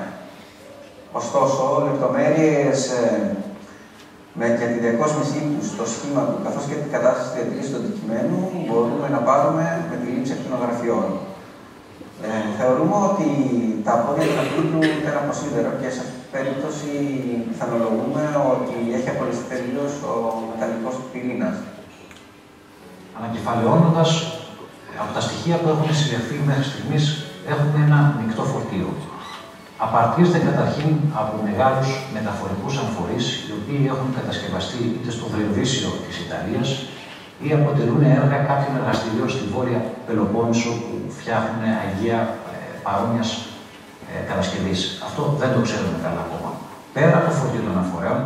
Ωστόσο, λεπτομέρειες για τη διακόσμησή του, το σχήμα του, καθώς και την κατάσταση διατήρησης του αντικειμένου, μπορούμε να πάρουμε με τη λήψη ακτινογραφιών. Θεωρούμε ότι τα πόδια του Ακύλου ήταν από σίδερο και σε αυτή την περίπτωση πιθανολογούμε ότι έχει απολυστεί τελείως ο μεταλλικός πυρήνας. Ανακεφαλαιώνοντας, από τα στοιχεία που έχουν συλλεχθεί μέχρι στιγμής, έχουμε ένα μεικτό φορτίο. Απαρτίζεται καταρχήν από μεγάλους μεταφορικούς αμφορείς, οι οποίοι έχουν κατασκευαστεί είτε στο Βρυδίσιο της Ιταλίας ή αποτελούν έργα κάποιων εργαστηρίων στη Βόρεια Πελοπόννησο που φτιάχνουν αγεία παρόμοιας κατασκευής. Αυτό δεν το ξέρουμε καλά ακόμα. Πέρα από το φορτίο των αμφορέων,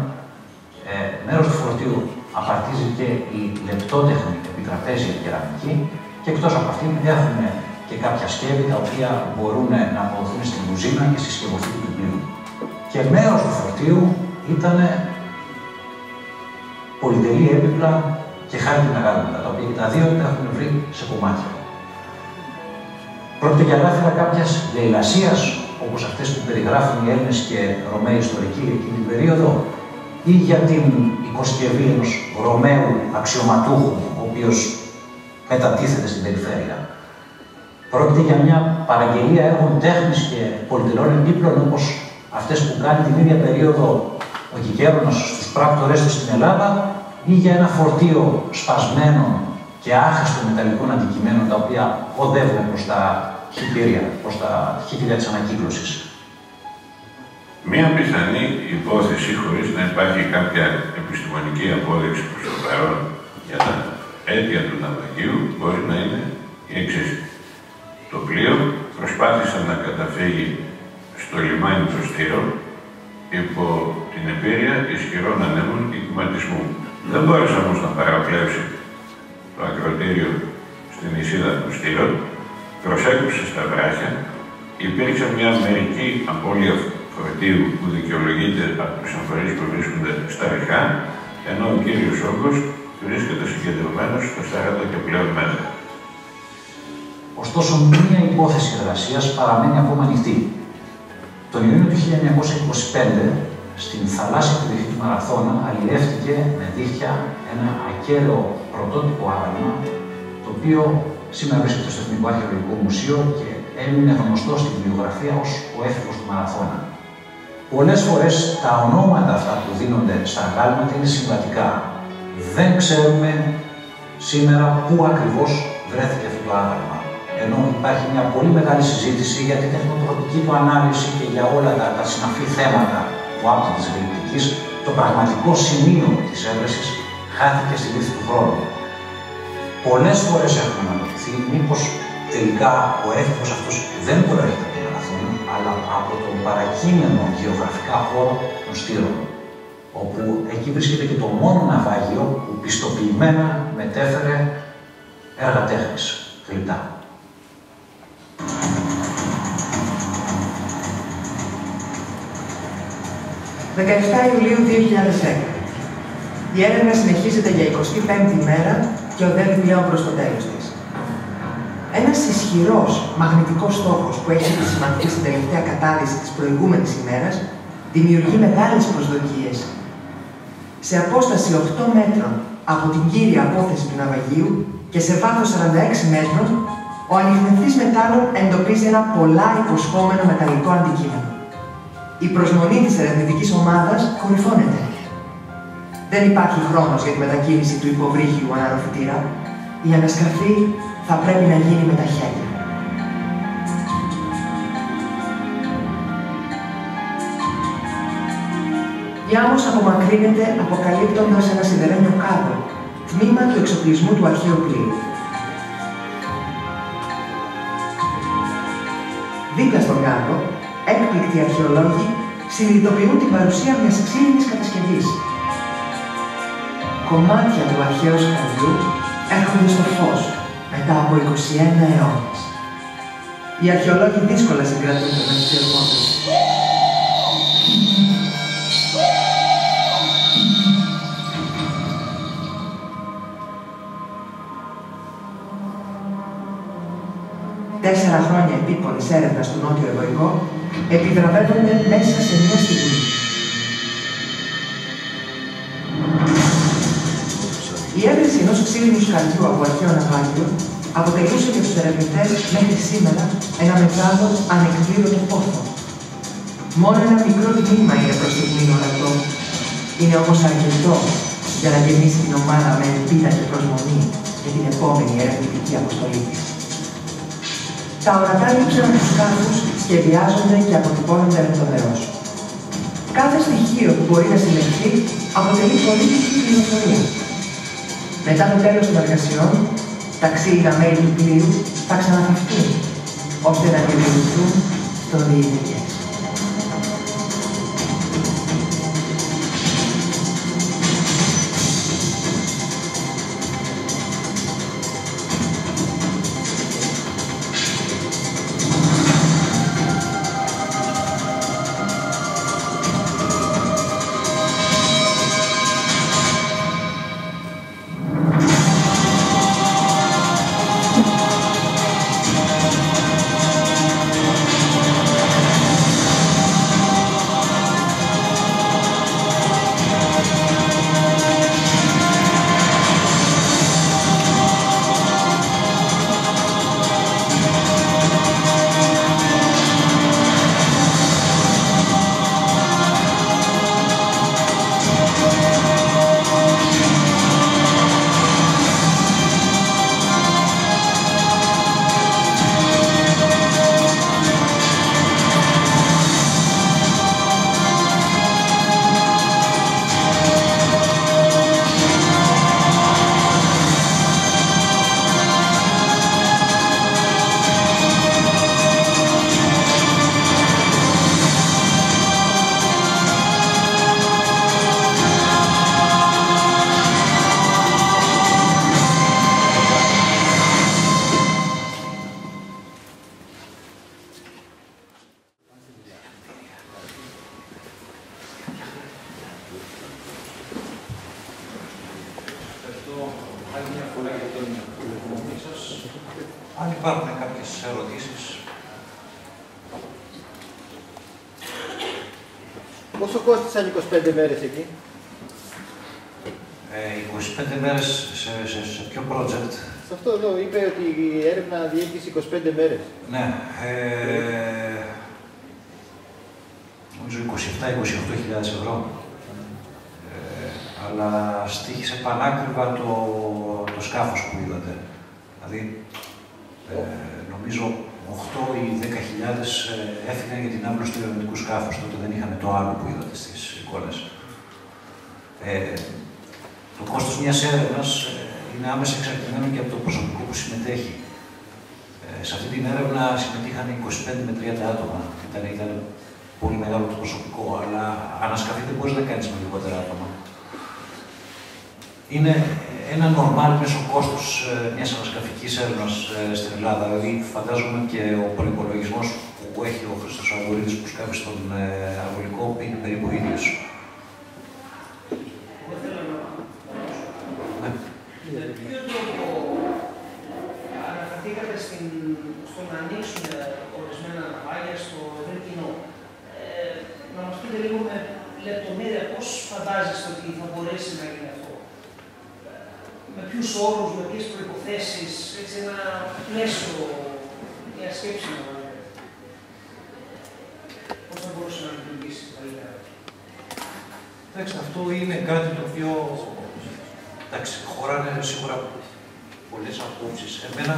μέρος του φορτίου απαρτίζει και η λεπτότεχνη επιτραπέζια κεραμική και εκτός από αυτήν έχουμε και κάποια σκεύη τα οποία μπορούν να αποδοθούν στην κουζίνα και στη συσκευοθήκη του πλοίου. Και μέρος του φορτίου ήταν πολυτελή έπιπλα και χάρτινα γάλματα, τα οποία και τα δύο τα έχουν βρει σε κομμάτια. Πρόκειται για λάθρα κάποιας λαιλασίας, όπως αυτές που περιγράφουν οι Έλληνες και Ρωμαίοι ιστορικοί εκείνη την περίοδο, ή για την οικοσκευή ενός Ρωμαίου αξιωματούχου, ο οποίος μετατίθεται στην περιφέρεια. Πρόκειται για μια παραγγελία έργων τέχνης και πολυτελών επίπλων, όπως αυτές που κάνει την ίδια περίοδο ο Κικέρονας στους πράκτορές του στην Ελλάδα, ή για ένα φορτίο σπασμένων και άχαστων μεταλλικών αντικειμένων, τα οποία οδεύουν προς τα χιτήρια, προς τα χιτήρια της ανακύκλωσης. Μία πιθανή υπόθεση, χωρίς να υπάρχει κάποια επιστημονική απόδειξη προς το παρόν για τα αίτια του ναυαγίου, μπορεί να είναι η εξής. Το πλοίο προσπάθησε να καταφύγει στο λιμάνι του Στήρων υπό την επίρρεια ισχυρών ανέμων και κυματισμού. Δεν μπόρεσε όμως να παραπλέψει το ακροτήριο στην νησίδα του Στήρων, προσέκρουσε στα βράχια, υπήρξε μια μερική απώλεια φορτίου που δικαιολογείται από τους αμφορείς που βρίσκονται στα ρηχά, ενώ ο κύριος όγκος βρίσκεται συγκεντρωμένος στα 40 και πλέον μέτρα. Ωστόσο, μία υπόθεση εργασίας παραμένει ακόμα ανοιχτή. Τον Ιούνιο του 1925, στην θαλάσσια περιοχή του Μαραθώνα, αλλιεύτηκε με δίχτυα ένα ακέραιο πρωτότυπο άγαλμα, το οποίο σήμερα βρίσκεται στο Εθνικό Αρχαιολογικό Μουσείο και έμεινε γνωστό στην βιβλιογραφία ως ο έφηβος του Μαραθώνα. Πολλές φορές τα ονόματα αυτά που δίνονται στα αγάλματα είναι συμβατικά. Δεν ξέρουμε σήμερα πού ακριβώς βρέθηκε αυτό το άγαλμα. Ενώ υπάρχει μια πολύ μεγάλη συζήτηση για την τεχνοτροπική του ανάλυση και για όλα τα συναφή θέματα που άπτουν της γλυπτικής, το πραγματικό σημείο της έβρεσης χάθηκε στη λήψη του χρόνου. Πολλές φορές έχουμε αναρωτηθεί μήπως τελικά ο έφηβος αυτός δεν προέρχεται από τον Μαραθώνα, αλλά από τον παρακείμενο γεωγραφικά χώρο των Στήρων, όπου εκεί βρίσκεται και το μόνο ναυάγιο που πιστοποιημένα μετέφερε έργα τέχνης, γλυπτά. 17 Ιουλίου 2010. Η έρευνα συνεχίζεται για 25η μέρα και οδεύει πλέον προς το τέλος της. Ένας ισχυρός μαγνητικός στόχος που έχει επισημανθεί στην τελευταία κατάδυση της προηγούμενης ημέρας δημιουργεί μεγάλες προσδοκίες. Σε απόσταση 8 μέτρων από την κύρια απόθεση του ναυαγίου και σε βάθος 46 μέτρων, ο ανιχνευτής μετάλλων εντοπίζει ένα πολλά υποσχόμενο μεταλλικό αντικείμενο. Η προσμονή της ερευνητικής ομάδας κορυφώνεται. Δεν υπάρχει χρόνος για τη μετακίνηση του υποβρύχιου αναρροφητήρα. Η ανασκαφή θα πρέπει να γίνει με τα χέρια. Η άμμος απομακρύνεται αποκαλύπτοντας ένα σιδερένιο κάδο, τμήμα του εξοπλισμού του αρχαίου πλοίου. Δίπλα στον κάδο, έκπληκτοι αρχαιολόγοι συνειδητοποιούν την παρουσία μιας ξύλινης κατασκευής. Κομμάτια του αρχαίου σκαλιού έρχονται στο φως μετά από 21 αιώνες. Οι αρχαιολόγοι δύσκολα συγκρατούν τον ενθουσιασμό τους. 4 χρόνια επίπονης έρευνας στο νότιο Ευωικό επιβραβεύονται μέσα σε μια στιγμή. Η έβρεση ενός ξύλινου σκαλιού από αρχαίο ναυάγιο αποτελούσε για τους ερευνητές μέχρι σήμερα ένα μεγάλο ανεκπλήρωτο πόθο. Μόνο ένα μικρό τμήμα είναι προς στιγμή ορατό. Είναι όμως αρκετό για να γεμίσει την ομάδα με ελπίδα και προσμονή για την επόμενη ερευνητική αποστολή της. Τα ορατά λείψανα του σκάφους σχεδιάζονται και αποτυπώνονται λεπτομερώς. Κάθε στοιχείο που μπορεί να συλλεχθεί αποτελεί πολύτιμη πληροφορία. Μετά το τέλος των εργασιών, τα ξύλινα μέλη του πλοίου θα ξαναθαυτούν, ώστε να διαδηλωθούν στο διηγητές. Αν υπάρχουν κάποιες ερωτήσεις. Πόσο κόστησαν 25 μέρες εκεί? 25 μέρες σε ποιο project? Σε αυτό εδώ είπε ότι η έρευνα διήρκησε 25 μέρες. Ναι. Νομίζω 27-28.000 ευρώ. Αλλά στοίχησε πανάκριβα το σκάφος που είδατε. Δηλαδή, νομίζω 8 ή 10.000 έφυγαν για την άμβλωση του ερευνητικού σκάφους. Τότε δεν είχαμε το άλλο που είδατε στις εικόνες. Το κόστος μιας έρευνας είναι άμεσα εξαρτημένο και από το προσωπικό που συμμετέχει. Σε αυτή την έρευνα συμμετείχαν 25 με 30 άτομα. Ήταν πολύ μεγάλο το προσωπικό, αλλά ανασκαφή δεν μπορείς να κάνεις με λιγότερα άτομα. Είναι ένα νορμάλ μέσο κόστος μιας ανασκαφικής έρευνας στην Ελλάδα. Δηλαδή, φαντάζομαι και ο προϋπολογισμός που έχει ο Χρήστος Αγγουρίδης που σκάφει στον Αγγλικό είναι περίπου ίδιος. Με ποιο τρόπο αναφερθήκατε στο να ανοίξουν ορισμένα ναυάγια στο ευρύ κοινό? Να μας πείτε λίγο με λεπτομέρεια πώς φαντάζεστε ότι θα μπορέσει να γίνει αυτό? Με ποιους όρους, με ποιες προϋποθέσεις, έτσι ένα πλαίσιο, μια σκέψη να βάλετε. Πώς θα μπορούσε να λειτουργήσει καλύτερα? Εντάξει, αυτό είναι κάτι το οποίο εντάξει, χωράνε σίγουρα πολλές απόψεις. Εμένα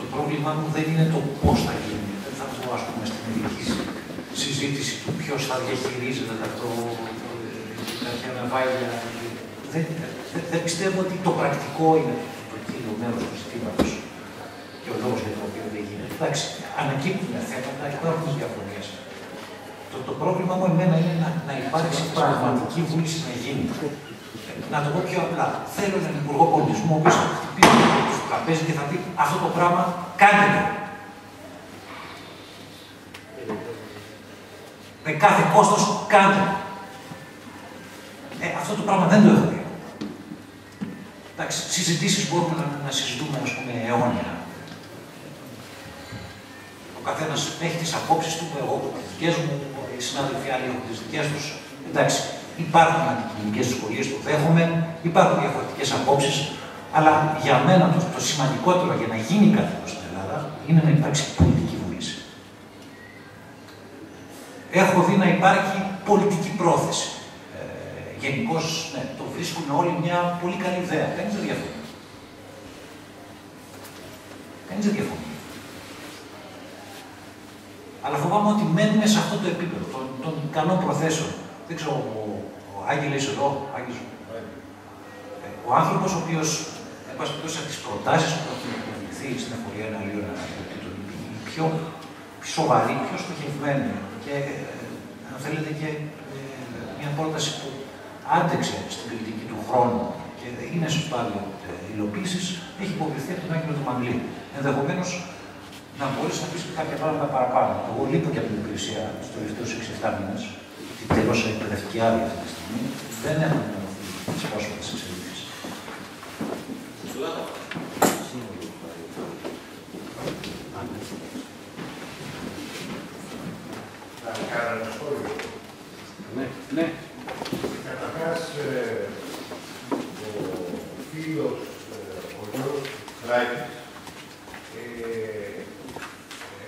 το πρόβλημά μου δεν είναι το πώς θα γίνει. Δεν θα πω, ας πούμε, στην ειδική συζήτηση του ποιος θα διαχειρίζεται αυτό, κάποια ναυάγια. Δεν πιστεύω ότι το πρακτικό είναι το κύριο μέρος του ζητήματος και ο λόγος για τον οποίο δεν γίνεται. Εντάξει, ανακύπτουν θέματα, υπάρχουν διαφωνίες. Το πρόβλημα μου εμένα είναι να υπάρξει πραγματική βούληση να γίνει. Να το πω πιο απλά. Θέλω έναν υπουργό πολιτισμού, ο οποίος θα χτυπήσει το τραπέζι και θα πει αυτό το πράγμα κάντε το. Με κάθε κόστος κάντε το. Αυτό το πράγμα δεν το έχω δει. Εντάξει, συζητήσεις μπορούμε να συζητούμε, ας πούμε, αιώνια. καθένας έχει τις απόψεις του, εγώ έχω τις δικές μου, οι συνάδελφοι άλλοι έχουν τις δικές τους. Εντάξει, υπάρχουν αντικειμενικές δυσκολίες, το δέχομαι, υπάρχουν διαφορετικές απόψεις, αλλά για μένα το σημαντικότερο για να γίνει κάτι στην Ελλάδα είναι να υπάρξει πολιτική βούληση. Έχω δει να υπάρχει πολιτική πρόθεση. Γενικώς, ναι, το βρίσκουν όλοι μια πολύ καλή ιδέα. Κανείς δεν διαφωνεί. Κανείς δεν διαφωνεί. Αλλά φοβάμαι ότι μένουμε σε αυτό το επίπεδο των ικανών προθέσεων. Δεν ξέρω, ο Άγγελος εδώ, ο άνθρωπος ο οποίος, εν πάση περιπτώσει, από τις προτάσεις που έχουν υποβληθεί στην εφορία εναλλίων αναγκαιοτήτων, η πιο σοβαρή, πιο στοχευμένη και, αν θέλετε, και μια πρόταση που άντεξε στην κριτική του χρόνου και είναι στο στάδιο υλοποίησης, έχει υποβληθεί από τον Άγγελο του Μαγλή. Ενδεχομένως να μπορείς να πεις κάποια πράγματα παραπάνω. Εγώ λείπω και από την υπηρεσία στους τελευταίους 6-7 μήνες, γιατί τελείωσα εκπαιδευτική άδεια αυτή τη στιγμή, δεν έχω ενημερωθεί τις πρόσφατες εξελίξεις. Να κάνω ένα σχόλιο. Ναι. Καταρχάς, ο φίλος, ο Γιώργος Λάκης,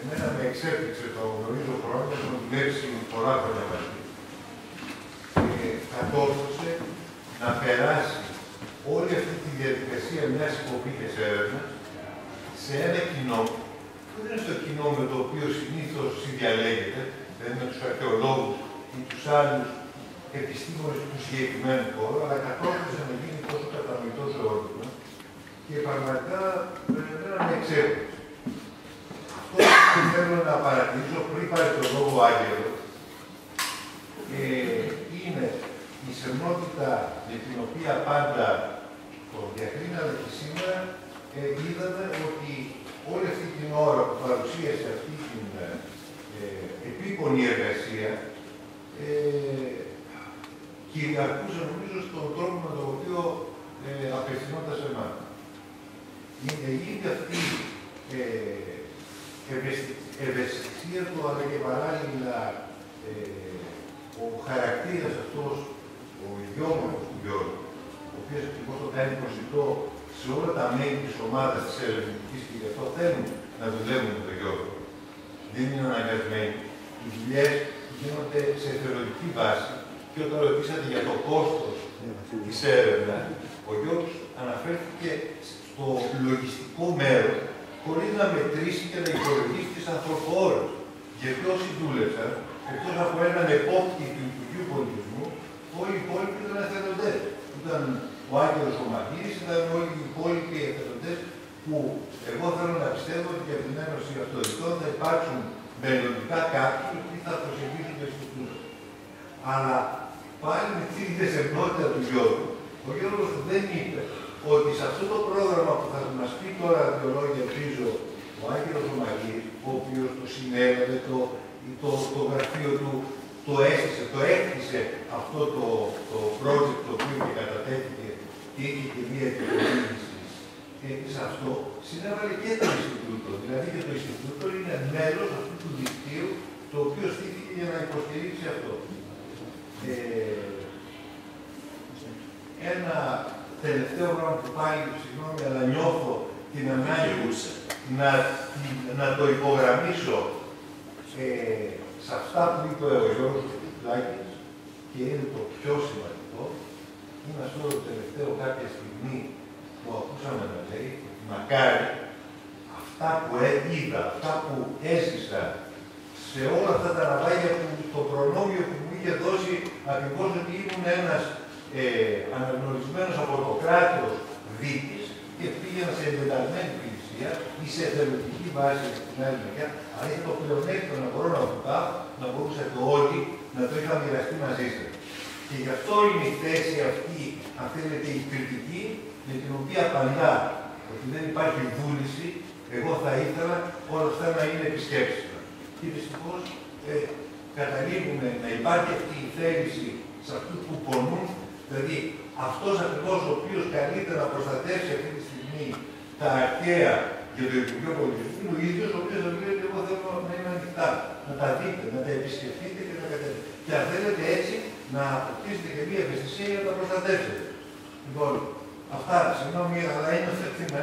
εμένα με εξέπληξε, το γνωρίζω χρόνια, τον δουλέψει πολλά χρόνια μαζί. Κατόρθωσε να περάσει όλη αυτή τη διαδικασία μιας υποπίκης έρευνας σε ένα κοινό, που δεν είναι στο κοινό με το οποίο συνήθως συνδιαλέγεται, δηλαδή με τους αρχαιολόγους ή τους άλλους επιστήμονες του συγκεκριμένου χώρου, αλλά κατόρθωσε να γίνει τόσο κατανοητό σε όλους μας και πραγματικά δεν με εξέπληξε. Αυτό που θέλω να παρατηρήσω πριν πάρει τον λόγο ο Άγγελος είναι η σεμνότητα με την οποία πάντα το διακρίνει, αλλά και σήμερα είδαμε ότι όλη αυτή την ώρα που παρουσίασε αυτή την επίπονη εργασία κυριαρχούσε νομίζω στον τρόπο με τον οποίο απευθυνόταν σε εμάς. Είναι αυτή ευαισθησία του, αλλά και παράλληλα ο χαρακτήρας αυτός, ο ιδιόμορφος του Γιώργου, ο οποίος ακριβώς το κάνει προσιτό σε όλα τα μέλη της ομάδας της ερευνητικής και γι' αυτό θέλουν να δουλεύουν με τον Γιώργο. Δεν είναι αναγκασμένοι. Οι δουλειές γίνονται σε εθελοντική βάση και όταν ρωτήσατε για το κόστος της έρευνας, ο Γιώργος αναφέρθηκε στο λογιστικό μέρος, χωρίς να μετρήσει και να υπολογίσει τις ανθρωπόρες. Γιατί όσοι δούλεψαν, εκτός από έναν επόπτη του Υπουργείου Πολιτισμού, όλοι οι υπόλοιποι ήταν εθελοντές. Ήταν ο Άγγελος ο Μαγείρης, ήταν όλοι οι υπόλοιποι εθελοντές που εγώ θέλω να πιστεύω ότι για την Ένωση Αυτοδικών θα υπάρξουν μελλοντικά κάποιοι που θα προσεγγίσουν το Ινστιτούτο. Αλλά πάλι με την δεσμότητα του Γιώργου, ο Γιώργος δεν είπε ότι σε αυτό το πρόγραμμα που θα μας πει τώρα δύο λόγια, ελπίζω, ο Άγγελος ο Μαγείρης, ο οποίος το συνέβαλε, το γραφείο του το έστησε, το έκτισε αυτό το project το οποίο και κατατέθηκε και είχε και μία επιχειρήση σε αυτό, συνέβαλε και το Ινστιτούτο. Δηλαδή και το Ινστιτούτο είναι μέλος αυτού του δικτύου το οποίο στήθηκε για να υποστηρίξει αυτό. Ένα τελευταίο πράγμα που πάλι, συγγνώμη, αλλά νιώθω την ανάγκη να το υπογραμμίσω σε αυτά που είπε ο Γιώργος Λάκης και είναι το πιο σημαντικό, είναι αυτό το τελευταίο κάποια στιγμή που ακούσαμε να λέει, μακάρι αυτά που είδα, αυτά που έζησα σε όλα αυτά τα ναυάγια που το προνόμιο που μου είχε δώσει ακριβώς ότι ήμουν ένας αναγνωρισμένος από το κράτος δίκης και πήγαινα σε εντεταλμένη υπηρεσία ή σε εθελοντική βάση στην άλλη μεριά, αλλά είχε το πλεονέκτημα να μπορώ να βουτάω, να μπορούσατε όλοι να το είχα μοιραστεί μαζί σας. Και γι' αυτό είναι η θέση αυτή, αν θέλετε, η κριτική, με την οποία απαντά ότι δεν υπάρχει βούληση, εγώ θα ήθελα όλα αυτά να είναι επισκέψιμα. Και δυστυχώς καταλήγουμε να υπάρχει αυτή η θέληση σε αυτούς που πονούν, δηλαδή αυτός ακριβώς ο οποίος καλείται να προστατεύσει αυτή τη στιγμή τα αρχαία για το Υπουργείο Πολιτισμού είναι ο ίδιος ο οποίος θα λέει ότι εγώ θέλω να είναι ανοιχτά. Να τα δείτε, να τα επισκεφτείτε και να κατεβείτε. Και αν θέλετε έτσι να αποκτήσετε και μια ευαισθησία για να τα προστατεύσετε. Λοιπόν, αυτά, συγγνώμη, αλλά είναι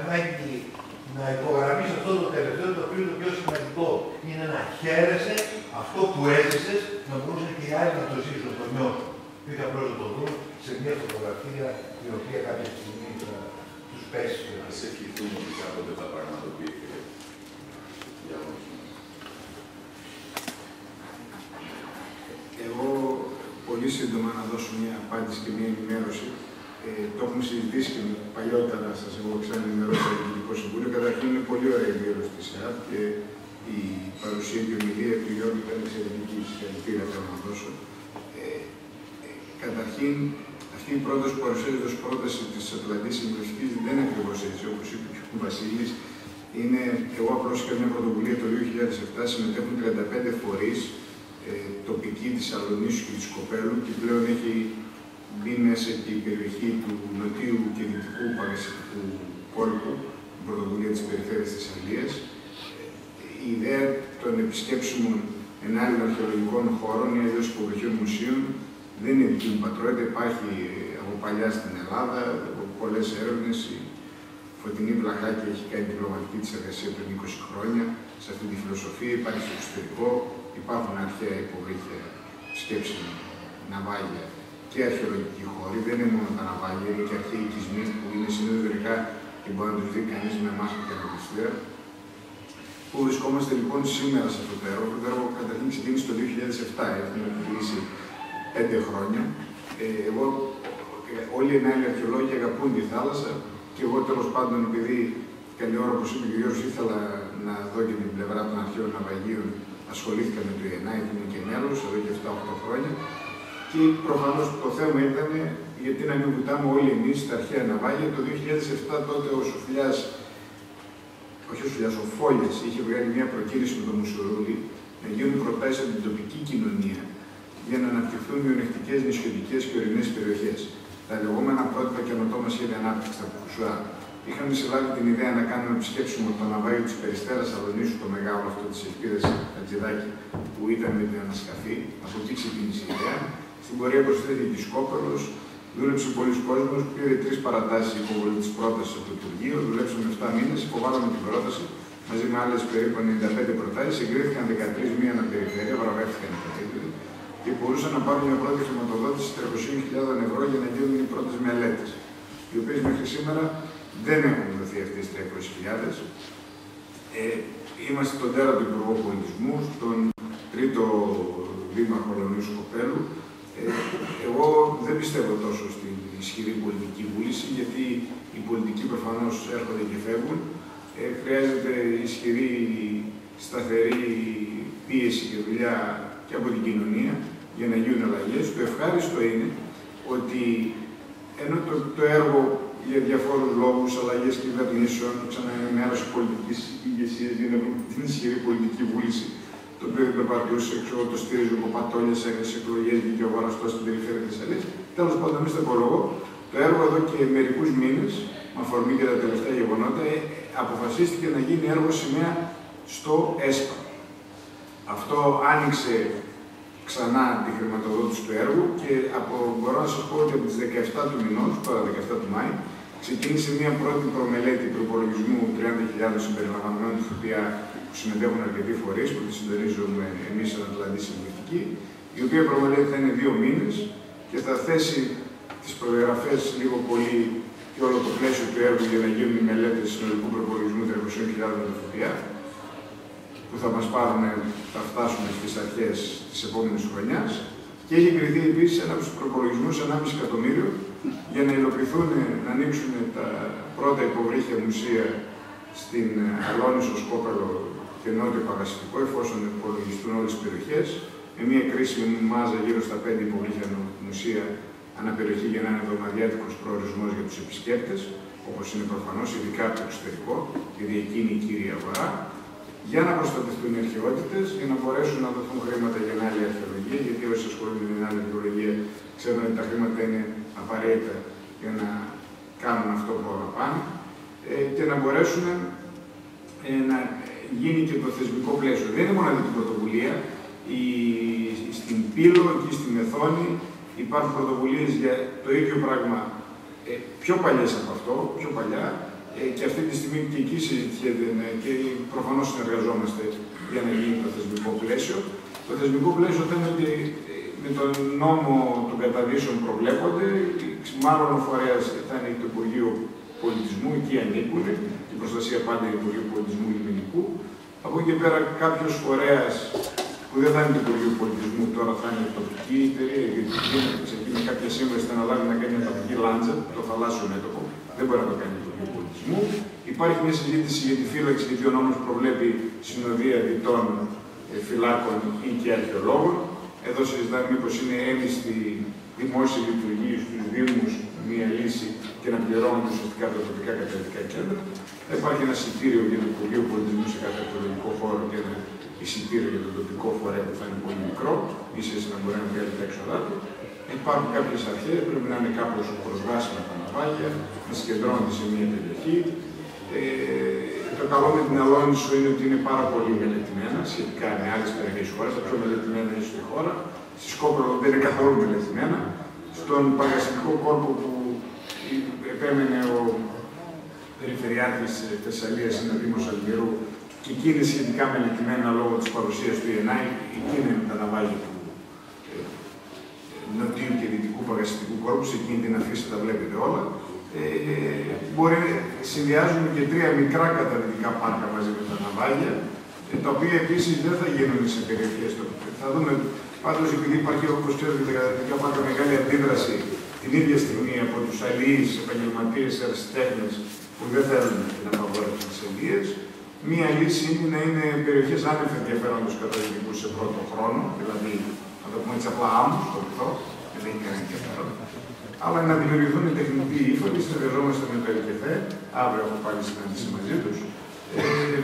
ανάγκη να υπογραμμίσει αυτό το τελευταίο, το οποίο είναι το πιο σημαντικό. Είναι να χαίρεσαι αυτό που έζησες, να μπορούσαν και οι άλλοι να το ζήσουν, να το νιώσουν. Πήγα απλώς να το δουν σε μια φωτογραφία η οποία κάποια στιγμή θα τους πέσει. Ας ευχηθούμε ότι κάποτε θα πραγματοποιηθεί για όλους. Εγώ πολύ σύντομα να δώσω μια απάντηση και μια ενημέρωση. Το έχουμε συζητήσει και παλιότερα, σας έχω ξαναενημερώσει το Διοικητικό Συμβούλιο. Καταρχήν είναι πολύ ωραία η δήλωση της ΕΑΠ και η παρουσία και ομιλία του Γιώργου ήταν εξαιρετική. Συγχαρητήρια θέλω να δώσω. Καταρχήν, αυτή η πρόταση που παρουσιάζεται ως πρόταση της Ατλαντικής Συμβουλευτικής δεν είναι ακριβώς έτσι, όπως είπε ο Βασίλης. Εγώ απλώς είχα μια πρωτοβουλία το 2007, συμμετέχουν 35 φορείς τοπικοί της Σαλονίσου και της Κοπέλου και πλέον έχει μπει μέσα και η περιοχή του νοτίου και δυτικού Παγασιτικού κόλπου, την πρωτοβουλία της περιφέρειας της Αλίας. Η ιδέα των επισκέψιμων ενάλληλων αρχαιολογικών χώρων ή αλλιώς υποβρυχίων μουσείων δεν είναι δική μου πατρότητα, υπάρχει από παλιά στην Ελλάδα, από πολλές έρευνες. Η Φωτεινή Βλαχάκη έχει κάνει τη διπλωματική της εργασία πριν 20 χρόνια σε αυτή τη φιλοσοφία. Υπάρχει στο εξωτερικό, υπάρχουν αρχαία υποβρύχια, σκέψιμοι, ναυάγια και αρχαιολογικοί χώροι. Δεν είναι μόνο τα ναυάγια, είναι και αρχαίοι οικισμοί που είναι συνεδρικά και μπορεί να τους δει κανείς με μάσκα και αναπληστήρα. Πού βρισκόμαστε λοιπόν σήμερα σε αυτό το έργο. Το έργο καταρχήν ξεκίνησε το 2007, έχουμε κλείσει 5 χρόνια. Όλοι οι ενάλληλοι αρχαιολόγοι αγαπούν τη θάλασσα και εγώ τέλος πάντων, επειδή καλή ώρα, όπως είπε ο Γιώργος, ήθελα να δω και την πλευρά των αρχαίων ναυαγίων, ασχολήθηκα με το ΙΕΝΑ, ήμουν και μέλος εδώ και 7-8 χρόνια. Και προφανώς το θέμα ήταν γιατί να μην βουτάμε όλοι εμείς στα αρχαία ναυάγια. Το 2007 τότε ο Φόλιας είχε βγάλει μια προκήρυξη με τον Μουσουρούλη να γίνουν προτάσεις από την τοπική κοινωνία για να αναπτυχθούν μειονεκτικές νησιωτικές και ορεινές περιοχές. Τα λεγόμενα πρότυπα καινοτόμα σχέδια ανάπτυξης στα Πουκουσουά. Είχαμε συλλάβει την ιδέα να κάνουμε επισκέψιμο το ναυάγιο της Περιστέρας Σαλονίσου, το μεγάλο αυτό της Ελπίδας Ατζηδάκη, που ήταν με την ανασκαφή. Από εκεί ξεκίνησε η ιδέα. Στην πορεία προσθέθηκε και Σκόπελος. Δούλεψε πολλοί κόσμος, πήρε 3 παρατάσεις η υποβολή της πρότασης από το Υπουργείο. Δουλέψαμε 7 μήνες, υποβάλαμε την πρόταση μαζί με άλλες περίπου 95 προτάσεις. Εγκρίθηκαν 13, μία αναπεριφέρεια, βραβεύτηκαν οι καλύτεροι και μπορούσαν να πάρουν μια πρώτη χρηματοδότηση 300.000 ευρώ για να γίνουν οι πρώτες μελέτες, οι οποίες μέχρι σήμερα δεν έχουν δοθεί αυτές τις 300.000. Είμαστε στον τέρατο Υπουργό Πολιτισμού, στον τρίτο Δήμαρχο Λονίσου Κοπέλου. Εγώ δεν πιστεύω τόσο στην ισχυρή πολιτική βούληση, γιατί οι πολιτικοί προφανώς έρχονται και φεύγουν. Χρειάζεται ισχυρή, σταθερή πίεση και δουλειά και από την κοινωνία για να γίνουν αλλαγές. Το ευχάριστο είναι ότι ενώ το έργο για διαφόρους λόγους, αλλαγές κυβερνήσεων, ξαναενημέρωση πολιτικής ηγεσίας για να βρούμε την ισχυρή πολιτική βούληση, το οποίο δεν περπατούσε, ξέρω, το στήριζε ο Πατόλιας, έκανε εκλογές, βγήκε ο Βαραστός στην περιφέρεια της Αλίας. Τέλος πάντων, εμείς το υπολογώ, το έργο εδώ και μερικούς μήνες, με αφορμή και τα τελευταία γεγονότα, αποφασίστηκε να γίνει έργο σημαία στο ΕΣΠΑ. Αυτό άνοιξε ξανά τη χρηματοδότηση του έργου και μπορώ να σας πω ότι από τις 17 του μηνός, τώρα 17 του Μάη, ξεκίνησε μια πρώτη προμελέτη προπολογισμού 30.000 συμπεριλαμβανομένων του ΦΠΑ που συμμετέχουν αρκετοί φορείς, που τη συντονίζουμε εμείς σαν Ατλαντική Συμβουλευτική, η οποία προμελέτη θα είναι 2 μήνες και θα θέσει τις προδιαγραφές λίγο πολύ και όλο το πλαίσιο του έργου για να γίνουν οι μελέτες συνολικού προπολογισμού 300.000 με το ΦΠΑ, που θα μας πάρουν, θα φτάσουμε στις αρχές της επόμενης χρονιάς. Και έχει εγκριθεί επίσης ένας προπολογισμός 1,5 εκατομμύριο για να υλοποιηθούν, να ανοίξουν τα πρώτα υποβρύχια μουσεία στην Αλόνισο, Σκόπελο και Νότιο Παγασιτικό, εφόσον υπολογιστούν όλες τις περιοχές, με μια κρίσιμη μάζα γύρω στα 5 υποβρύχια μουσεία αναπεριοχή για να είναι εβδομαδιάτικος προορισμός για τους επισκέπτες, όπως είναι προφανώς, ειδικά από το εξωτερικό, γιατί εκεί είναι η κύρια αγορά, για να προστατευτούν οι αρχαιότητες, για να μπορέσουν να δοθούν χρήματα για την άλλη αρχαιολογία, γιατί όσοι ασχολούνται με την άλλη αρχαιολογία ξέρουν ότι τα χρήματα είναι απαραίτητα για να κάνουν αυτό που όλα πάνε, και να μπορέσουν να γίνει και το θεσμικό πλαίσιο. Δεν είναι μοναδική πρωτοβουλία. Στην Πύλο, εκεί στη Μεθόνη, υπάρχουν πρωτοβουλίες για το ίδιο πράγμα πιο παλιές από αυτό, πιο παλιά, και αυτή τη στιγμή και εκεί συζητιέται και προφανώς συνεργαζόμαστε για να γίνει το θεσμικό πλαίσιο. Το θεσμικό πλαίσιο θα είναι ότι με τον νόμο των καταδύσεων προβλέπονται, μάλλον ο φορέας θα είναι το Υπουργείο Πολιτισμού, εκεί ανήκουν, την προστασία πάντα του Υπουργείου Πολιτισμού Λιμενικού. Από εκεί και πέρα κάποιος φορέας που δεν θα είναι το Υπουργείο Πολιτισμού, τώρα θα είναι τοπική εταιρεία, γιατί ξεκινεί κάποια σύμβαση θα αναλάβει να κάνει μια τοπική λάντζα, το θαλάσσιο μέτωπο, δεν μπορεί να το κάνει το Υπουργείο Πολιτισμού. Υπάρχει μια συζήτηση για τη φύλαξη, γιατί ο νόμος προβλέπει συνοδεία διτών φυλάκων ή και αρχαιολόγων. Εδώ συζητάμε μήπως είναι έμιστη δημόσια λειτουργία στους Δήμους μια λύση και να πληρώνουν ουσιαστικά τα τοπικά καταδυτικά κέντρα. Θα υπάρχει ένα εισιτήριο για το Υπουργείο Πολιτισμού σε κάθε αρχαιολογικό χώρο και ένα εισιτήριο για τον τοπικό φορέα που θα είναι πολύ μικρό, ίσως να μπορεί να βγάλει τα έξοδά του. Υπάρχουν κάποιες αρχές, πρέπει να είναι κάπως προσβάσιμα τα ναυάγια, να συγκεντρώνονται σε μια περιοχή. Το καλό με την Αλόνησο είναι ότι είναι πάρα πολύ μελετημένα σχετικά με άλλες περιοχές της χώρας. Τα πιο μελετημένα είναι στη χώρα. Στη Σκόπελο δεν είναι καθόλου μελετημένα. Στον Παγκαστικό κόρπο που επέμενε ο Περιφερειάρχης Θεσσαλίας, είναι ο Δήμος Αλγερού, και εκεί είναι σχετικά μελετημένα λόγω της παρουσίας του ΙΕΝΑΗ. Εκεί είναι τα ναυάγια του νοτιού και δυτικού Παγκαστικού κόρπου. Σε εκείνη την αφήση τα βλέπετε όλα. Συνδυάζουμε και 3 μικρά καταδυτικά πάρκα μαζί με τα ναυάγια, τα οποία επίσης δεν θα γίνουν σε περιοχές. Θα δούμε, πάντως, επειδή υπάρχει, όπως ξέρετε, τα καταδυτικά πάρκα μεγάλη αντίδραση την ίδια στιγμή από τους αλληλείς, επαγγελματίες, ερασιτέχνες που δεν θέλουν την απαγόρευση της αλληλείας. Μία λύση είναι να είναι περιοχές άνευ ενδιαφέροντος καταδυτικού σε πρώτο χρόνο, δηλαδή, να το πούμε έτσι απλά άμμους, το πειθό, δεν έχει κανένα ενδιαφέρον. Αλλά να δημιουργηθούν οι τεχνητοί ύφαλοι, συνεργαζόμαστε με το ΕΛΚΕΘΕ, αύριο έχω πάλι συνάντηση μαζί τους.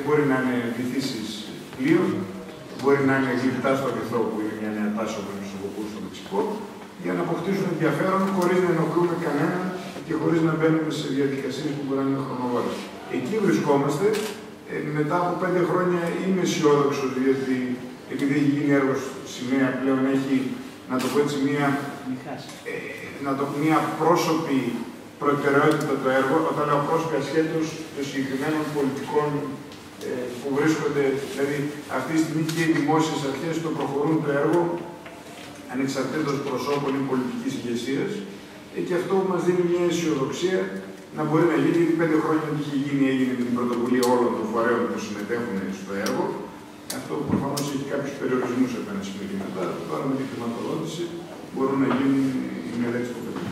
Μπορεί να είναι βυθίσεις πλοίων, μπορεί να είναι γλυπτά στο βυθό, που είναι μια νέα τάση όπως χρησιμοποιούν στο Μεξικό, για να αποκτήσουν ενδιαφέρον χωρίς να ενοχλούμε κανέναν και χωρίς να μπαίνουμε σε διαδικασίες που μπορεί να είναι χρονοβόρες. Εκεί βρισκόμαστε. Μετά από 5 χρόνια είμαι αισιόδοξος, γιατί επειδή έχει γίνει έργο σημαία πλέον έχει, να το πω έτσι, μια πρόσωπη προτεραιότητα το έργο. Όταν λέω πρόσωπη, ασχέτως των συγκεκριμένων πολιτικών που βρίσκονται, δηλαδή αυτή τη στιγμή και οι δημόσιες αρχές το προχωρούν το έργο, ανεξαρτήτως προσώπων ή πολιτικής ηγεσίας, και αυτό μας δίνει μια αισιοδοξία να μπορεί να γίνει, γιατί 5 χρόνια ότι είχε γίνει, έγινε με την πρωτοβουλία όλων των φορέων που συμμετέχουν στο έργο. Αυτό προφανώς έχει κάποιους περιορισμούς από ένα σημείο και μετά. Τώρα με τη χρηματοδότηση μπορούν να γίνουν οι μελέτες που θέλουν.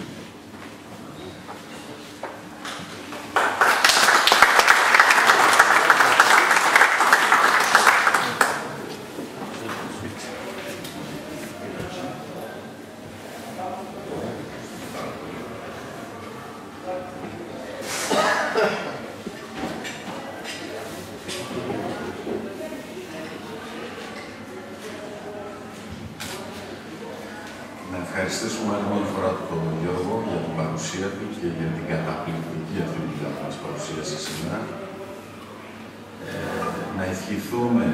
Ευχαριστήσουμε άλλη μια φορά τον Γιώργο για την παρουσία του και για την καταπληκτική αυτή δουλειά που μας παρουσίασε σήμερα. Να ευχηθούμε,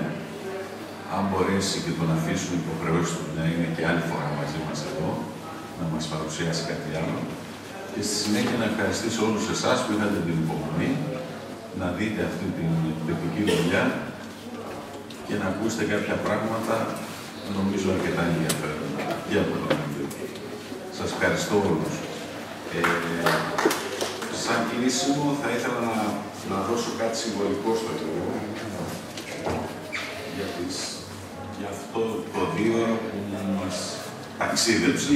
αν μπορέσει και τον αφήσουν υποχρεώσεις του να είναι και άλλη φορά μαζί μας εδώ, να μας παρουσιάσει κάτι άλλο. Και στη συνέχεια να ευχαριστήσω όλους εσάς που είχατε την υπομονή να δείτε αυτή την εκπληκτική δουλειά και να ακούσετε κάποια πράγματα, νομίζω αρκετά ενδιαφέροντα και από τον Αγγλικό. Σας ευχαριστώ όλους. Σαν κλείσιμο θα ήθελα να δώσω κάτι συμβολικό στο έργο για αυτό το 2 ώρο που μας ταξίδεψε.